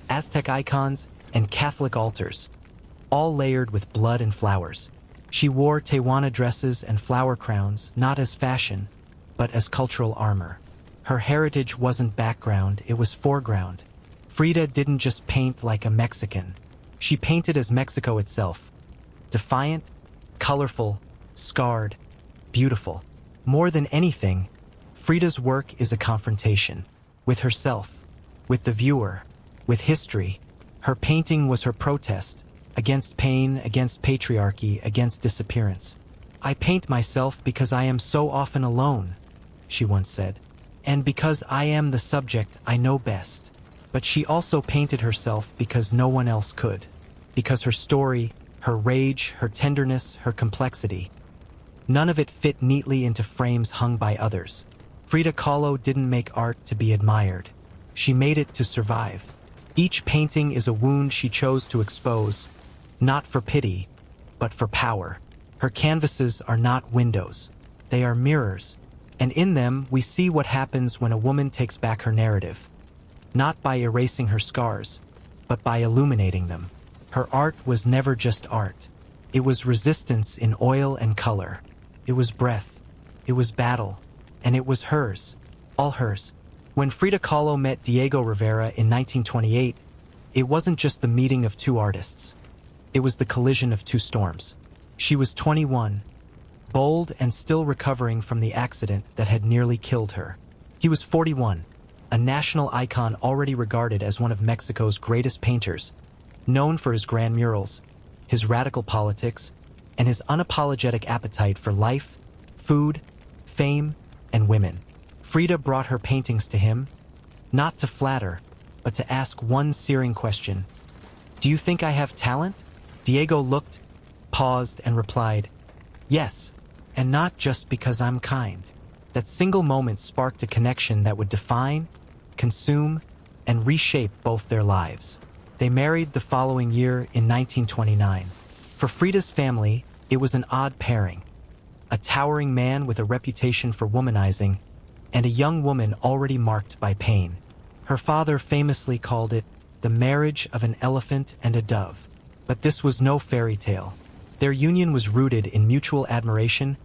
Aztec icons, and Catholic altars, all layered with blood and flowers. She wore Tehuana dresses and flower crowns, not as fashion, but as cultural armor. Her heritage wasn't background, it was foreground. Frida didn't just paint like a Mexican. She painted as Mexico itself. Defiant, colorful, scarred, beautiful. More than anything, Frida's work is a confrontation with herself, with the viewer, with history. Her painting was her protest against pain, against patriarchy, against disappearance. "I paint myself because I am so often alone," she once said, "and because I am the subject I know best." But she also painted herself because no one else could, because her story, her rage, her tenderness, her complexity, none of it fit neatly into frames hung by others. Frida Kahlo didn't make art to be admired. She made it to survive. Each painting is a wound she chose to expose, not for pity, but for power. Her canvases are not windows. They are mirrors, and in them we see what happens when a woman takes back her narrative, not by erasing her scars, but by illuminating them. Her art was never just art. It was resistance in oil and color. It was breath. It was battle. And it was hers. All hers. When Frida Kahlo met Diego Rivera in 1928, it wasn't just the meeting of two artists. It was the collision of two storms. She was 21, bold and still recovering from the accident that had nearly killed her. He was 41, a national icon already regarded as one of Mexico's greatest painters, known for his grand murals, his radical politics, and his unapologetic appetite for life, food, fame, and women. Frida brought her paintings to him, not to flatter, but to ask one searing question. "Do you think I have talent?" Diego looked, paused, and replied, "Yes, and not just because I'm kind." That single moment sparked a connection that would define, consume, and reshape both their lives. They married the following year in 1929. For Frida's family, it was an odd pairing. A towering man with a reputation for womanizing, and a young woman already marked by pain. Her father famously called it the marriage of an elephant and a dove. But this was no fairy tale. Their union was rooted in mutual admiration,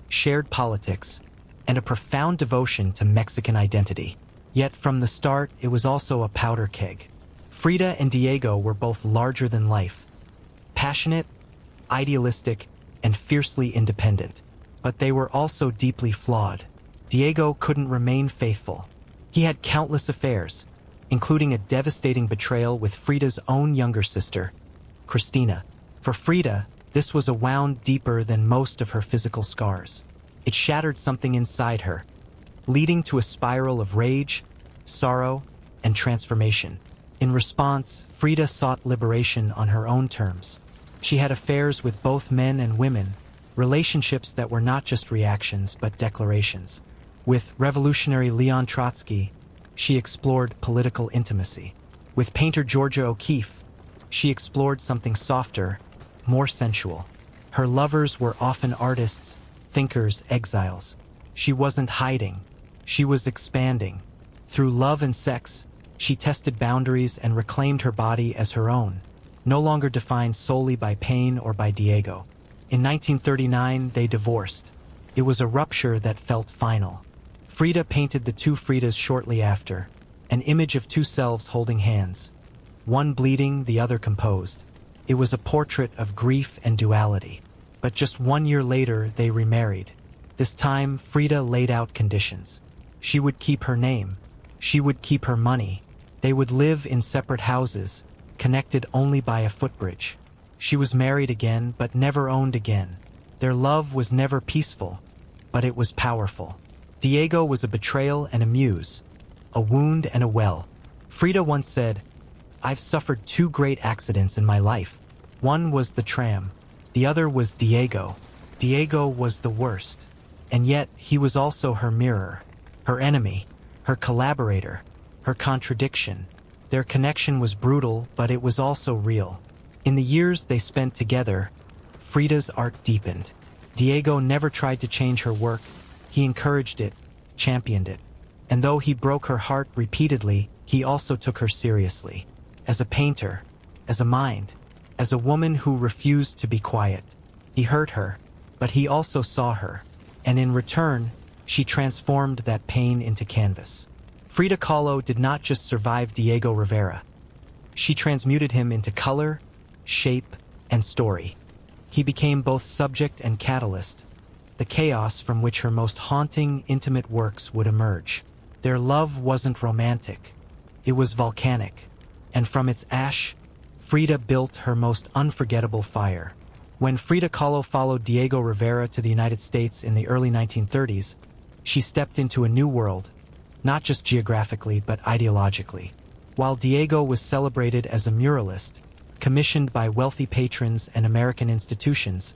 shared politics, and a profound devotion to Mexican identity. Yet from the start, it was also a powder keg. Frida and Diego were both larger than life, passionate, idealistic, and fiercely independent. But they were also deeply flawed. Diego couldn't remain faithful. He had countless affairs, including a devastating betrayal with Frida's own younger sister, Cristina. For Frida, this was a wound deeper than most of her physical scars. It shattered something inside her, leading to a spiral of rage, sorrow, and transformation. In response, Frida sought liberation on her own terms. She had affairs with both men and women, relationships that were not just reactions but declarations. With revolutionary Leon Trotsky, she explored political intimacy. With painter Georgia O'Keeffe, she explored something softer, more sensual. Her lovers were often artists, thinkers, exiles. She wasn't hiding. She was expanding. Through love and sex, she tested boundaries and reclaimed her body as her own, no longer defined solely by pain or by Diego. In 1939, they divorced. It was a rupture that felt final. Frida painted the two Fridas shortly after, an image of two selves holding hands, one bleeding, the other composed. It was a portrait of grief and duality. But just 1 year later, they remarried. This time, Frida laid out conditions. She would keep her name. She would keep her money. They would live in separate houses, connected only by a footbridge. She was married again, but never owned again. Their love was never peaceful, but it was powerful. Diego was a betrayal and a muse, a wound and a well. Frida once said, "I've suffered two great accidents in my life. One was the tram, the other was Diego. Diego was the worst, and yet he was also her mirror, her enemy, her collaborator, her contradiction. Their connection was brutal, but it was also real. In the years they spent together, Frida's art deepened. Diego never tried to change her work. He encouraged it, championed it. And though he broke her heart repeatedly, he also took her seriously. As a painter, as a mind, as a woman who refused to be quiet. He hurt her, but he also saw her. And in return, she transformed that pain into canvas. Frida Kahlo did not just survive Diego Rivera. She transmuted him into color, shape, and story. He became both subject and catalyst, the chaos from which her most haunting, intimate works would emerge. Their love wasn't romantic. It was volcanic. And from its ash, Frida built her most unforgettable fire. When Frida Kahlo followed Diego Rivera to the United States in the early 1930s, she stepped into a new world, not just geographically but ideologically. While Diego was celebrated as a muralist, commissioned by wealthy patrons and American institutions,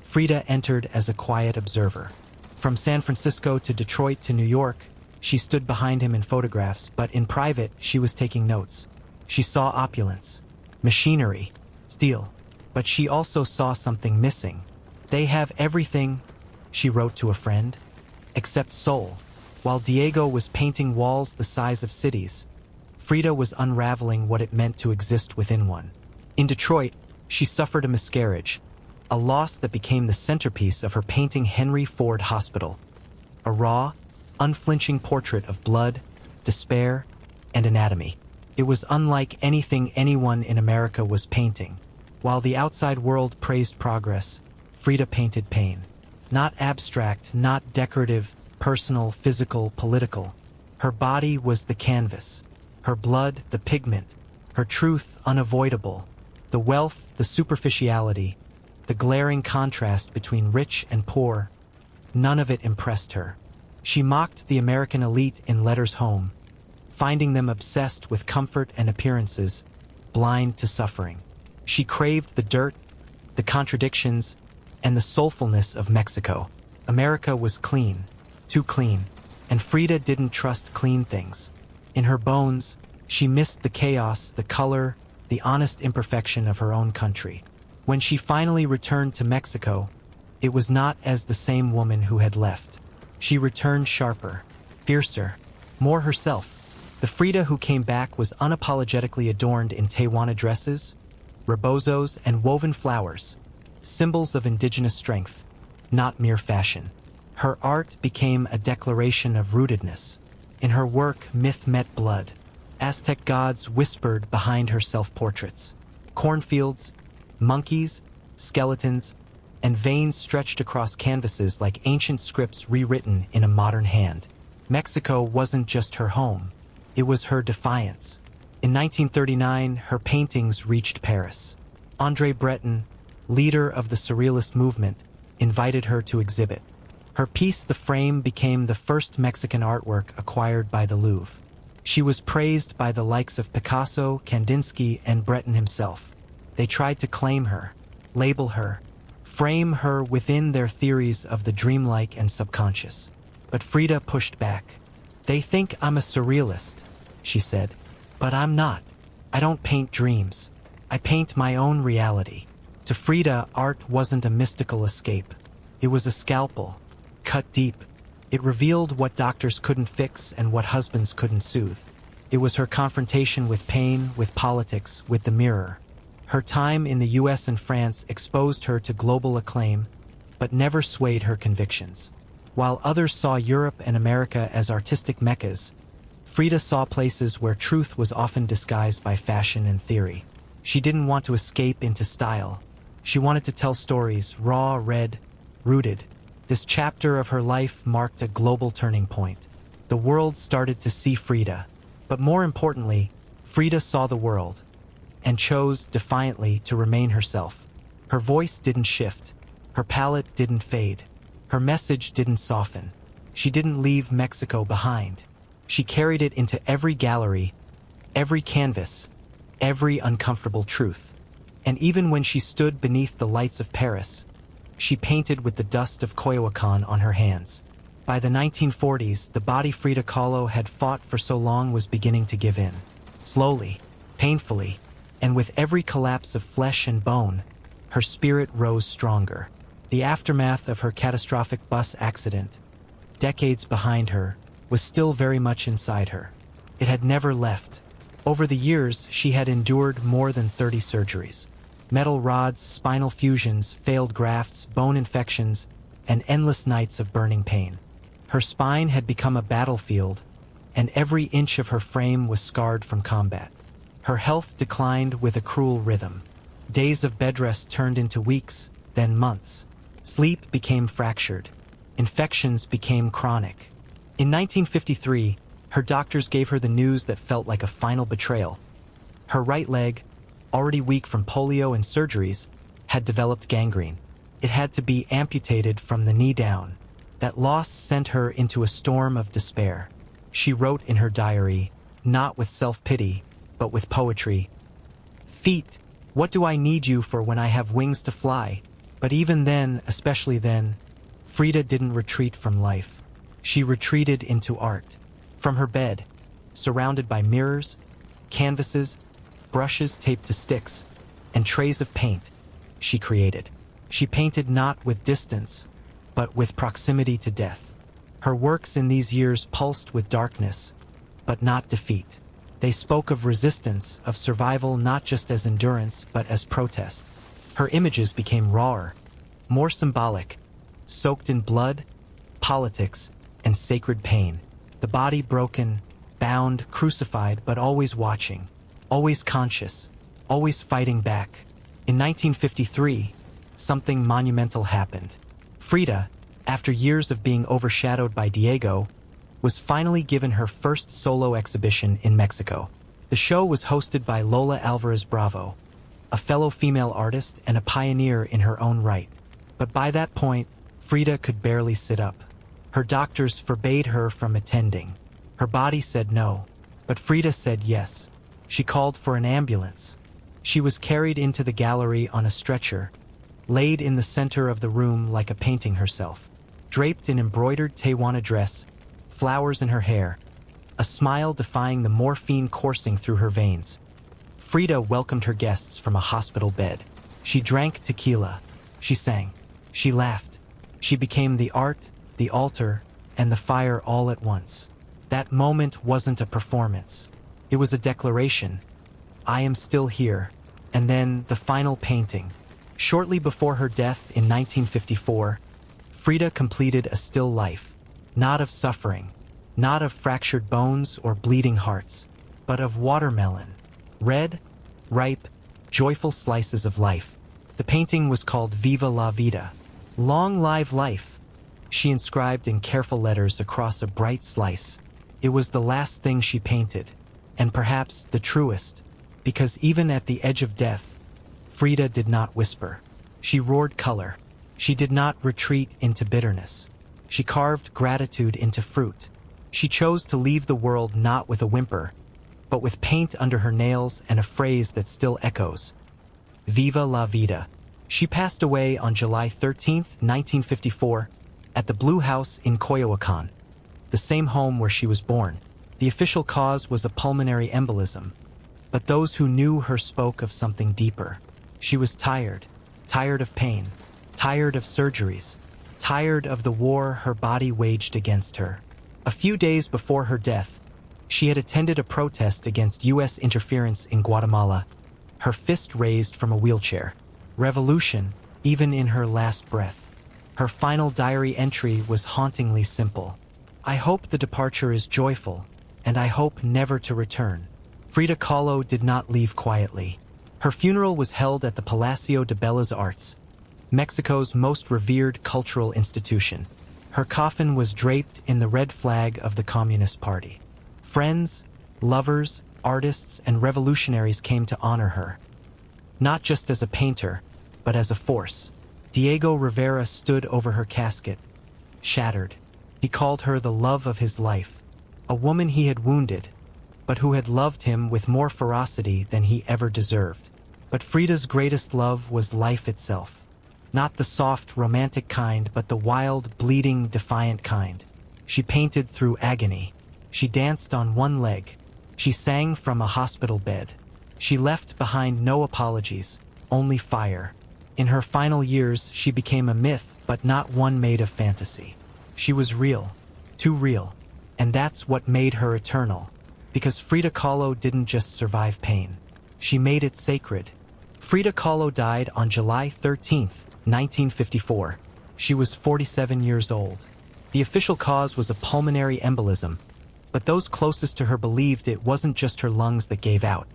Frida entered as a quiet observer. From San Francisco to Detroit to New York, she stood behind him in photographs, but in private, she was taking notes. She saw opulence, machinery, steel, but she also saw something missing. "They have everything," she wrote to a friend, "except soul." While Diego was painting walls the size of cities, Frida was unraveling what it meant to exist within one. In Detroit, she suffered a miscarriage, a loss that became the centerpiece of her painting Henry Ford Hospital. A raw, unflinching portrait of blood, despair, and anatomy. It was unlike anything anyone in America was painting. While the outside world praised progress, Frida painted pain. Not abstract, not decorative, personal, physical, political. Her body was the canvas, her blood the pigment, her truth unavoidable. The wealth, the superficiality, the glaring contrast between rich and poor, none of it impressed her. She mocked the American elite in letters home, finding them obsessed with comfort and appearances, blind to suffering. She craved the dirt, the contradictions, and the soulfulness of Mexico. America was clean, too clean, and Frida didn't trust clean things. In her bones, she missed the chaos, the color, the honest imperfection of her own country. When she finally returned to Mexico, it was not as the same woman who had left. She returned sharper, fiercer, more herself. The Frida who came back was unapologetically adorned in Tehuana dresses, rebozos, and woven flowers, symbols of indigenous strength, not mere fashion. Her art became a declaration of rootedness. In her work, myth met blood. Aztec gods whispered behind her self-portraits. Cornfields, monkeys, skeletons, and veins stretched across canvases like ancient scripts rewritten in a modern hand. Mexico wasn't just her home. It was her defiance. In 1939, her paintings reached Paris. André Breton, leader of the Surrealist movement, invited her to exhibit. Her piece, The Frame, became the first Mexican artwork acquired by the Louvre. She was praised by the likes of Picasso, Kandinsky, and Breton himself. They tried to claim her, label her, frame her within their theories of the dreamlike and subconscious. But Frida pushed back. "They think I'm a surrealist," she said. "But I'm not. I don't paint dreams. I paint my own reality." To Frida, art wasn't a mystical escape. It was a scalpel, cut deep. It revealed what doctors couldn't fix and what husbands couldn't soothe. It was her confrontation with pain, with politics, with the mirror. Her time in the US and France exposed her to global acclaim, but never swayed her convictions. While others saw Europe and America as artistic meccas, Frida saw places where truth was often disguised by fashion and theory. She didn't want to escape into style. She wanted to tell stories, raw, red, rooted. This chapter of her life marked a global turning point. The world started to see Frida, but more importantly, Frida saw the world and chose defiantly to remain herself. Her voice didn't shift. Her palette didn't fade. Her message didn't soften. She didn't leave Mexico behind. She carried it into every gallery, every canvas, every uncomfortable truth. And even when she stood beneath the lights of Paris, she painted with the dust of Coyoacán on her hands. By the 1940s, the body Frida Kahlo had fought for so long was beginning to give in. Slowly, painfully, and with every collapse of flesh and bone, her spirit rose stronger. The aftermath of her catastrophic bus accident, decades behind her, was still very much inside her. It had never left. Over the years, she had endured more than 30 surgeries. Metal rods, spinal fusions, failed grafts, bone infections, and endless nights of burning pain. Her spine had become a battlefield, and every inch of her frame was scarred from combat. Her health declined with a cruel rhythm. Days of bed rest turned into weeks, then months. Sleep became fractured. Infections became chronic. In 1953, her doctors gave her the news that felt like a final betrayal. Her right leg, already weak from polio and surgeries, had developed gangrene. It had to be amputated from the knee down. That loss sent her into a storm of despair. She wrote in her diary, not with self-pity, but with poetry, "Feet, what do I need you for when I have wings to fly?" But even then, especially then, Frida didn't retreat from life. She retreated into art. From her bed, surrounded by mirrors, canvases, brushes taped to sticks, and trays of paint, she created. She painted not with distance, but with proximity to death. Her works in these years pulsed with darkness, but not defeat. They spoke of resistance, of survival not just as endurance, but as protest. Her images became rawer, more symbolic, soaked in blood, politics, and sacred pain. The body broken, bound, crucified, but always watching, always conscious, always fighting back. In 1953, something monumental happened. Frida, after years of being overshadowed by Diego, was finally given her first solo exhibition in Mexico. The show was hosted by Lola Alvarez Bravo, a fellow female artist and a pioneer in her own right. But by that point, Frida could barely sit up. Her doctors forbade her from attending. Her body said no, but Frida said yes. She called for an ambulance. She was carried into the gallery on a stretcher, laid in the center of the room like a painting herself, draped in embroidered Tewana dress, flowers in her hair, a smile defying the morphine coursing through her veins. Frida welcomed her guests from a hospital bed. She drank tequila. She sang. She laughed. She became the art, the altar, and the fire all at once. That moment wasn't a performance. It was a declaration. I am still here. And then the final painting. Shortly before her death in 1954, Frida completed a still life, not of suffering, not of fractured bones or bleeding hearts, but of watermelon, red, ripe, joyful slices of life. The painting was called Viva la Vida, long live life. She inscribed in careful letters across a bright slice. It was the last thing she painted, and perhaps the truest, because even at the edge of death, Frida did not whisper. She roared color. She did not retreat into bitterness. She carved gratitude into fruit. She chose to leave the world not with a whimper, but with paint under her nails and a phrase that still echoes. Viva la vida. She passed away on July 13, 1954, at the Blue House in Coyoacán, the same home where she was born. The official cause was a pulmonary embolism, but those who knew her spoke of something deeper. She was tired of pain, tired of surgeries, tired of the war her body waged against her. A few days before her death, she had attended a protest against U.S. interference in Guatemala, her fist raised from a wheelchair. Revolution, even in her last breath. Her final diary entry was hauntingly simple. I hope the departure is joyful, and I hope never to return. Frida Kahlo did not leave quietly. Her funeral was held at the Palacio de Bellas Arts, Mexico's most revered cultural institution. Her coffin was draped in the red flag of the Communist Party. Friends, lovers, artists, and revolutionaries came to honor her, not just as a painter, but as a force. Diego Rivera stood over her casket, shattered. He called her the love of his life, a woman he had wounded, but who had loved him with more ferocity than he ever deserved. But Frida's greatest love was life itself. Not the soft, romantic kind, but the wild, bleeding, defiant kind. She painted through agony. She danced on one leg. She sang from a hospital bed. She left behind no apologies, only fire. In her final years, she became a myth, but not one made of fantasy. She was real, too real, and that's what made her eternal. Because Frida Kahlo didn't just survive pain. She made it sacred. Frida Kahlo died on July 13, 1954. She was 47 years old. The official cause was a pulmonary embolism, but those closest to her believed it wasn't just her lungs that gave out.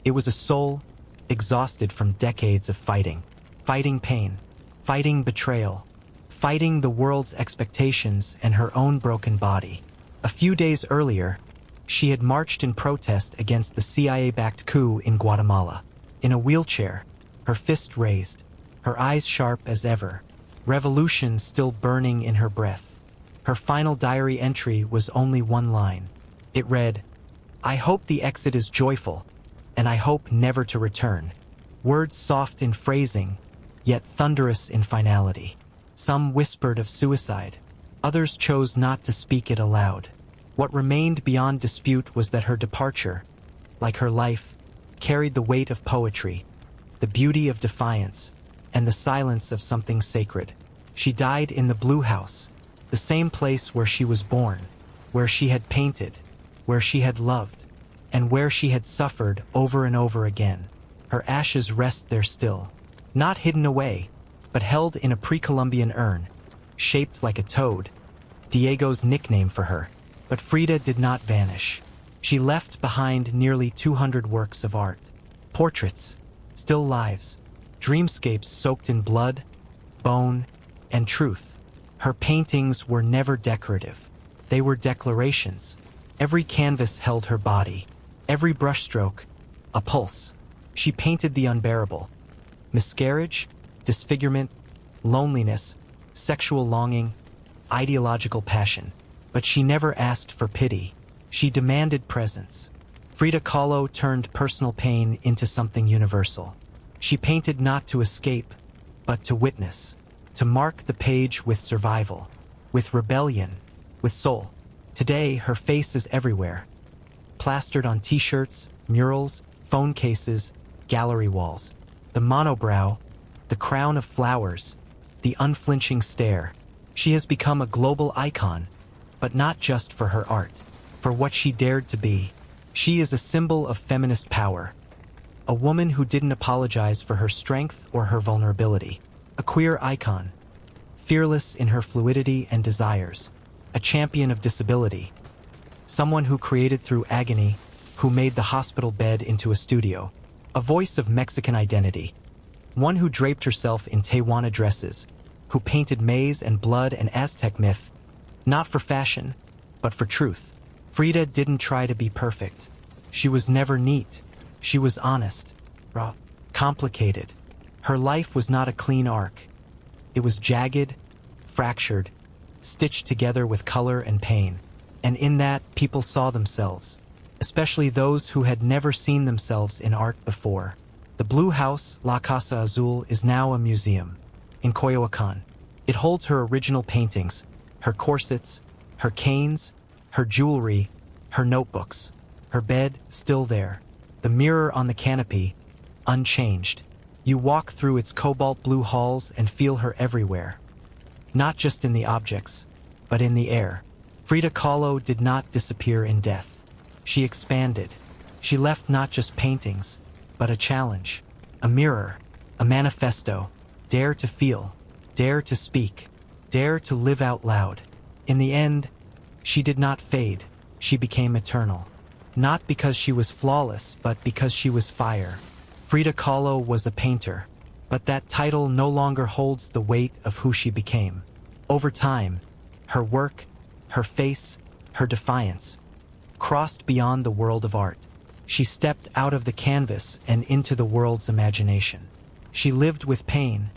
It was a soul exhausted from decades of fighting. Fighting pain, fighting betrayal, fighting the world's expectations and her own broken body. A few days earlier, she had marched in protest against the CIA-backed coup in Guatemala. In a wheelchair, her fist raised, her eyes sharp as ever, revolution still burning in her breath. Her final diary entry was only one line. It read, "I hope the exit is joyful, and I hope never to return." Words soft in phrasing, yet thunderous in finality. Some whispered of suicide. Others chose not to speak it aloud. What remained beyond dispute was that her departure, like her life, carried the weight of poetry, the beauty of defiance, and the silence of something sacred. She died in the Blue House, the same place where she was born, where she had painted, where she had loved, and where she had suffered over and over again. Her ashes rest there still, not hidden away, but held in a pre-Columbian urn, shaped like a toad, Diego's nickname for her. But Frida did not vanish. She left behind nearly 200 works of art. Portraits, still lives, dreamscapes soaked in blood, bone, and truth. Her paintings were never decorative. They were declarations. Every canvas held her body, every brushstroke, a pulse. She painted the unbearable. Miscarriage, disfigurement, loneliness, sexual longing, ideological passion. But she never asked for pity. She demanded presence. Frida Kahlo turned personal pain into something universal. She painted not to escape, but to witness, to mark the page with survival, with rebellion, with soul. Today, her face is everywhere, plastered on t-shirts, murals, phone cases, gallery walls. The monobrow, the crown of flowers, the unflinching stare. She has become a global icon, but not just for her art, for what she dared to be. She is a symbol of feminist power, a woman who didn't apologize for her strength or her vulnerability, a queer icon, fearless in her fluidity and desires, a champion of disability, someone who created through agony, who made the hospital bed into a studio, a voice of Mexican identity, one who draped herself in Tehuana dresses, who painted maize and blood and Aztec myth, not for fashion, but for truth. Frida didn't try to be perfect. She was never neat. She was honest, raw, complicated. Her life was not a clean arc. It was jagged, fractured, stitched together with color and pain. And in that, people saw themselves, especially those who had never seen themselves in art before. The Blue House, La Casa Azul, is now a museum in Coyoacan. It holds her original paintings, her corsets, her canes, her jewelry, her notebooks, her bed still there, the mirror on the canopy, unchanged. You walk through its cobalt blue halls and feel her everywhere. Not just in the objects, but in the air. Frida Kahlo did not disappear in death. She expanded. She left not just paintings, but a challenge, a mirror, a manifesto. Dare to feel, dare to speak, dare to live out loud. In the end, she did not fade. She became eternal. Not because she was flawless, but because she was fire. Frida Kahlo was a painter, but that title no longer holds the weight of who she became. Over time, her work, her face, her defiance, crossed beyond the world of art. She stepped out of the canvas and into the world's imagination. She lived with pain,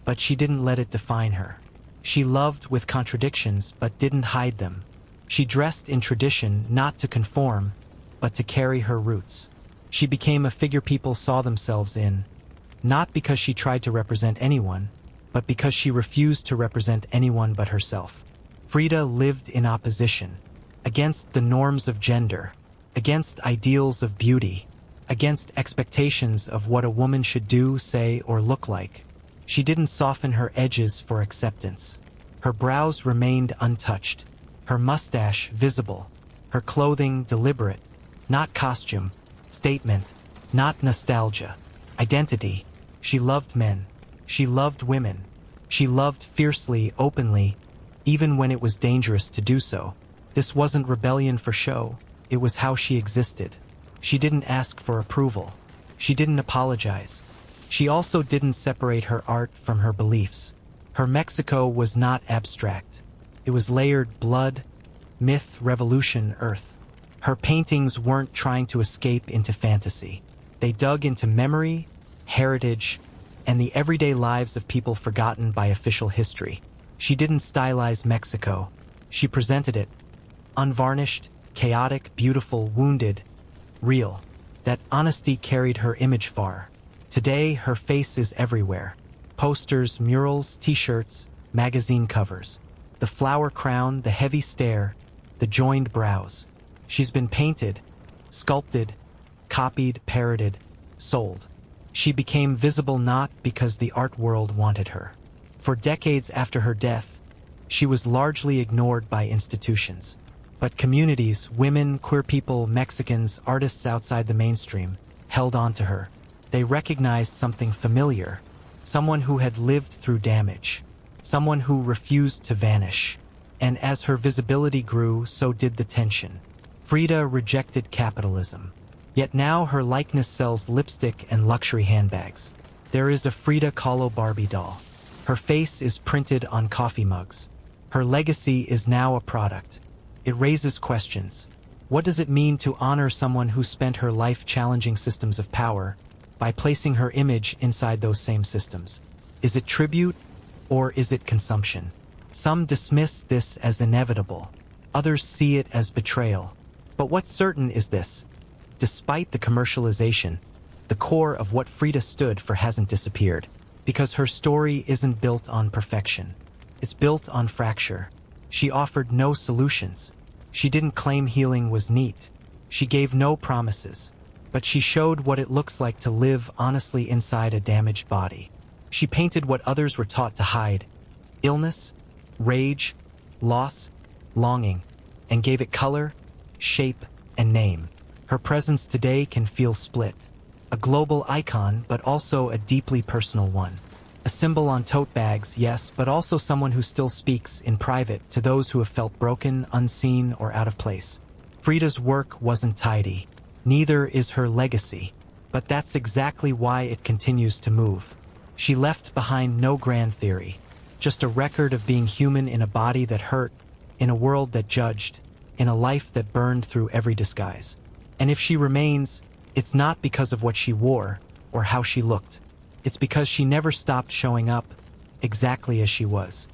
but she didn't let it define her. She loved with contradictions, but didn't hide them. She dressed in tradition not to conform, but to carry her roots. She became a figure people saw themselves in, not because she tried to represent anyone, but because she refused to represent anyone but herself. Frida lived in opposition, against the norms of gender, against ideals of beauty, against expectations of what a woman should do, say, or look like. She didn't soften her edges for acceptance. Her brows remained untouched, her mustache visible, her clothing deliberate, not costume, statement, not nostalgia, identity. She loved men. She loved women. She loved fiercely, openly, even when it was dangerous to do so. This wasn't rebellion for show. It was how she existed. She didn't ask for approval. She didn't apologize. She also didn't separate her art from her beliefs. Her Mexico was not abstract. It was layered: blood, myth, revolution, earth. Her paintings weren't trying to escape into fantasy. They dug into memory, heritage, and the everyday lives of people forgotten by official history. She didn't stylize Mexico. She presented it, unvarnished, chaotic, beautiful, wounded, real. That honesty carried her image far. Today, her face is everywhere. Posters, murals, t-shirts, magazine covers. The flower crown, the heavy stare, the joined brows. She's been painted, sculpted, copied, parroted, sold. She became visible not because the art world wanted her. For decades after her death, she was largely ignored by institutions. But communities, women, queer people, Mexicans, artists outside the mainstream, held on to her. They recognized something familiar, someone who had lived through damage, someone who refused to vanish. And as her visibility grew, so did the tension. Frida rejected capitalism. Yet now her likeness sells lipstick and luxury handbags. There is a Frida Kahlo Barbie doll. Her face is printed on coffee mugs. Her legacy is now a product. It raises questions. What does it mean to honor someone who spent her life challenging systems of power by placing her image inside those same systems? Is it tribute or is it consumption? Some dismiss this as inevitable. Others see it as betrayal. But what's certain is this: despite the commercialization, the core of what Frida stood for hasn't disappeared, because her story isn't built on perfection. It's built on fracture. She offered no solutions. She didn't claim healing was neat. She gave no promises. But she showed what it looks like to live honestly inside a damaged body. She painted what others were taught to hide: illness, rage, loss, longing, and gave it color, shape, and name. Her presence today can feel split. A global icon, but also a deeply personal one. A symbol on tote bags, yes, but also someone who still speaks in private to those who have felt broken, unseen, or out of place. Frida's work wasn't tidy. Neither is her legacy. But that's exactly why it continues to move. She left behind no grand theory, just a record of being human in a body that hurt, in a world that judged, in a life that burned through every disguise. And if she remains, it's not because of what she wore or how she looked. It's because she never stopped showing up exactly as she was.